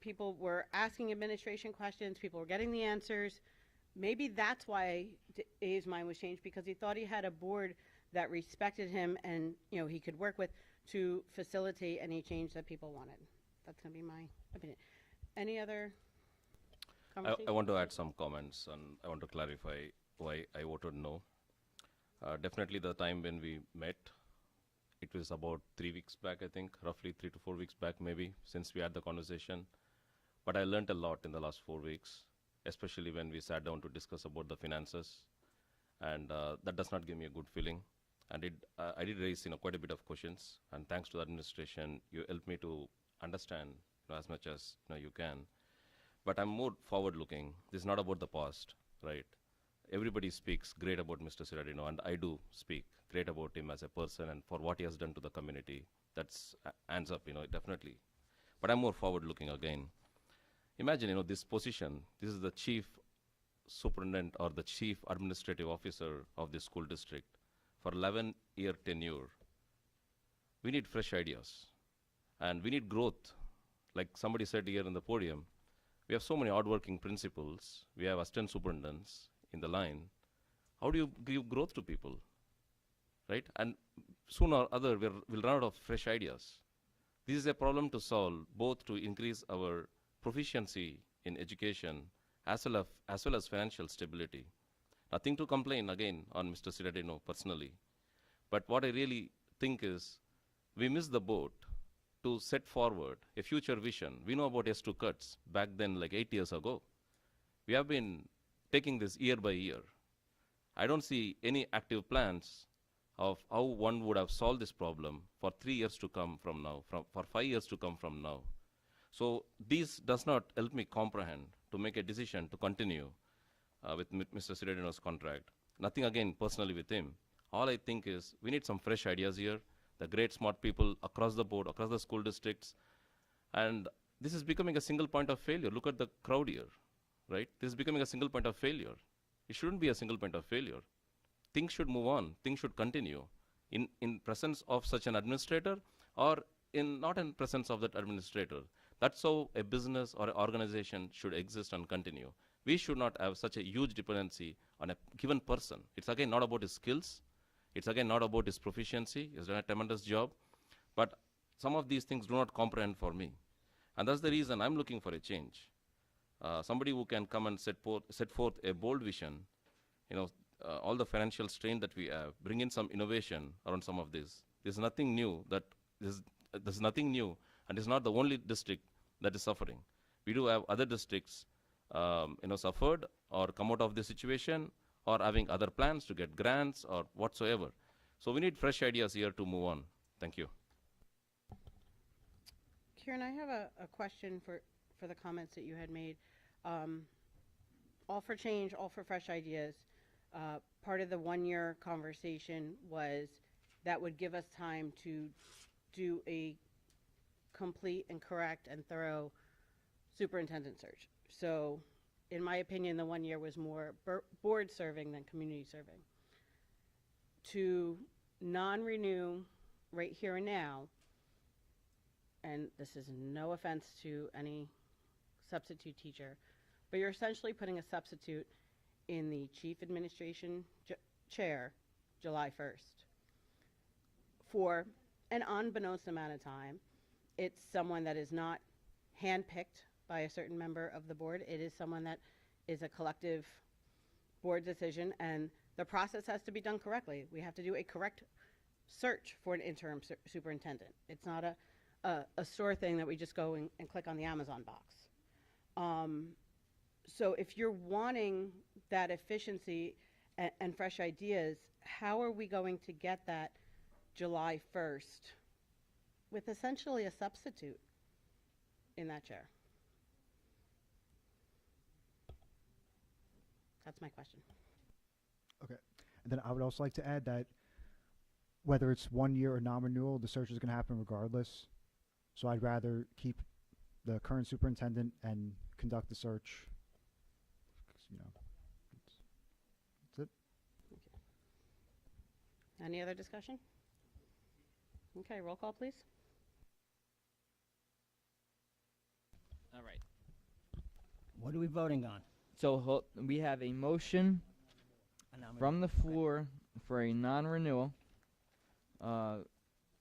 People were asking administration questions, people were getting the answers. maybe that's why Dave's mind was changed, because he thought he had a board that respected him and, you know, he could work with to facilitate any change that people wanted. That's going to be my opinion. Any other conversation? I want to add some comments, and I want to clarify why I voted no. Definitely the time when we met, it was about 3 weeks back, I think, roughly 3 to 4 weeks back maybe, since we had the conversation. But I learned a lot in the last 4 weeks, especially when we sat down to discuss about the finances. And that does not give me a good feeling. And I did raise quite a bit of questions. And thanks to the administration, you helped me to understand as much as you can. But I'm more forward-looking. This is not about the past, right? Everybody speaks great about Mr. Ciradino, and I do speak great about him as a person and for what he has done to the community. That's hands up, definitely. But I'm more forward-looking again. Imagine, this position, this is the chief superintendent or the chief administrative officer of the school district for 11-year tenure. We need fresh ideas, and we need growth. Like somebody said here in the podium, we have so many hardworking principals. We have assistant superintendents in the line. How do you give growth to people, right? And sooner or other, we'll run out of fresh ideas. This is a problem to solve, both to increase our proficiency in education as well as financial stability. Nothing to complain again on Mr. Ciradino personally. But what I really think is we missed the boat to set forward a future vision. We know about S2 cuts back then, like 8 years ago. We have been taking this year by year. I don't see any active plans of how one would have solved this problem for 3 years to come from now, for 5 years to come from now. So this does not help me comprehend to make a decision to continue with Mr. Ciradino's contract. Nothing again personally with him. All I think is we need some fresh ideas here, the great smart people across the board, across the school districts. And this is becoming a single point of failure. Look at the crowd here, right? This is becoming a single point of failure. It shouldn't be a single point of failure. Things should move on. Things should continue in presence of such an administrator or not in presence of that administrator. That's how a business or an organization should exist and continue. We should not have such a huge dependency on a given person. It's again not about his skills. It's again not about his proficiency. He's done a tremendous job. But some of these things do not comprehend for me. And that's the reason I'm looking for a change. Somebody who can come and set forth a bold vision, all the financial strain that we have, bring in some innovation around some of this. There's nothing new there's nothing new, and it's not the only district that is suffering. We do have other districts, suffered or come out of this situation or having other plans to get grants or whatsoever. So we need fresh ideas here to move on. Thank you. Kieran, I have a question for the comments that you had made. All for change, all for fresh ideas. Part of the one-year conversation was that would give us time to do a complete and correct and thorough superintendent search. So in my opinion, the 1 year was more board serving than community serving. To non-renew right here and now, and this is no offense to any substitute teacher, but you're essentially putting a substitute in the chief administration chair July 1st for an unbeknownst amount of time. It's someone that is not handpicked by a certain member of the board. It is someone that is a collective board decision, and the process has to be done correctly. We have to do a correct search for an interim superintendent. It's not a store thing that we just go and click on the Amazon box. So if you're wanting that efficiency and fresh ideas, how are we going to get that July 1st with essentially a substitute in that chair? That's my question. Okay. And then I would also like to add that whether it's 1 year or non-renewal, the search is going to happen regardless. So I'd rather keep the current superintendent and conduct the search. That's it. Okay. Any other discussion? Okay, roll call, please. All right. What are we voting on? So we have a motion from the floor for a non-renewal.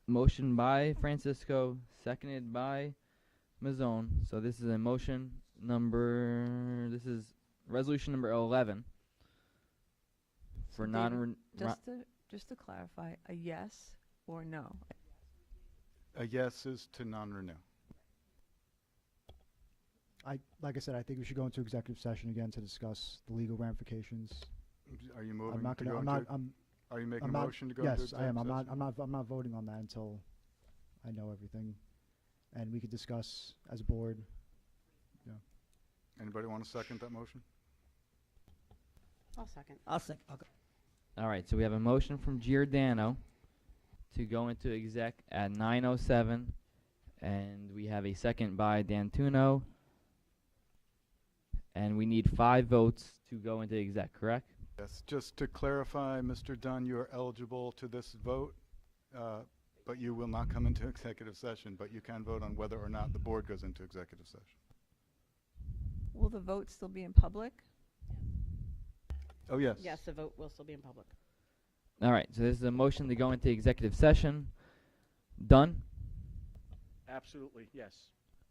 Motion by Francisco, seconded by Mazzone. So this is a motion number. This is resolution number 11 for So non. David, just to clarify, a yes or no? A yes is to non-renew. Like I said, I think we should go into executive session again to discuss the legal ramifications. Are you moving I'm not to gonna, go I'm into? not, I'm, Are you making I'm a not- motion to go into Yes, I executive am. session? I'm not voting on that until I know everything, and we could discuss as a board. Yeah. Anybody want to second that motion? I'll second. I'll second. Okay. All right. So we have a motion from Giordano to go into exec at 9:07, and we have a second by D'Antuno. And we need 5 votes to go into exec, correct? Yes, just to clarify, Mr. Dunn, you are eligible to this vote, but you will not come into executive session, but you can vote on whether or not the board goes into executive session. Will the vote still be in public? Oh, yes. Yes, the vote will still be in public. All right. So this is a motion to go into executive session. Dunn, Absolutely, yes.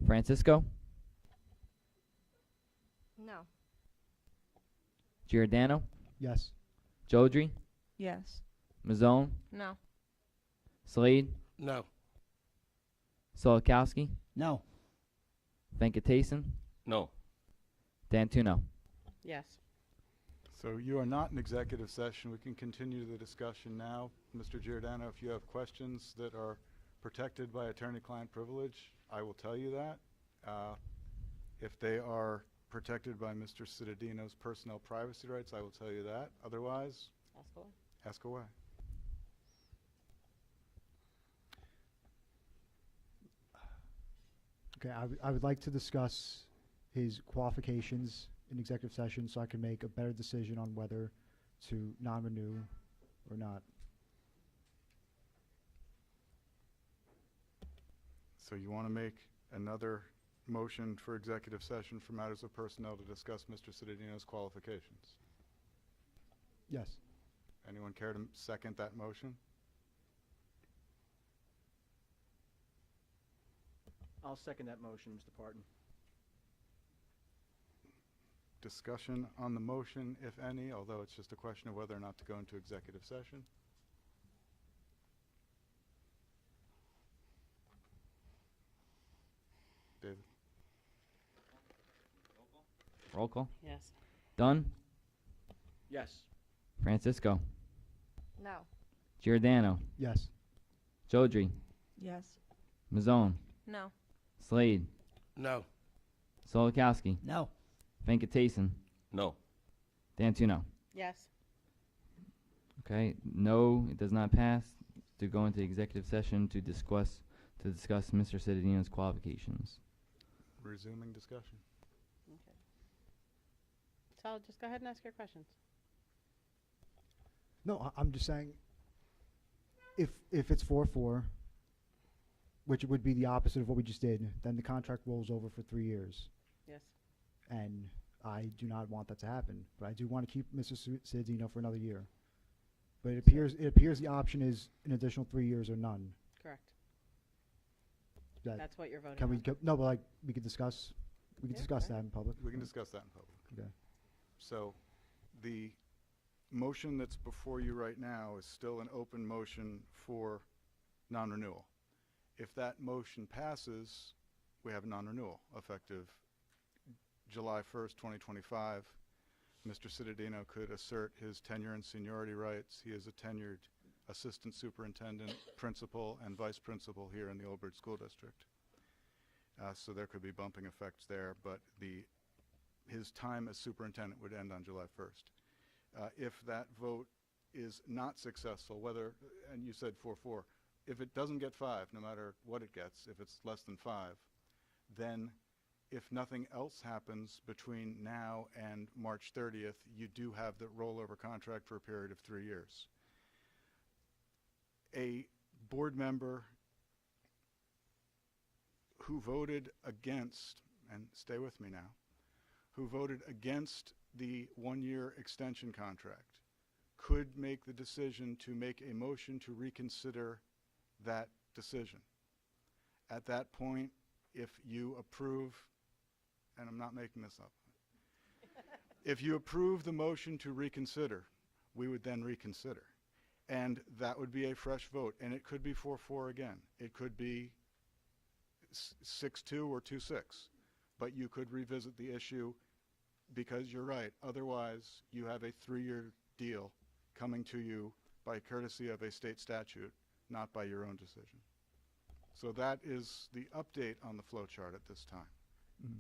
Francisco, No. Giordano, Yes. Jodry, Yes. Mazzone, No. Slade, No. Solikowski, No. Venkatason, No. D'Antuno. Yes. So you are not in executive session. We can continue the discussion now. Mr. Giordano, if you have questions that are protected by attorney-client privilege, I will tell you that. If they are protected by Mr. Cittadino's personnel privacy rights, I will tell you that. Otherwise, Ask away. ask away. Okay, I would like to discuss his qualifications in executive session so I can make a better decision on whether to non-renew or not. So you want to make another motion for executive session for matters of personnel to discuss Mr. Cittadino's qualifications? Yes. Anyone care to second that motion? I'll second that motion, Mr. Parton. Discussion on the motion, if any, although it's just a question of whether or not to go into executive session. David? Roll call. Yes. Dunn, Yes. Francisco, No. Giordano, Yes. Jodry, Yes. Mazzone, No. Slade, No. Solikowski, No. Venkatason, No. D'Antuno. Yes. Okay, no, it does not pass. To go into executive session to discuss Mr. Cittadino's qualifications. Resuming discussion. Okay. So just go ahead and ask your questions. No, I'm just saying, if it's 4-4, which would be the opposite of what we just did, then the contract rolls over for 3 years. Yes. And I do not want that to happen, but I do want to keep Mr. Cittadino for another year. But it appears the option is an additional 3 years or none. Correct. That- That's what you're voting Can we, on. no, but like, we could discuss Yeah, that okay. in public. We can discuss that in public. Okay. So the motion that's before you right now is still an open motion for non-renewal. If that motion passes, we have a non-renewal effective July 1st, 2025. Mr. Cittadino could assert his tenure and seniority rights. He is a tenured assistant superintendent, principal, and vice principal here in the Old Bridge School District. So there could be bumping effects there, but his time as superintendent would end on July 1st. If that vote is not successful, and you said 4-4, if it doesn't get 5, no matter what it gets, if it's less than 5, then if nothing else happens between now and March 30th, you do have the rollover contract for a period of 3 years. A board member who voted against, and stay with me now, who voted against the one-year extension contract could make the decision to make a motion to reconsider that decision. At that point, if you approve, and I'm not making this up, if you approve the motion to reconsider, we would then reconsider. And that would be a fresh vote, and it could be 4-4 again. It could be 6-2 or 2-6, but you could revisit the issue, because you're right. Otherwise, you have a 3-year deal coming to you by courtesy of a state statute, not by your own decision. So that is the update on the flow chart at this time. Mhm.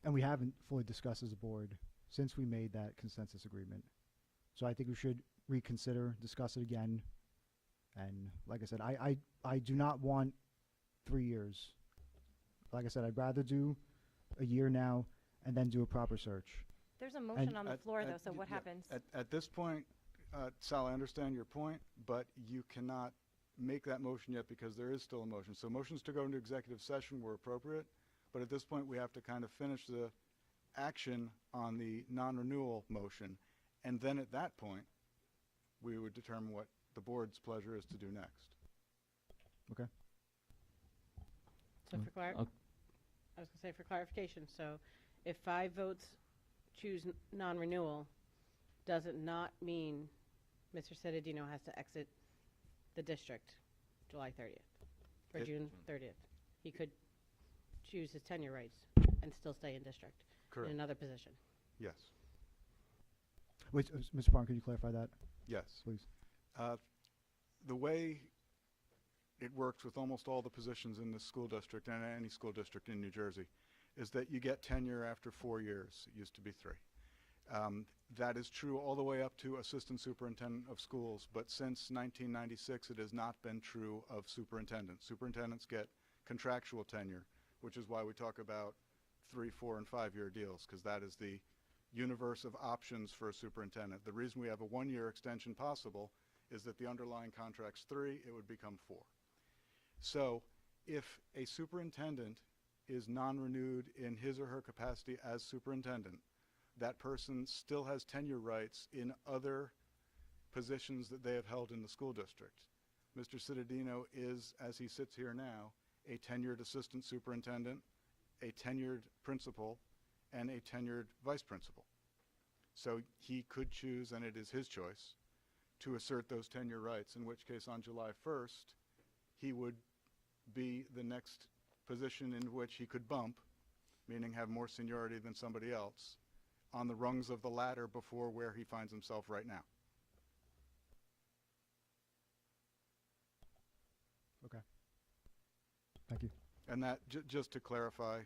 And we haven't fully discussed as a board since we made that consensus agreement. So I think we should reconsider, discuss it again. And like I said, I do not want 3 years. Like I said, I'd rather do a year now and then do a proper search. There's a motion on the floor, though, so what happens? At this point, Sal, I understand your point, but you cannot make that motion yet because there is still a motion. So motions to go into executive session were appropriate, but at this point we have to kind of finish the action on the non-renewal motion, and then at that point we would determine what the board's pleasure is to do next. Okay. So for I was going to say for clarification, so if 5 votes choose non-renewal, does it not mean Mr. Cittadino has to exit the district July 30th or June 30th? He could choose his tenure rights and still stay in district. Correct. In another position. Yes. Wait, Mr. Barn, could you clarify that? Yes. Please. The way it works with almost all the positions in the school district and any school district in New Jersey is that you get tenure after 4 years. It used to be 3. That is true all the way up to assistant superintendent of schools, but since 1996 it has not been true of superintendents. Superintendents get contractual tenure, which is why we talk about 3, 4, and 5-year deals, because that is the universe of options for a superintendent. The reason we have a 1-year extension possible is that the underlying contract's 3, it would become 4. So if a superintendent is non-renewed in his or her capacity as superintendent, that person still has tenure rights in other positions that they have held in the school district. Mr. Cittadino is, as he sits here now, a tenured assistant superintendent, a tenured principal, and a tenured vice principal. So he could choose, and it is his choice, to assert those tenure rights, in which case on July 1st, he would be the next position in which he could bump, meaning have more seniority than somebody else, on the rungs of the ladder before where he finds himself right now. Okay. Thank you. And that, just to clarify,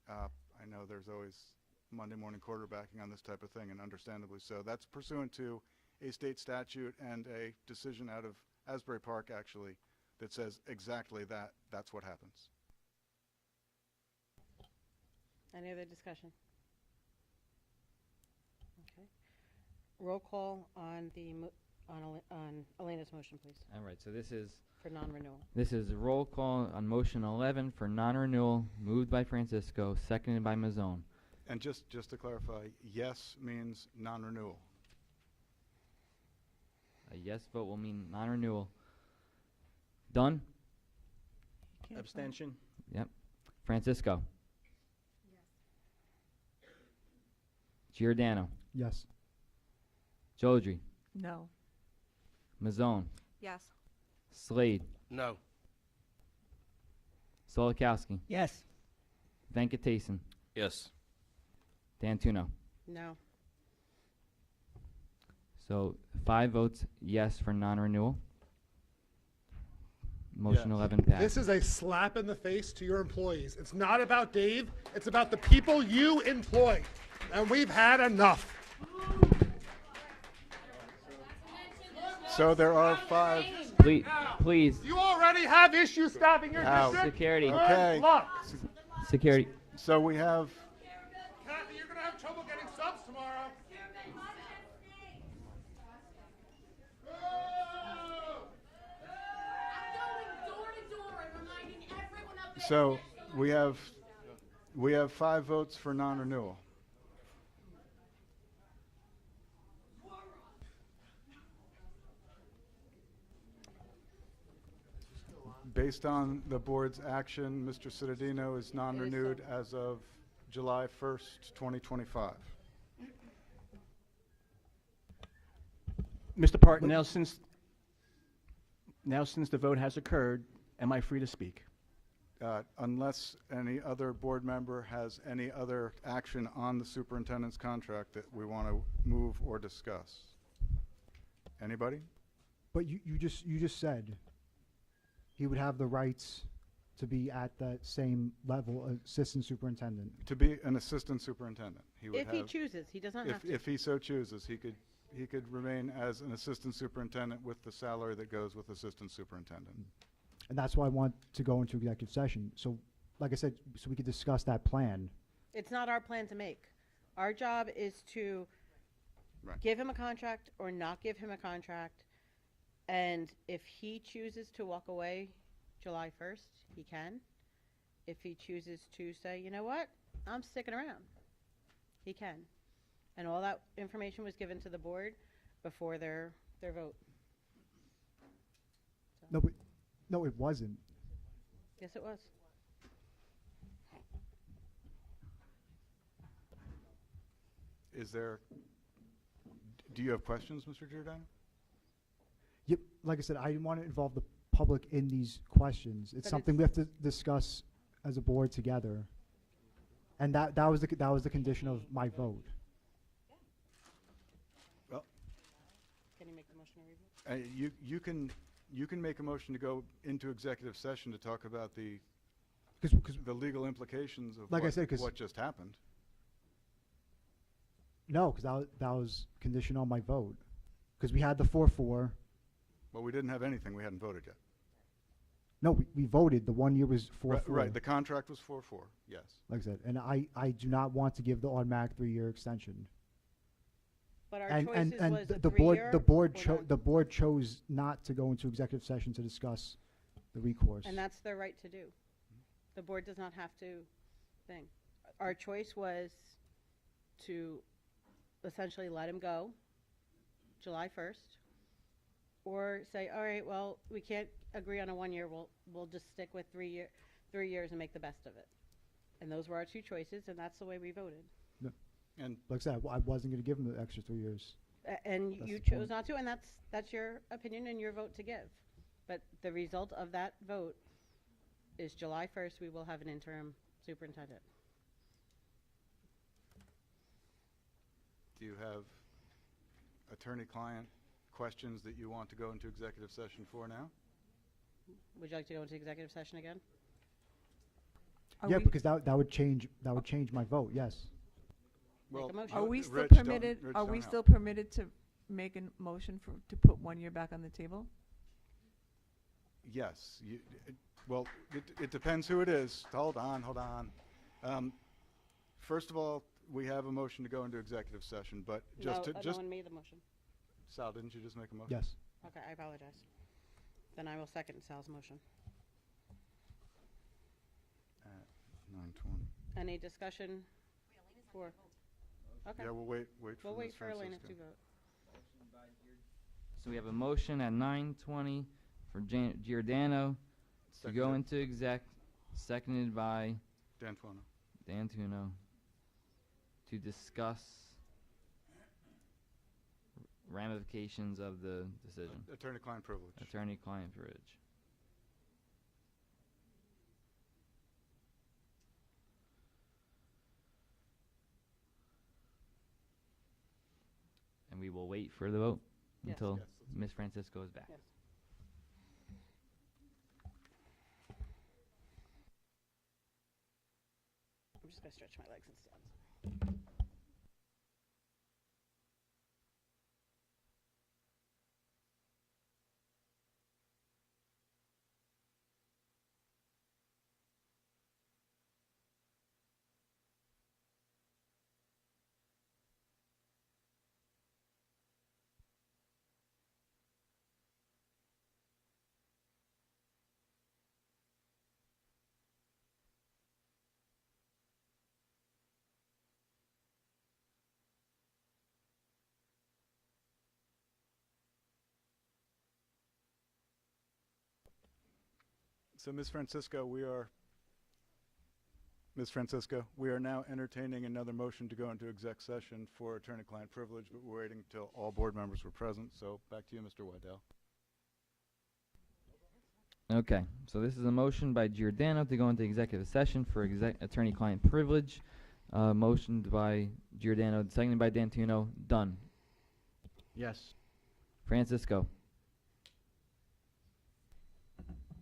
I know there's always Monday morning quarterbacking on this type of thing, and understandably so. That's pursuant to a state statute and a decision out of Asbury Park, actually, that says exactly that. That's what happens. Any other discussion? Okay. Roll call on the on Elena's motion, please. All right, so this is for non-renewal. This is a roll call on motion 11 for non-renewal, moved by Francisco, seconded by Mazzone. And just to clarify, yes means non-renewal. A yes vote will mean non-renewal. Dunn? Abstention? Yep. Francisco? Yes. Giordano? Yes. Jodry? No. Mazzone? Yes. Slade? No. Solikowski? Yes. Venkatesan? Yes. D'Antuno? No. So 5 votes yes for non-renewal. Motion Yes. 11 passed. This is a slap in the face to your employees. It's not about Dave. It's about the people you employ. And we've had enough. So there are 5. Please. You already have issues staffing your district. Security. Okay. Good luck. Security. So we have. Kathy, you're going to have trouble getting subs tomorrow. So we have 5 votes for non-renewal. Based on the board's action, Mr. Cittadino is non-renewed as of July 1st, 2025. Mr. Parton, now since the vote has occurred, am I free to speak? Unless any other board member has any other action on the superintendent's contract that we want to move or discuss. Anybody? But you just said he would have the rights to be at that same level, assistant superintendent. To be an assistant superintendent. He would If he have- chooses, he does not have to. If he so chooses, he could remain as an assistant superintendent with the salary that goes with assistant superintendent. And that's why I want to go into executive session. So, like I said, so we could discuss that plan. It's not our plan to make. Our job is to Right. give him a contract or not give him a contract. And if he chooses to walk away July 1st, he can. If he chooses to say, you know what, I'm sticking around, he can. And all that information was given to the board before their vote. No, it wasn't. Yes, it was. Is there, do you have questions, Mr. Giordano? Yep, like I said, I didn't want to involve the public in these questions. It's But something we have to discuss as a board together. And that was the condition of my vote. Well, Can you make the motion to revote? you can make a motion to go into executive session to talk about the legal implications of Like I said, 'cause- what just happened. No, because that was conditioned on my vote. Because we had the 4-4. Well, we didn't have anything. We hadn't voted yet. No, we voted. The 1 year was 4-4. Right. The contract was 4-4. Yes. Like I said, and I do not want to give the automatic 3-year extension. But our And choices was a the 3-year board chose not to go into executive session to discuss the recourse. And that's their right to do. The board does not have to thing. Our choice was to essentially let him go July 1st, or say, all right, well, we can't agree on a 1 year, we'll just stick with 3 years and make the best of it. And those were our two choices, and that's the way we voted. No. And like I said, I wasn't going to give him the extra 3 years. And That's you the chose point. not to, and that's your opinion and your vote to give. But the result of that vote is July 1st, we will have an interim superintendent. do you have attorney-client questions that you want to go into executive session for now? Would you like to go into executive session again? Yeah, because that would change my vote. Yes. Well, Are we still Rich, don't- permitted, Rich, are don't we help. still permitted to make a motion to put 1 year back on the table? Yes. Well, it depends who it is. Hold on. First of all, we have a motion to go into executive session, but just No one made the motion. Sal, didn't you just make a motion? Yes. Okay, I apologize. Then I will second Sal's motion. At 9:20. Any discussion for? Okay. Yeah, we'll wait for We'll wait Ms. for Elena Francisco. to vote. So we have a motion at 9:20 for Giordano to go Seconded. into exec, seconded by D'Antuono. D'Antuono, to discuss ramifications of the decision. Attorney-client privilege. Attorney-client privilege. And we will wait for the vote Yes. until Yes, let's Ms. Francisco is back. Yes. I'm just gonna stretch my legs and stand. So, Ms. Francisco, we are now entertaining another motion to go into exec session for attorney-client privilege, but we're waiting until all board members were present. So back to you, Mr. Waddell. Okay, so this is a motion by Giordano to go into executive session for attorney-client privilege. Motioned by Giordano, seconded by D'Antuno. Done. Yes. Francisco.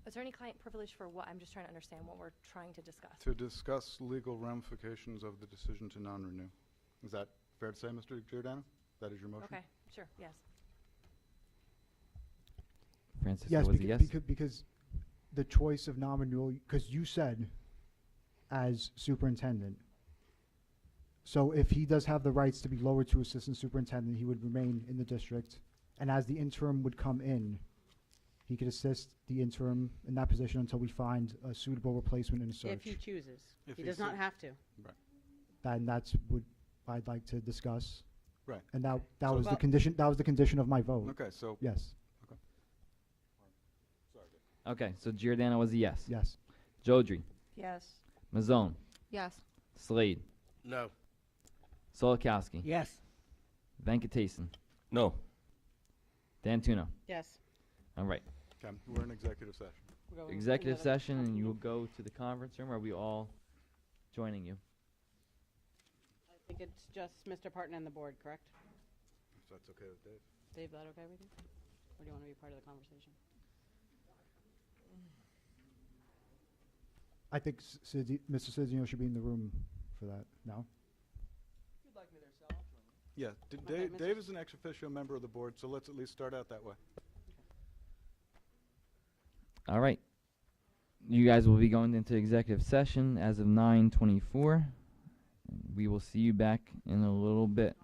Attorney-client privilege for what? I'm just trying to understand what we're trying to discuss. To discuss legal ramifications of the decision to non-renew. Is that fair to say, Mr. Giordano? That is your motion? Okay, sure, yes. Francisco Yes, was a yes. because the choice of non-renewal, because you said as superintendent, so if he does have the rights to be lowered to assistant superintendent, he would remain in the district, and as the interim would come in, he could assist the interim in that position until we find a suitable replacement in a search. If he chooses. If He he does not so- have to. Right. And that's what I'd like to discuss. Right. And that So- was the condition. That was the condition of my vote. Okay, so. Yes. Okay. Sorry. Okay, so Giordano was a yes. Yes. Jodry. Yes. Mazzone. Yes. Slade. No. Solikowski. Yes. Venkatesan. No. D'Antuno. Yes. All right. Okay, we're in executive session. We're going to Executive another session, and council you will meeting. go to the conference room. Are we all joining you? I think it's just Mr. Parton and the board, correct? If that's okay with Dave. Dave, that okay with you? Or do you want to be part of the conversation? I think Mr. Cedino should be in the room for that. No. If you'd like me there, Sal, I'll join you. Yeah, Okay, Mr. Dave is an ex officio member of the board, so let's at least start out that way. All right. You guys will be going into executive session as of 9:24. We will see you back in a little bit.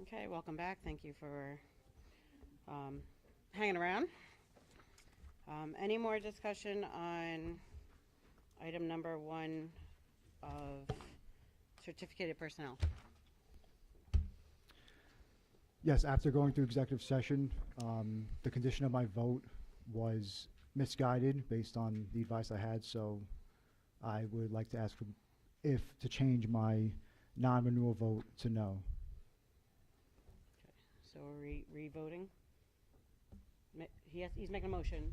Okay, welcome back. Thank you for hanging around. Any more discussion on item number 1 of certificated personnel? Yes, after going through executive session, the condition of my vote was misguided based on the advice I had, so I would like to ask to change my non-renewal vote to no. So we're re-voting? He's making a motion.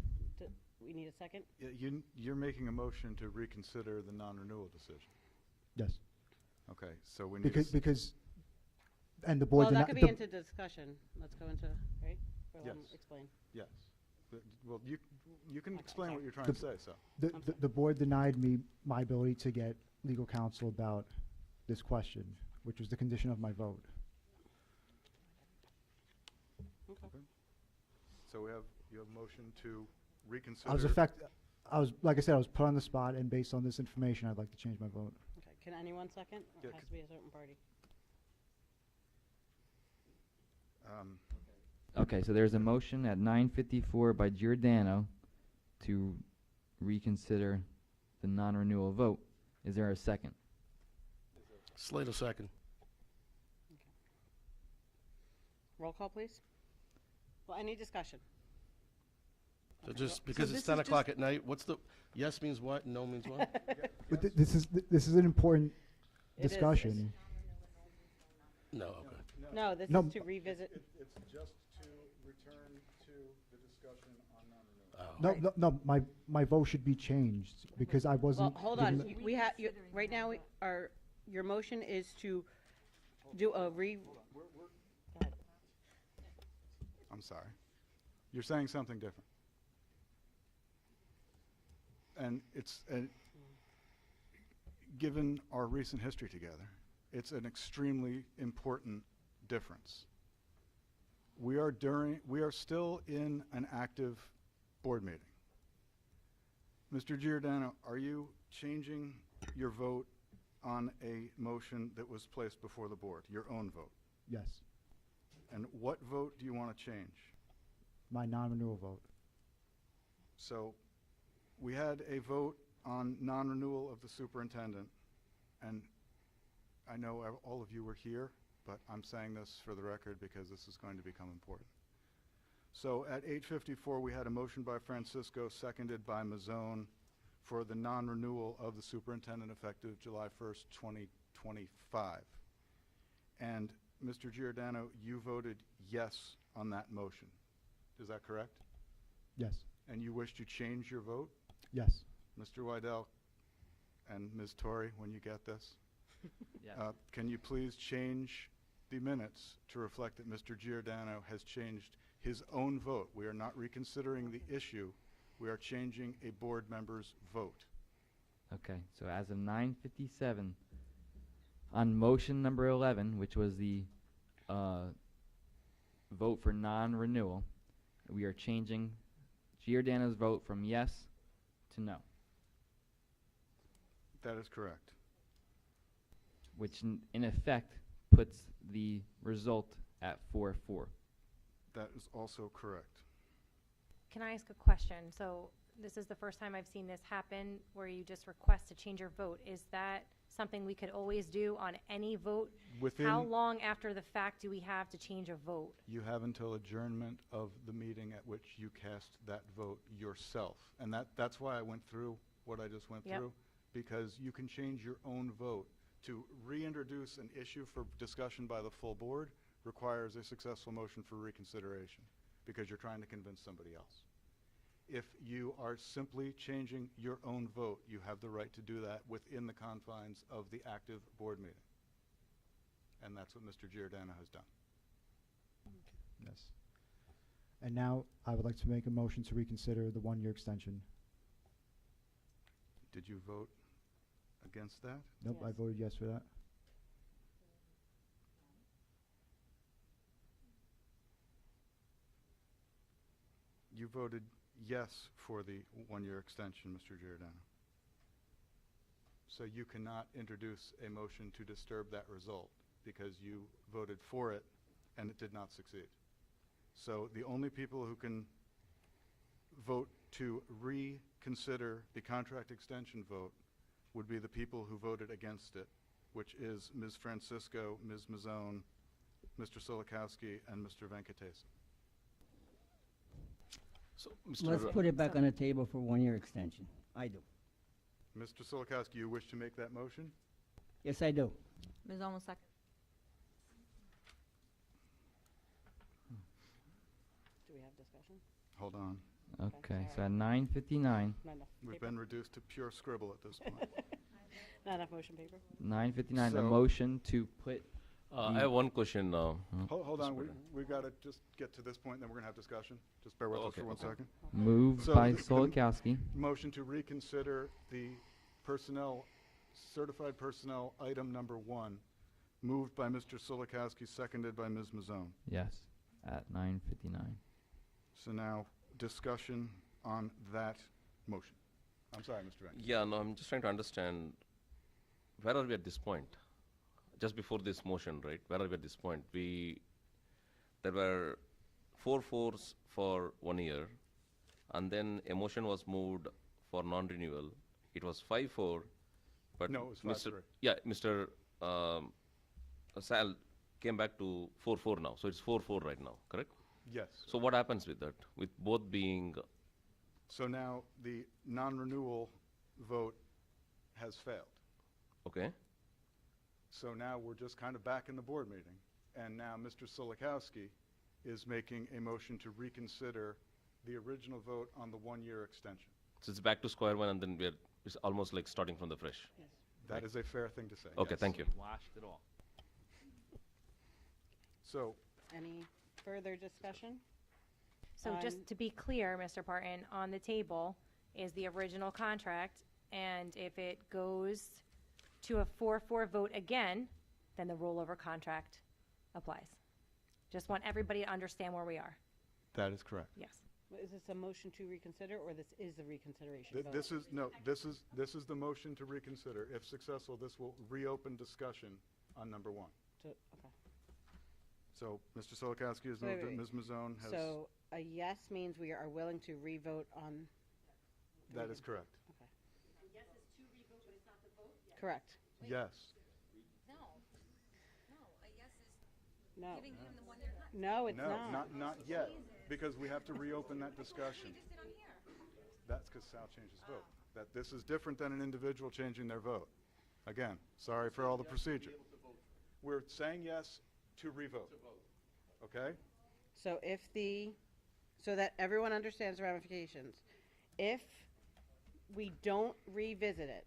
We need a second? Yeah, you're making a motion to reconsider the non-renewal decision. Yes. Okay, so we need and the board Well, that could be into discussion. Let's go into, right? Or let him Yes. explain. Yes. Well, you can explain sorry. what you're trying to say, so. The board denied me my ability to get legal counsel about this question, which was the condition of my vote. Okay. So you have a motion to reconsider. Like I said, I was put on the spot, and based on this information, I'd like to change my vote. Okay, can anyone second? Or Yeah, it has to be a certain party? Okay, so there's a motion at 9:54 by Giordano to reconsider the non-renewal vote. Is there a second? Slater second. Roll call, please. Well, any discussion? So just because it's 10 o'clock at night, what's the, yes means what, and no means what? But this is an important It is. discussion. No, okay. No, this No. is to revisit. It's just to return to the discussion on non-renewal. My vote should be changed because I wasn't. Well, hold given on. the- We have, right now, your motion is to do a I'm sorry. You're saying something different. And given our recent history together, it's an extremely important difference. We are still in an active board meeting. Mr. Giordano, are you changing your vote on a motion that was placed before the board, your own vote? Yes, And what vote do you want to change? my non-renewal vote. So we had a vote on non-renewal of the superintendent, and I know all of you were here, but I'm saying this for the record because this is going to become important. So at 8:54, we had a motion by Francisco, seconded by Mazzone, for the non-renewal of the superintendent effective July 1st, 2025. And Mr. Giordano, you voted yes on that motion. Is that correct? Yes, And you wish to change your vote? yes. Mr. Wydell and Ms. Torrey, when you get this, Yes. can you please change the minutes to reflect that Mr. Giordano has changed his own vote? We are not reconsidering the issue. We are changing a board member's vote. Okay, so as of 9:57, on motion number 11, which was the vote for non-renewal, we are changing Giordano's vote from yes to no, That is correct. which in effect puts the result at 4-4. That is also correct. Can I ask a question? So this is the first time I've seen this happen where you just request to change your vote. Is that something we could always do on any vote? How long after the fact do we have to change a vote? You have until adjournment of the meeting at which you cast that vote yourself. And that's why I went through what I just went Yep. through, because you can change your own vote. To reintroduce an issue for discussion by the full board requires a successful motion for reconsideration, because you're trying to convince somebody else. If you are simply changing your own vote, you have the right to do that within the confines of the active board meeting. And that's what Mr. Giordano has done. Yes. And now I would like to make a motion to reconsider the one-year extension. Did you vote against that? Nope, I Yes. voted yes for that. You voted yes for the one-year extension, Mr. Giordano. So you cannot introduce a motion to disturb that result because you voted for it and it did not succeed. So the only people who can vote to reconsider the contract extension vote would be the people who voted against it, which is Ms. Francisco, Ms. Mazzone, Mr. Solikowski, and Mr. Venkatesan. So, Let's put it back on the table for 1-year extension. I do. Mr. Solikowski, you wish to make that motion? Yes, I do. Ms. Olmos, second. Do we have discussion? Hold on. Okay, so at 9:59, Not enough We've paper? been reduced to pure scribble at this point. Not enough motion paper? 9:59, a So- motion to put. I have one question. Hold on, we've got to just get to this point, then we're going to have discussion. Just bear with us Okay. for 1 second. Moved So by the Solikowski. Motion to reconsider the personnel, certified personnel item number 1, moved by Mr. Solikowski, seconded by Ms. Mazzone. Yes, at 9:59. So now, discussion on that motion. I'm sorry, Mr. Venk. Yeah, no, I'm just trying to understand, where are we at this point? Just before this motion, right? Where are we at this point? There were 4 fours for 1 year, and then a motion was moved for non-renewal. It was 5-4, but No, it was 5-3. Mr. Sal came back to 4-4 now, so it's 4-4 right now, correct? Yes. So what happens with that? With both being, So now, the non-renewal vote has failed. okay? So now we're just kind of back in the board meeting, and now Mr. Solikowski is making a motion to reconsider the original vote on the 1-year extension. So it's back to square one, and then it's almost like starting from the fresh. Yes. That is a fair thing to say. Okay, yes. thank you. Washed it all. So, Any further discussion? So just to be clear, Mr. Parton, on the table is the original contract, and if it goes to a 4-4 vote again, then the rollover contract applies. Just want everybody to understand where we are. that is correct. Yes. Is this a motion to reconsider, or this is the reconsideration vote? This is the motion to reconsider. If successful, this will reopen discussion on number 1. Okay. So, Mr. Solikowski has Wait, moved it, wait, Ms. Mazzone has, So a yes means we are willing to revote on? that is correct. Okay. Correct. Yes. No. No, a yes is No. giving him the 1-year cut. No, it's No, not. not yet, because we have to reopen that discussion. We just did on here. That's because Sal changed his vote. That this is different than an individual changing their vote. Again, sorry for all the procedure. We're saying yes to revote. Okay? So so that everyone understands the ramifications, if we don't revisit it,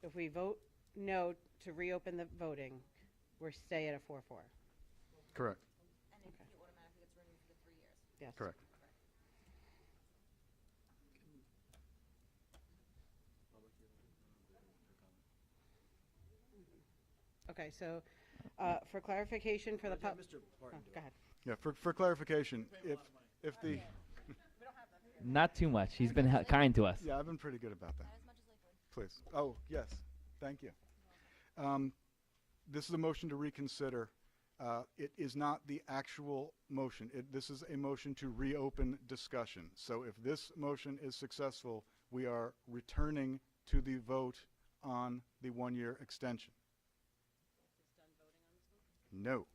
if we vote no to reopen the voting, we're stay at a 4-4. Correct. And it automatically gets renewed for the 3 years. Yes. Correct. Okay, so for clarification for the Mr. Parton. Go ahead. Yeah, for clarification, if the, Not too much. He's been kind to us. yeah, I've been pretty good about that. Please. Oh, yes, thank you. This is a motion to reconsider. It is not the actual motion. This is a motion to reopen discussion. So if this motion is successful, we are returning to the vote on the 1-year extension. No.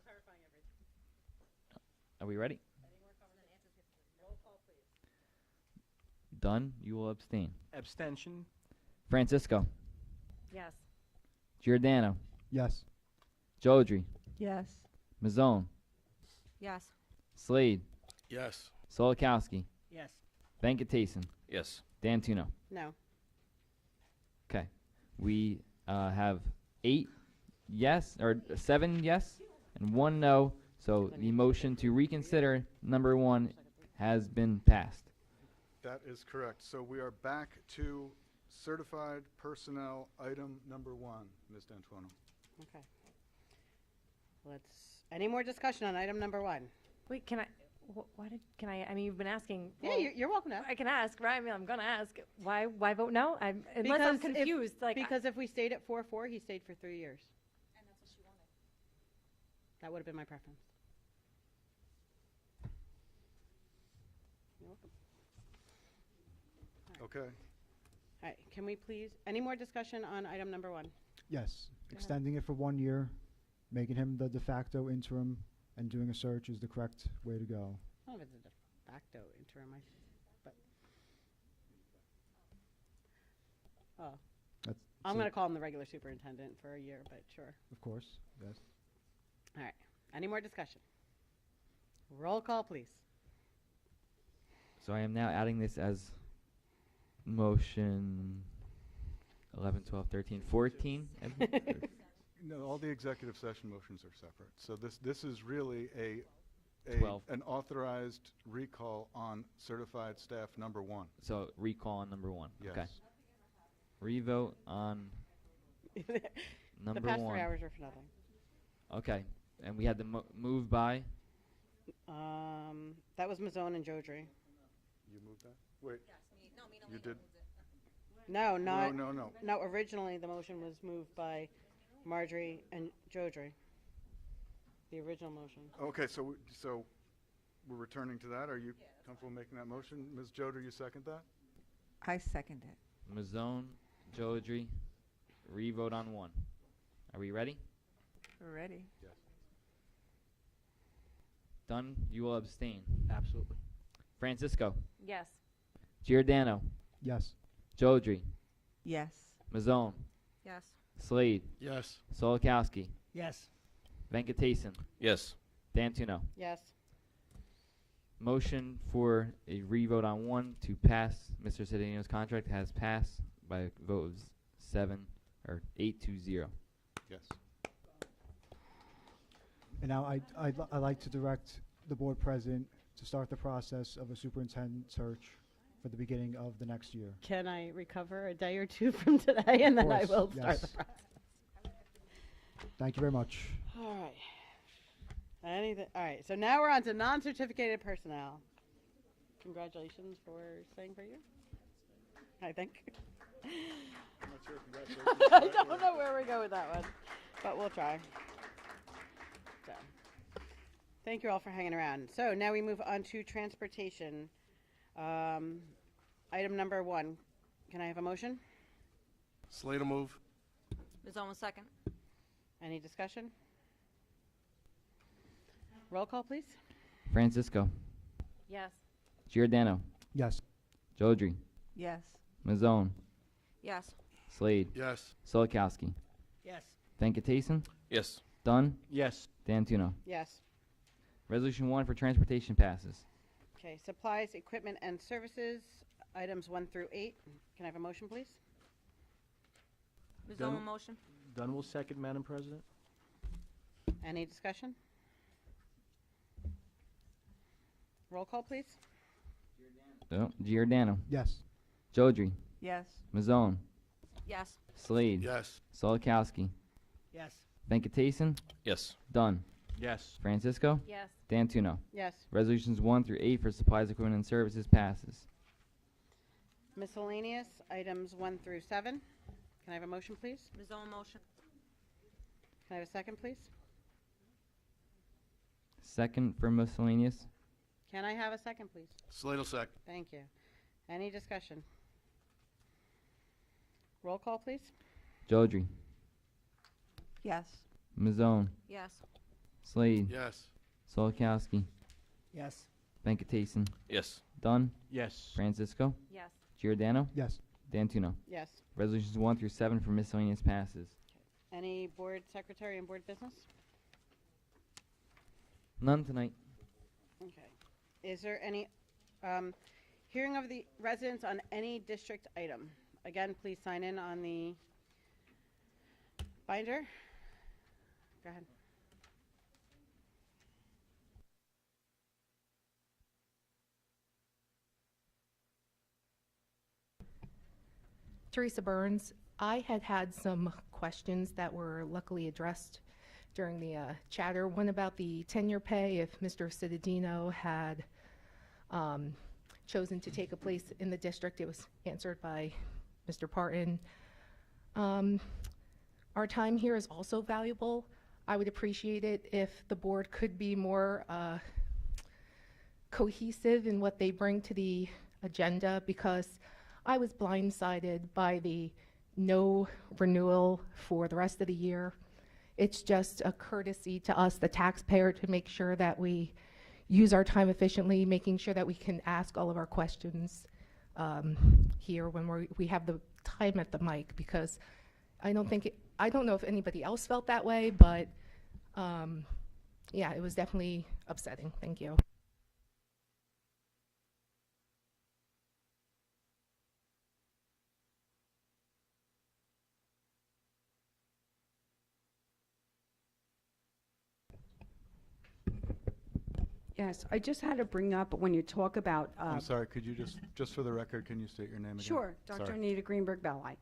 Clarifying everything. Are we ready? Dunn, you will abstain. Abstention. Francisco. Yes. Giordano. Yes. Jodry. Yes. Mazzone. Yes. Slade. Yes. Solikowski. Yes. Venkatesan. Yes. D'Antuno. No. Okay. We have 8 yes, or 7 yes, and 1 no. So the motion to reconsider number 1 has been passed. That is correct. So we are back to certified personnel item number 1, Ms. D'Antuono. Okay. Any more discussion on item number 1? Wait, I mean, you've been asking. Yeah, well, you're welcome to ask. I can ask, right? I mean, I'm going to ask. Why vote no? Unless I'm confused. Because if we stayed at 4-4, he stayed for 3 years. And That would have been my preference. You're welcome. Okay. All right, can we please, any more discussion on item number 1? Yes, Go ahead. extending it for 1 year, making him the de facto interim, and doing a search is the correct way to go. I don't know if it's a de facto interim, but. Oh. That's I'm so- going to call him the regular superintendent for a year, but sure. Of course, yes. All right, any more discussion? Roll call, please. So I am now adding this as motion 11, 12, 13, 14. No, all the executive session motions are separate. So this is really a 12. an authorized recall on certified staff number 1. So recall on number 1. Yes. Okay. Revote on number The past 1. 3 hours are for nothing. Okay. And we had the move by. That was Mazzone and Jodry. You moved that? Wait. You did? No, not. No. No, originally the motion was moved by Marjorie and Jodry. The original motion. Okay, so we're returning to that. Are you comfortable making that motion? Ms. Joder, you second that? I second it. Mazzone, Jodry, revote on 1. Are we ready? We're ready. Yes. Dunn, you will abstain. Absolutely. Francisco, Yes. Giordano, Yes. Jodry, Yes. Mazzone, Yes. Slade, Yes. Solikowski, Yes. Venkatason, Yes. Dantuno. Yes. Motion for a revote on 1 to pass Mr. Cedeno's contract has passed by a vote of 8 to 0. Yes. And now I'd like to direct the board president to start the process of a superintendent search for the beginning of the next year. Can I recover a day or two from today, and then I course, will start the yes. process? Thank you very much. All right. All right, so now we're on to non-certificated personnel. Congratulations for staying for a year, I think. I'm not sure if you I don't know where we go with that one, but we'll try. So, thank you all for hanging around. So now we move on to transportation. Item number 1. Can I have a motion? Slater move. Mazzone will second. Any discussion? Roll call, please. Francisco, Yes. Giordano, Yes. Jodry, Yes. Mazzone, Yes. Slade, Yes. Solikowski, Yes. Venkatason, Yes. Dunn, Yes. Dantuno. Yes. Resolution 1 for transportation passes. Okay, supplies, equipment, and services, items 1 through 8. Can I have a motion, please? Mazzone Done. will motion. Dunn will second, Madam President. Any discussion? Roll call, please. Giordano, Yes. Jodry, Yes. Mazzone, Yes. Slade, Yes. Solikowski, Yes. Venkatason, Yes. Dunn, Yes. Francisco, Yes. Dantuno. Yes. Resolutions 1 through 8 for supplies, equipment, and services passes. Miscellaneous, items 1 through 7. Can I have a motion, please? Mazzone motion. Can I have a second, please? Second for miscellaneous. Can I have a second, please? Slater sec. Thank you. Any discussion? Roll call, please. Jodry, Yes. Mazzone, Yes. Slade, Yes. Solikowski, Yes. Venkatason, Yes. Dunn, Yes. Francisco, Yes. Giordano, Yes. Dantuno. Yes. Resolutions 1 through 7 for miscellaneous passes. Any board secretary and board business? None tonight. Okay. Is there any hearing of the residents on any district item? Again, please sign in on the binder. Go ahead. Teresa Burns. I had some questions that were luckily addressed during the chatter. One about the tenure pay, if Mr. Citadino had chosen to take a place in the district. It was answered by Mr. Parton. Our time here is also valuable. I would appreciate it if the board could be more cohesive in what they bring to the agenda, because I was blindsided by the no renewal for the rest of the year. It's just a courtesy to us, the taxpayer, to make sure that we use our time efficiently, making sure that we can ask all of our questions here when we have the time at the mic, because I don't know if anybody else felt that way, but yeah, it was definitely upsetting. Thank you. Yes, I just had to bring up when you talk about. I'm sorry, could you just for the record, can you state your name again? Sure, Dr. Sorry. Anita Greenberg-Belli.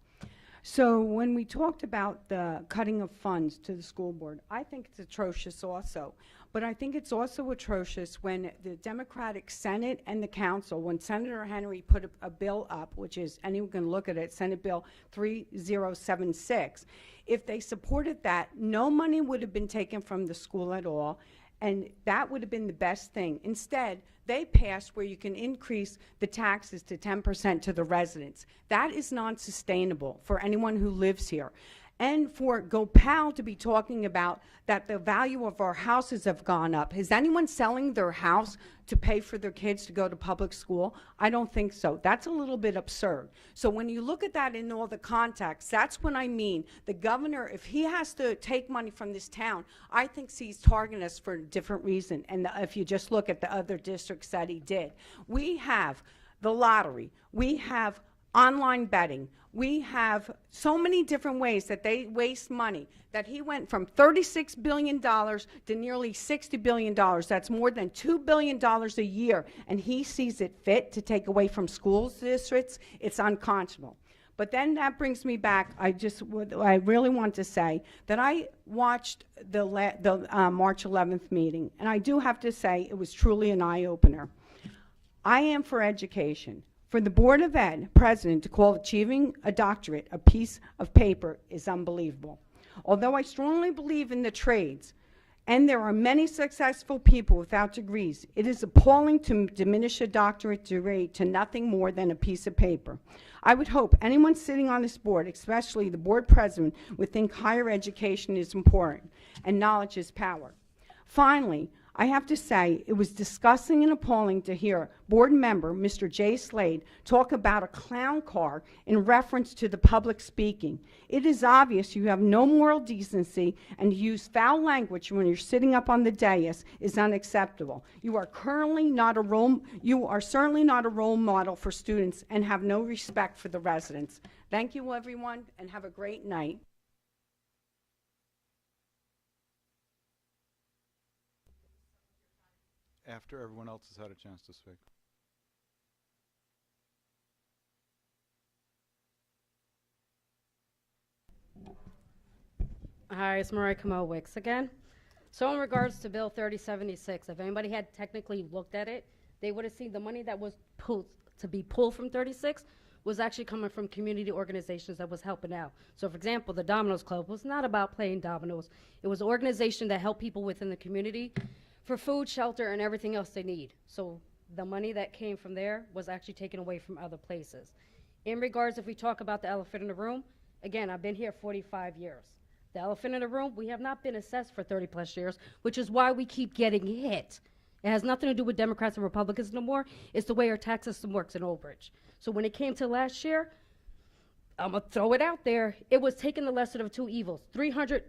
So when we talked about the cutting of funds to the school board, I think it's atrocious also. But I think it's also atrocious when the Democratic Senate and the Council, when Senator Henry put a bill up, which is, anyone can look at it, Senate Bill 3076, if they supported that, no money would have been taken from the school at all, and that would have been the best thing. Instead, they passed where you can increase the taxes to 10% to the residents. That is not sustainable for anyone who lives here. And for Gopal to be talking about that the value of our houses have gone up. Is anyone selling their house to pay for their kids to go to public school? I don't think so. That's a little bit absurd. So when you look at that in all the context, that's what I mean. The governor, if he has to take money from this town, I think he's targeting us for a different reason. And if you just look at the other districts that he did. We have the lottery. We have online betting. We have so many different ways that they waste money, that he went from $36 billion to nearly $60 billion. That's more than $2 billion a year, and he sees it fit to take away from schools districts. It's unconscionable. But then that brings me back. I really want to say that I watched the March 11th meeting, and I do have to say it was truly an eye-opener. I am for education. For the Board of Ed president to call achieving a doctorate a piece of paper is unbelievable. Although I strongly believe in the trades, and there are many successful people without degrees, it is appalling to diminish a doctorate degree to nothing more than a piece of paper. I would hope anyone sitting on this board, especially the board president, would think higher education is important and knowledge is power. Finally, I have to say it was disgusting and appalling to hear board member Mr. Jay Slade talk about a clown car in reference to the public speaking. It is obvious you have no moral decency, and to use foul language when you're sitting up on the dais is unacceptable. You are certainly not a role model for students and have no respect for the residents. Thank you, everyone, and have a great night. After everyone else has had a chance to speak. Hi, it's Mariah Kamowicz again. So in regards to Bill 3076, if anybody had technically looked at it, they would have seen the money that was pulled from 36 was actually coming from community organizations that was helping out. So for example, the Domino's Club was not about playing dominoes. It was an organization that helped people within the community for food, shelter, and everything else they need. So the money that came from there was actually taken away from other places. In regards, if we talk about the elephant in the room, again, I've been here 45 years. The elephant in the room, we have not been assessed for 30 plus years, which is why we keep getting hit. It has nothing to do with Democrats and Republicans no more. It's the way our tax system works in Old Bridge. So when it came to last year, I'm gonna throw it out there, it was taking the lesser of two evils. $300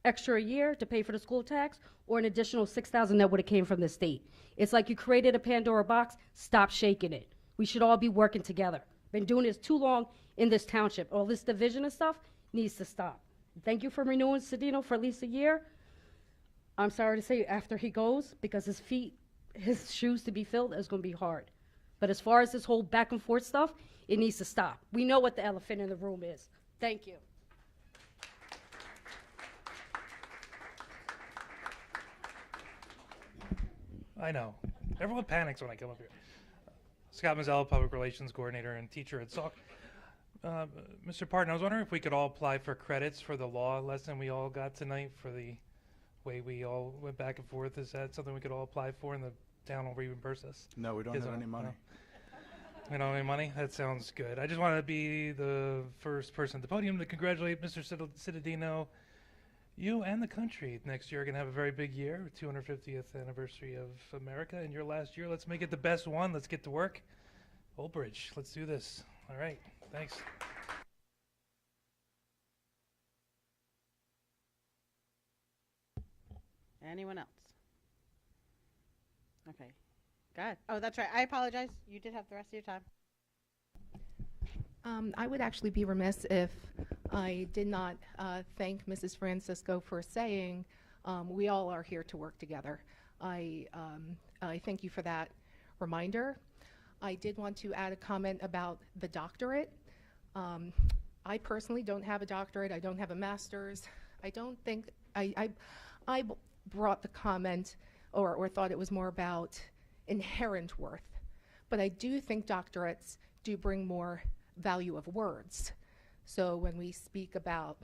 extra a year to pay for the school tax, or an additional $6,000 that would have came from the state. It's like you created a Pandora box, stop shaking it. We should all be working together. Been doing this too long in this township. All this division and stuff needs to stop. Thank you for renewing Cedino for at least a year. I'm sorry to say after he goes, because his shoes to be filled is going to be hard. But as far as this whole back and forth stuff, it needs to stop. We know what the elephant in the room is. Thank you. I know. Everyone panics when I come up here. Scott Mazzella, Public Relations Coordinator and teacher at Sauk. Mr. Parton, I was wondering if we could all apply for credits for the law lesson we all got tonight for the way we all went back and forth. Is that something we could all apply for and the town will reimburse us? No, we don't Kids have any money. We don't have any money? That sounds good. I just want to be the first person at the podium to congratulate Mr. Cittadino. You and the country next year are going to have a very big year, 250th anniversary of America, and your last year. Let's make it the best one. Let's get to work. Old Bridge, let's do this. All right, thanks. Anyone else? Okay. Go ahead. Oh, that's right. I apologize. You did have the rest of your time. I would actually be remiss if I did not thank Mrs. Francisco for saying we all are here to work together. I thank you for that reminder. I did want to add a comment about the doctorate. I personally don't have a doctorate. I don't have a master's. I don't think I brought the comment or thought it was more about inherent worth. But I do think doctorates do bring more value of words. So when we speak about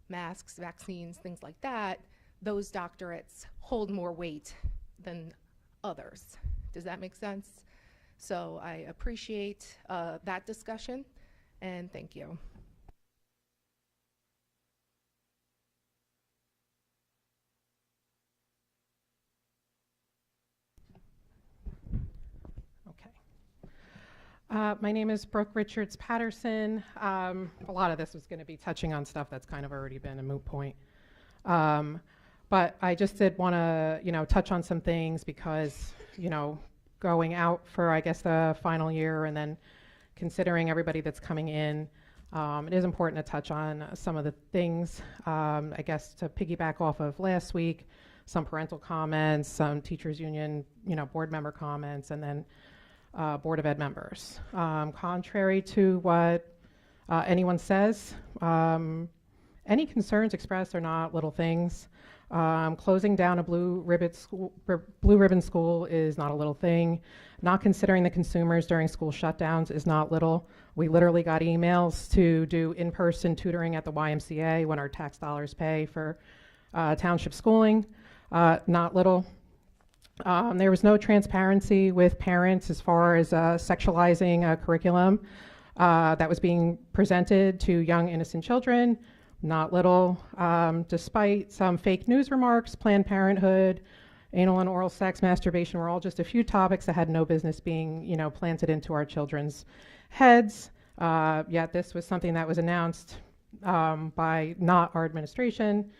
masks, vaccines, things like that, those doctorates hold more weight than others. Does that make sense? So I appreciate that discussion, and thank you. My name is Brooke Richards Patterson. A lot of this was going to be touching on stuff that's kind of already been a moot point. But I just did want to, touch on some things because, going out for, I guess, the final year and then considering everybody that's coming in, it is important to touch on some of the things, I guess, to piggyback off of last week, some parental comments, some teachers union, board member comments, and then Board of Ed members. Contrary to what anyone says, any concerns expressed are not little things. Closing down a blue ribbon school is not a little thing. Not considering the consumers during school shutdowns is not little. We literally got emails to do in-person tutoring at the YMCA when our tax dollars pay for township schooling. Not little. There was no transparency with parents as far as sexualizing a curriculum that was being presented to young innocent children. Not little. Despite some fake news remarks, Planned Parenthood, anal and oral sex, masturbation were all just a few topics that had no business being, planted into our children's heads. Yet this was something that was announced by not our administration.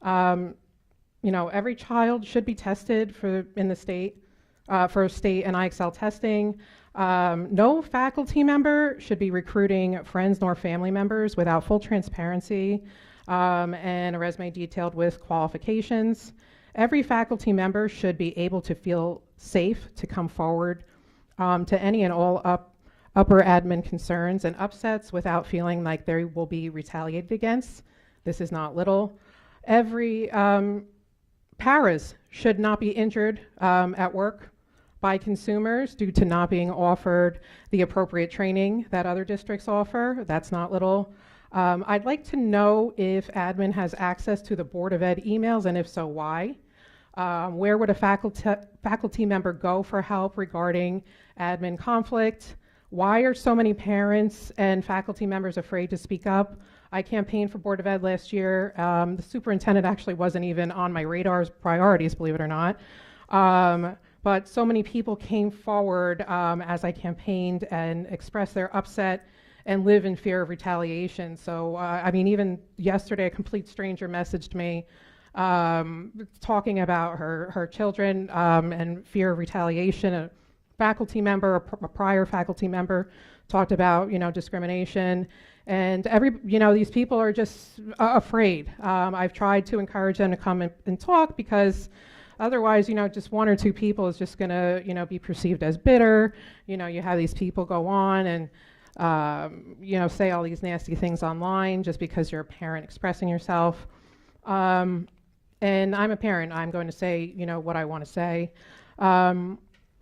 Every child should be tested in the state for state and IXL testing. No faculty member should be recruiting friends nor family members without full transparency and a resume detailed with qualifications. Every faculty member should be able to feel safe to come forward to any and all upper admin concerns and upsets without feeling like they will be retaliated against. This is not little. Every paras should not be injured at work by consumers due to not being offered the appropriate training that other districts offer. That's not little. I'd like to know if admin has access to the Board of Ed emails, and if so, why? Where would a faculty member go for help regarding admin conflict? Why are so many parents and faculty members afraid to speak up? I campaigned for Board of Ed last year. The superintendent actually wasn't even on my radar's priorities, believe it or not. But so many people came forward as I campaigned and expressed their upset and live in fear of retaliation. So, even yesterday, a complete stranger messaged me talking about her children and fear of retaliation. A faculty member, a prior faculty member, talked about, discrimination. And these people are just afraid. I've tried to encourage them to come and talk because otherwise, just one or two people is just gonna, be perceived as bitter. You have these people go on and, say all these nasty things online just because you're a parent expressing yourself. And I'm a parent. I'm going to say, what I want to say.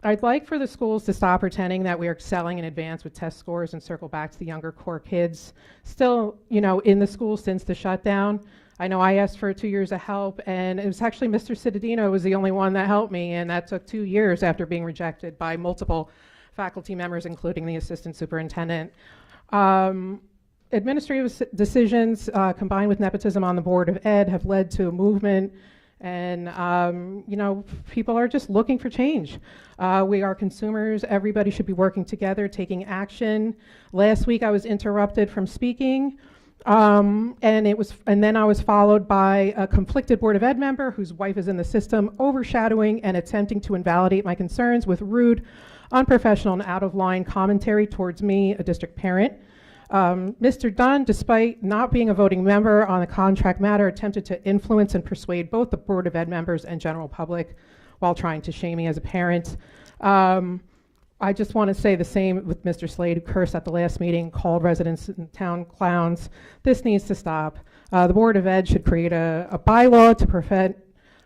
I'd like for the schools to stop pretending that we are excelling in advance with test scores and circle back to the younger core kids still, in the schools since the shutdown. I know I asked for 2 years of help, and it was actually Mr. Cittadino was the only one that helped me, and that took 2 years after being rejected by multiple faculty members, including the assistant superintendent. Administrative decisions combined with nepotism on the Board of Ed have led to a movement, and people are just looking for change. We are consumers. Everybody should be working together, taking action. Last week I was interrupted from speaking, and then I was followed by a conflicted Board of Ed member whose wife is in the system, overshadowing and attempting to invalidate my concerns with rude, unprofessional, and out-of-line commentary towards me, a district parent. Mr. Dunn, despite not being a voting member on the contract matter, attempted to influence and persuade both the Board of Ed members and general public while trying to shame me as a parent. I just want to say the same with Mr. Slade, who cursed at the last meeting, called residents in town clowns. This needs to stop. The Board of Ed should create a bylaw to prevent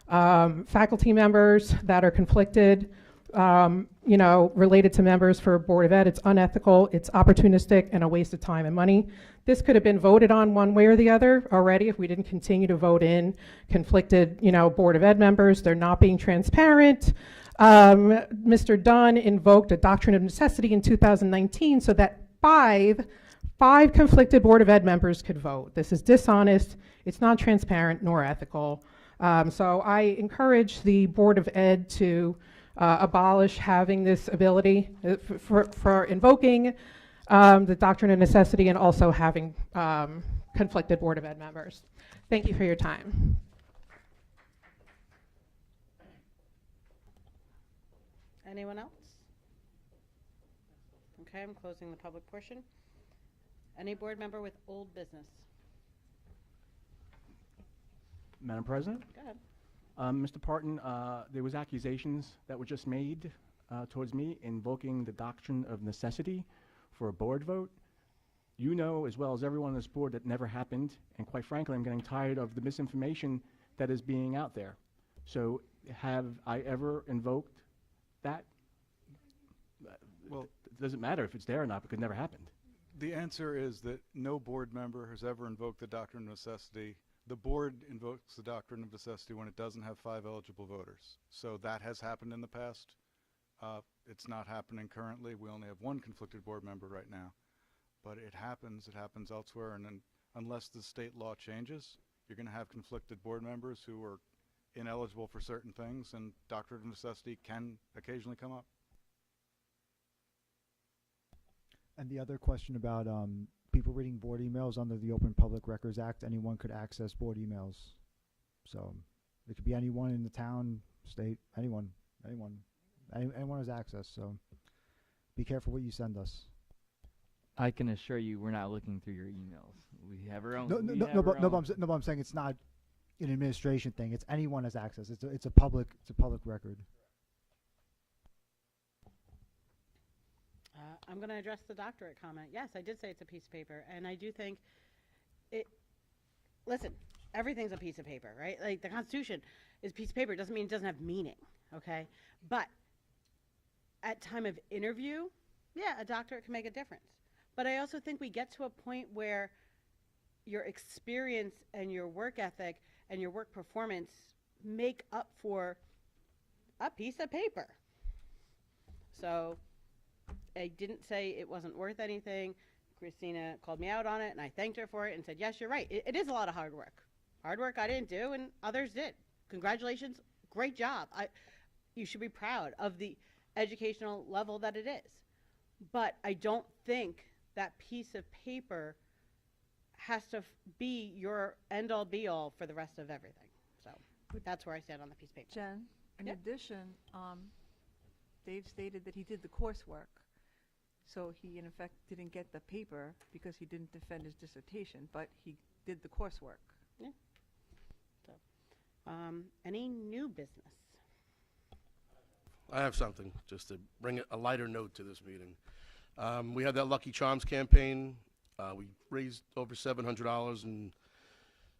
faculty members that are conflicted related to members for Board of Ed. It's unethical, it's opportunistic, and a waste of time and money. This could have been voted on one way or the other already if we didn't continue to vote in conflicted, Board of Ed members. They're not being transparent. Mr. Dunn invoked a doctrine of necessity in 2019 so that five conflicted Board of Ed members could vote. This is dishonest, it's not transparent nor ethical. So I encourage the Board of Ed to abolish having this ability for invoking the doctrine of necessity and also having conflicted Board of Ed members. Thank you for your time. Anyone else? Okay, I'm closing the public portion. Any board member with old business? Madam President? Go ahead. Mr. Parton, there was accusations that were just made towards me invoking the doctrine of necessity for a board vote. You know as well as everyone on this board that never happened, and quite frankly, I'm getting tired of the misinformation that is being out there. So have I ever invoked that? Well, it doesn't matter if it's there or not because it never happened. The answer is that no board member has ever invoked the doctrine of necessity. The board invokes the doctrine of necessity when it doesn't have 5 eligible voters. So that has happened in the past. It's not happening currently. We only have 1 conflicted board member right now. But it happens elsewhere, and then unless the state law changes, you're going to have conflicted board members who are ineligible for certain things, and doctrine of necessity can occasionally come up. And the other question about people reading board emails under the Open Public Records Act, anyone could access board emails. So it could be anyone in the town, state, anyone has access. So be careful what you send us. I can assure you we're not looking through your emails. We have our own. But I'm saying it's not an administration thing. It's anyone has access. It's a public record. I'm going to address the doctorate comment. Yes, I did say it's a piece of paper, and I do think it. Listen, everything's a piece of paper, right? Like the Constitution is a piece of paper. It doesn't mean it doesn't have meaning, okay? But at time of interview, yeah, a doctorate can make a difference. But I also think we get to a point where your experience and your work ethic and your work performance make up for a piece of paper. So I didn't say it wasn't worth anything. Christina called me out on it, and I thanked her for it and said, yes, you're right. It is a lot of hard work. Hard work I didn't do, and others did. Congratulations. Great job. You should be proud of the educational level that it is. But I don't think that piece of paper has to be your end-all, be-all for the rest of everything. So that's where I stand on the piece of paper. Jen, in addition, Dave stated that he did the coursework. So he, in effect, didn't get the paper because he didn't defend his dissertation, but he did the coursework. Yeah. So, any new business? I have something, just to bring a lighter note to this meeting. We had that Lucky Charms campaign. We raised over $700 in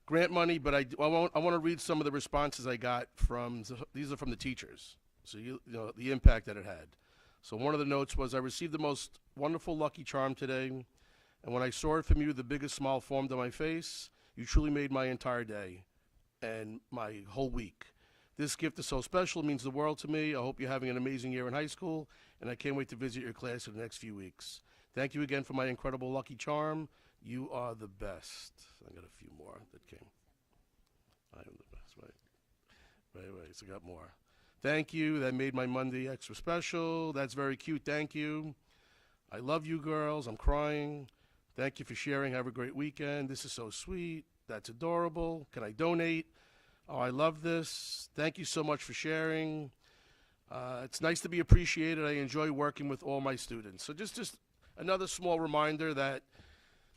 grant money, but I want to read some of the responses I got from, these are from the teachers. So you know the impact that it had. So one of the notes was, I received the most wonderful Lucky Charm today, and when I saw it from you, the biggest smile formed on my face. You truly made my entire day and my whole week. This gift is so special, it means the world to me. I hope you're having an amazing year in high school, and I can't wait to visit your class in the next few weeks. Thank you again for my incredible Lucky Charm. You are the best. I got a few more that came. I am the best, right? Right, so I got more. Thank you. That made my Monday extra special. That's very cute. Thank you. I love you girls. I'm crying. Thank you for sharing. Have a great weekend. This is so sweet. That's adorable. Can I donate? Oh, I love this. Thank you so much for sharing. It's nice to be appreciated. I enjoy working with all my students. So just another small reminder that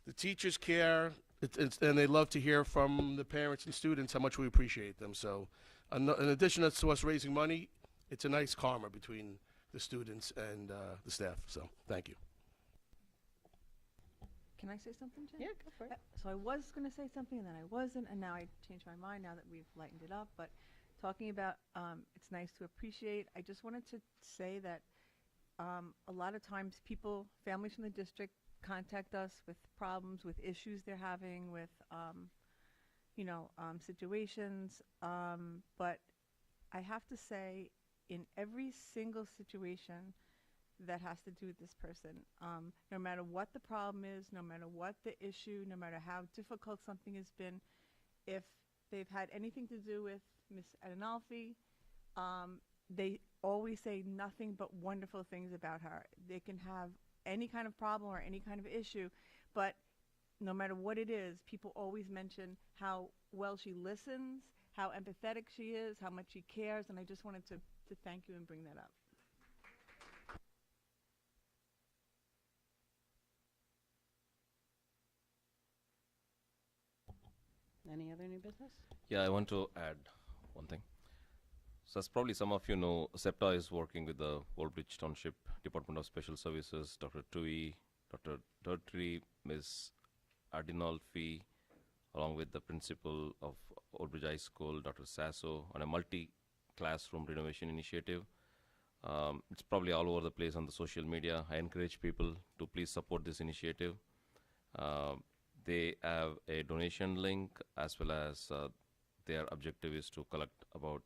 the teachers care, and they love to hear from the parents and students how much we appreciate them. So in addition to us raising money, it's a nice karma between the students and the staff. So thank you. Can I say something, Jen? Yeah, go for it. So I was going to say something, and then I wasn't, and now I changed my mind now that we've lightened it up. But talking about it's nice to appreciate, I just wanted to say that a lot of times people, families from the district, contact us with problems, with issues they're having, with situations. But I have to say, in every single situation that has to do with this person, no matter what the problem is, no matter what the issue, no matter how difficult something has been, if they've had anything to do with Miss Adinolfi, they always say nothing but wonderful things about her. They can have any kind of problem or any kind of issue, but no matter what it is, people always mention how well she listens, how empathetic she is, how much she cares, and I just wanted to thank you and bring that up. Any other new business? Yeah, I want to add one thing. So as probably some of you know, SEPTA is working with the Woolbridge Township Department of Special Services, Dr. Tui, Dr. Durtree, Ms. Adinolfi, along with the principal of Woolbridge High School, Dr. Sasso, on a multi-classroom renovation initiative. It's probably all over the place on the social media. I encourage people to please support this initiative. They have a donation link, as well as their objective is to collect about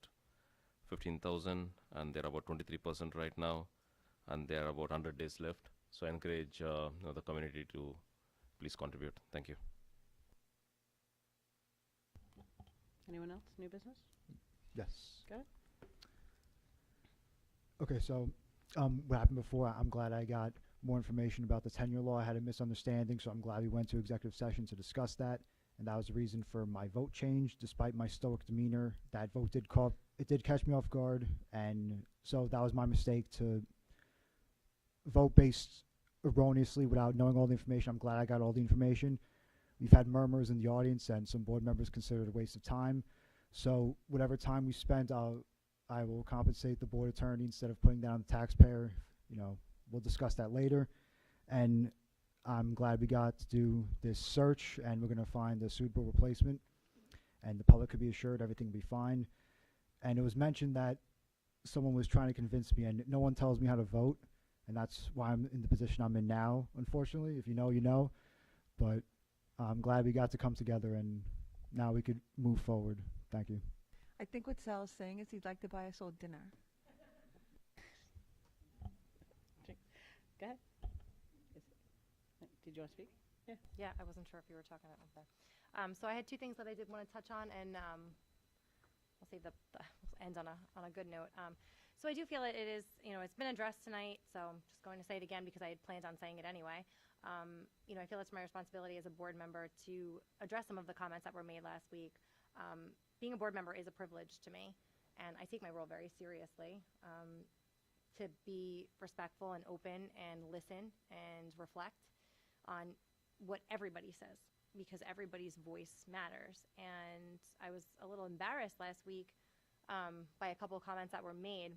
15,000, and they're about 23% right now, and there are about 100 days left. So I encourage the community to please contribute. Thank you. Anyone else? New business? Yes. Go ahead. Okay, so what happened before, I'm glad I got more information about the tenure law. I had a misunderstanding, so I'm glad we went to executive session to discuss that, and that was the reason for my vote change. Despite my stoic demeanor, that vote did catch me off guard, and so that was my mistake to vote based erroneously without knowing all the information. I'm glad I got all the information. We've had murmurs in the audience, and some board members consider it a waste of time. So whatever time we spent, I will compensate the board attorney instead of putting down the taxpayer. We'll discuss that later. And I'm glad we got to do this search, and we're going to find a suitable replacement. And the public could be assured everything will be fine. And it was mentioned that someone was trying to convince me, and no one tells me how to vote. And that's why I'm in the position I'm in now, unfortunately. If you know, you know. But I'm glad we got to come together, and now we could move forward. Thank you. I think what Sal's saying is he'd like to buy us all dinner. Go ahead. Did you want to speak? Yeah. Yeah, I wasn't sure if you were talking about that. So I had two things that I did want to touch on, and I'll say we'll end on a good note. So I do feel it is, it's been addressed tonight, so I'm just going to say it again because I had planned on saying it anyway. I feel it's my responsibility as a board member to address some of the comments that were made last week. Being a board member is a privilege to me, and I take my role very seriously. To be respectful and open and listen and reflect on what everybody says, because everybody's voice matters. And I was a little embarrassed last week by a couple of comments that were made.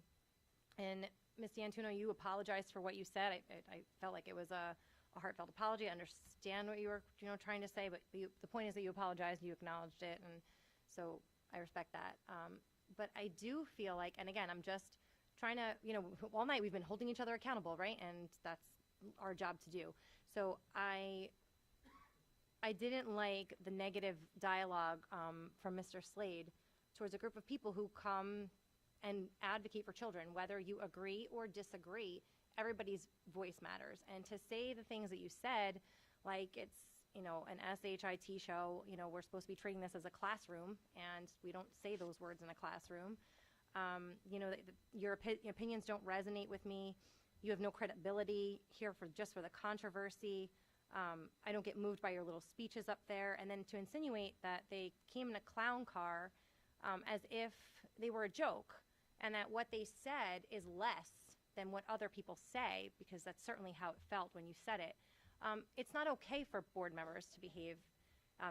And Ms. D'Antuno, you apologized for what you said. I felt like it was a heartfelt apology. I understand what you were trying to say, but the point is that you apologized, you acknowledged it, and so I respect that. But I do feel like, and again, I'm just trying to, all night we've been holding each other accountable, right? And that's our job to do. So I didn't like the negative dialogue from Mr. Slade towards a group of people who come and advocate for children. Whether you agree or disagree, everybody's voice matters. And to say the things that you said, like it's, an SHIT show, we're supposed to be treating this as a classroom, and we don't say those words in a classroom. Your opinions don't resonate with me. You have no credibility here just for the controversy. I don't get moved by your little speeches up there. And then to insinuate that they came in a clown car as if they were a joke, and that what they said is less than what other people say, because that's certainly how it felt when you said it. It's not okay for board members to behave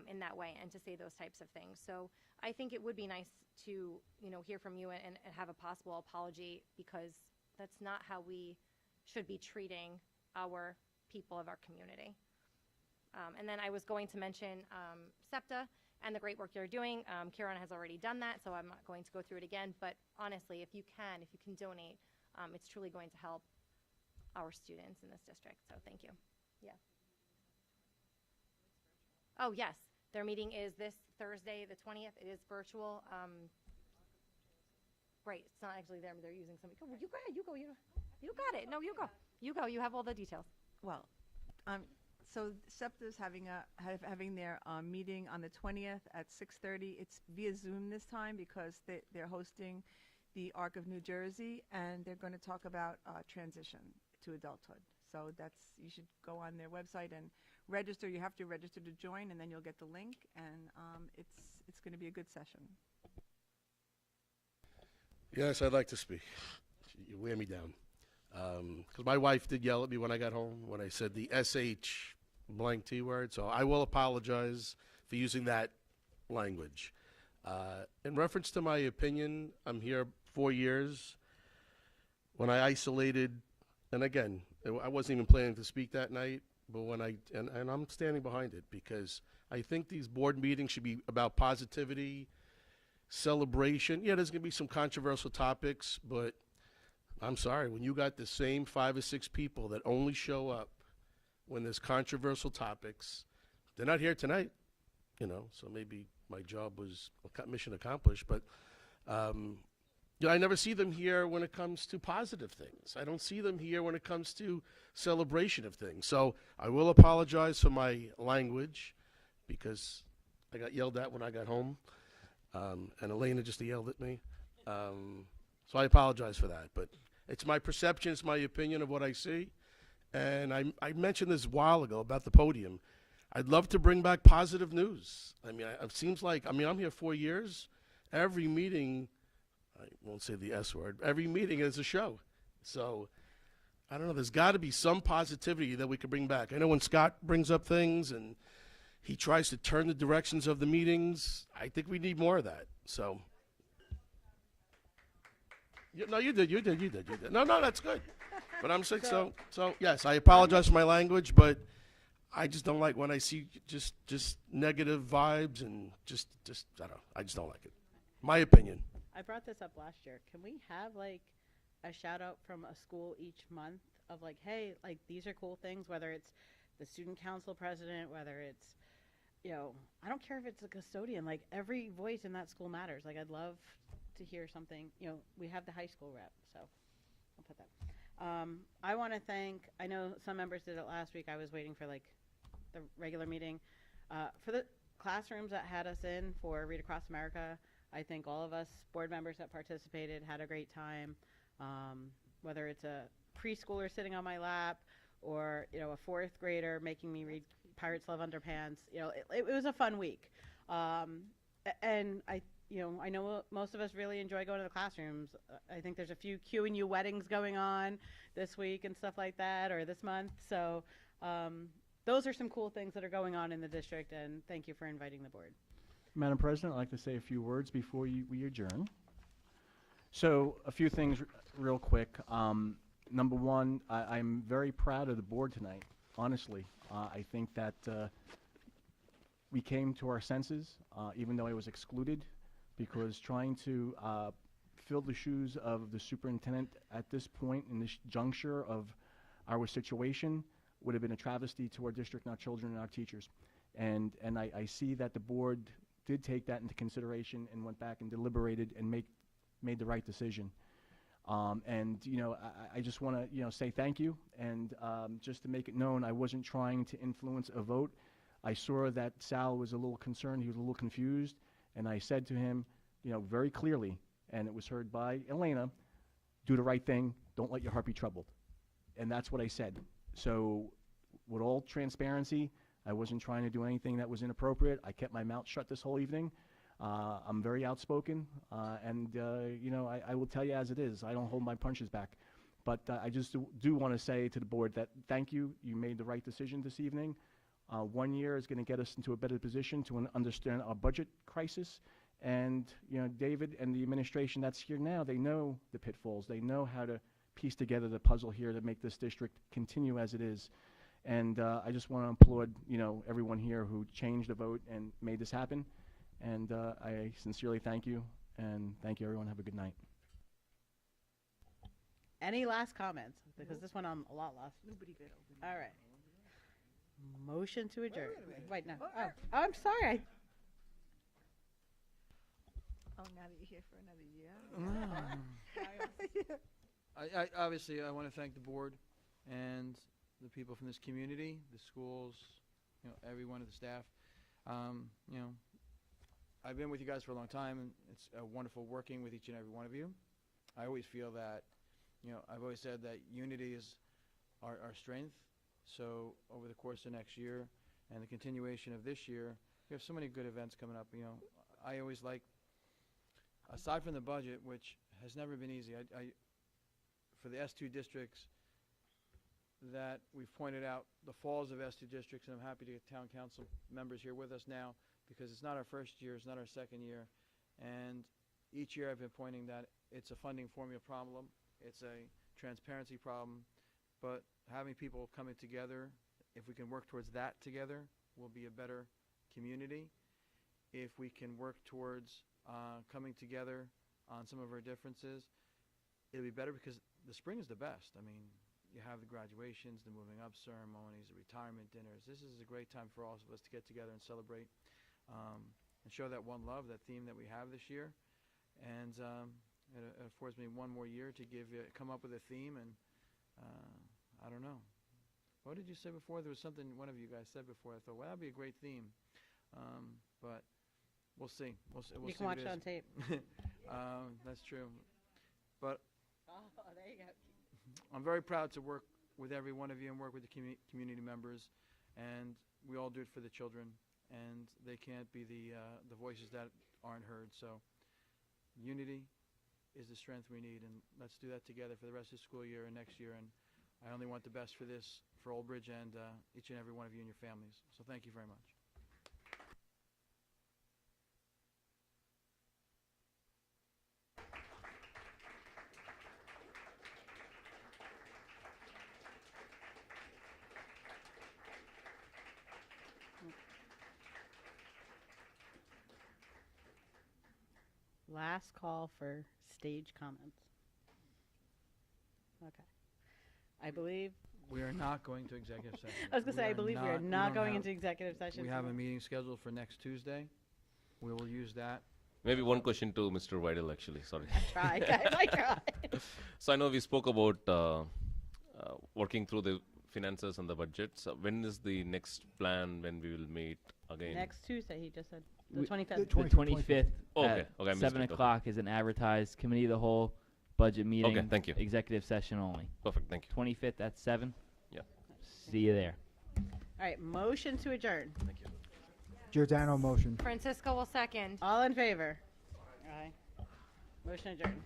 in that way and to say those types of things. So I think it would be nice to, hear from you and have a possible apology, because that's not how we should be treating our people of our community. And then I was going to mention SEPTA and the great work you're doing. Kieran has already done that, so I'm not going to go through it again. But honestly, if you can donate, it's truly going to help our students in this district. So thank you. Yeah. Oh, yes. Their meeting is this Thursday, the 20th. It is virtual. Right. It's not actually them. They're using somebody. Go, you go ahead. You go. You got it. No, you go. You go. You have all the details. Well, so SEPTA is having their meeting on the 20th at 6:30. It's via Zoom this time because they're hosting the Arc of New Jersey, and they're going to talk about transition to adulthood. So you should go on their website and register. You have to register to join, and then you'll get the link, and it's going to be a good session. Yes, I'd like to speak. You wear me down. Because my wife did yell at me when I got home when I said the SH blank T word, so I will apologize for using that language. In reference to my opinion, I'm here 4 years. When I isolated, and again, I wasn't even planning to speak that night, but when and I'm standing behind it, because I think these board meetings should be about positivity, celebration. Yeah, there's going to be some controversial topics, but I'm sorry, when you got the same 5 or 6 people that only show up when there's controversial topics, they're not here tonight, so maybe my job was mission accomplished, but I never see them here when it comes to positive things. I don't see them here when it comes to celebration of things. So I will apologize for my language, because I got yelled at when I got home, and Elena just yelled at me. So I apologize for that, but it's my perception, it's my opinion of what I see. And I mentioned this a while ago about the podium. I'd love to bring back positive news. I mean, it seems like, I'm here 4 years. Every meeting, I won't say the S word, every meeting is a show. So, I don't know, there's got to be some positivity that we could bring back. I know when Scott brings up things and he tries to turn the directions of the meetings, I think we need more of that. So, no, you did. No, that's good. But I'm saying, so yes, I apologize for my language, but I just don't like when I see just negative vibes and just I don't know. I just don't like it. My opinion. I brought this up last year. Can we have like a shout out from a school each month of like, hey, like these are cool things, whether it's the student council president, whether it's, I don't care if it's a custodian, like every voice in that school matters. Like I'd love to hear something, we have the high school rep, so I'll put that. I want to thank, I know some members did it last week. I was waiting for like the regular meeting. For the classrooms that had us in for Read Across America, I think all of us board members that participated had a great time. Whether it's a preschooler sitting on my lap or, a 4th grader making me read Pirates Love Underpants, it was a fun week. And I know most of us really enjoy going to the classrooms. I think there's a few Q&U weddings going on this week and stuff like that, or this month. So those are some cool things that are going on in the district, and thank you for inviting the board. Madam President, I'd like to say a few words before we adjourn. So a few things real quick. Number one, I'm very proud of the board tonight, honestly. I think that we came to our senses, even though I was excluded, because trying to fill the shoes of the superintendent at this point in this juncture of our situation would have been a travesty to our district and our children and our teachers. And I see that the board did take that into consideration and went back and deliberated and made the right decision. And, you know, I just want to, you know, say thank you. And just to make it known, I wasn't trying to influence a vote. I saw that Sal was a little concerned. He was a little confused. And I said to him, you know, very clearly, and it was heard by Elena, do the right thing. Don't let your heart be troubled. And that's what I said. So with all transparency, I wasn't trying to do anything that was inappropriate. I kept my mouth shut this whole evening. I'm very outspoken, and you know, I will tell you as it is. I don't hold my punches back. But I just do want to say to the board that thank you. You made the right decision this evening. 1 year is going to get us into a better position to understand our budget crisis. And, you know, David and the administration that's here now, they know the pitfalls. They know how to piece together the puzzle here to make this district continue as it is. And I just want to applaud, you know, everyone here who changed the vote and made this happen. And I sincerely thank you, and thank you, everyone. Have a good night. Any last comments? Because this went on a lot last. Nobody did. All right. Motion to adjourn. Wait, no. Oh, I'm sorry. Oh, now that you're here for another year. I obviously, I want to thank the board and the people from this community, the schools, you know, every one of the staff. You know, I've been with you guys for a long time, and it's wonderful working with each and every one of you. I always feel that, you know, I've always said that unity is our strength. So over the course of next year and the continuation of this year, we have so many good events coming up. You know, I always like, aside from the budget, which has never been easy, for the S2 districts that we've pointed out the falls of S2 districts, and I'm happy to get town council members here with us now, because it's not our first year, it's not our second year. And each year I've been pointing that it's a funding formula problem, it's a transparency problem, but having people coming together, if we can work towards that together, we'll be a better community. If we can work towards coming together on some of our differences, it'll be better, because the spring is the best. I mean, you have the graduations, the moving up ceremonies, the retirement dinners. This is a great time for all of us to get together and celebrate and show that one love, that theme that we have this year. And it affords me one more year to come up with a theme. And I don't know. What did you say before? There was something one of you guys said before. I thought, well, that'd be a great theme. But we'll see. We'll see You can watch it on tape. That's true. But there you go. I'm very proud to work with every one of you and work with the community members, and we all do it for the children, and they can't be the voices that aren't heard. So unity is the strength we need, and let's do that together for the rest of the school year and next year. And I only want the best for this, for Old Bridge and each and every one of you and your families. So thank you very much. Last call for stage comments. Okay. I believe. We are not going to executive session. I was going to say, I believe we are not going into executive session. We have a meeting scheduled for next Tuesday. We will use that. Maybe one question to Mr. Vidal, actually. Sorry. I tried, guys. I tried. So I know we spoke about working through the finances and the budgets. When is the next plan when we will meet again? Next Tuesday, he just said. The 25th. The 25th Okay, at okay, I missed 7 it, okay. o'clock is an advertised committee of the whole budget meeting. Okay, thank you. Executive session only. Perfect, thank you. 25th at 7? Yeah. See you there. All right, motion to adjourn. Thank you. Giordano motion. Francisco will second. All in favor? Aye. Motion adjourned.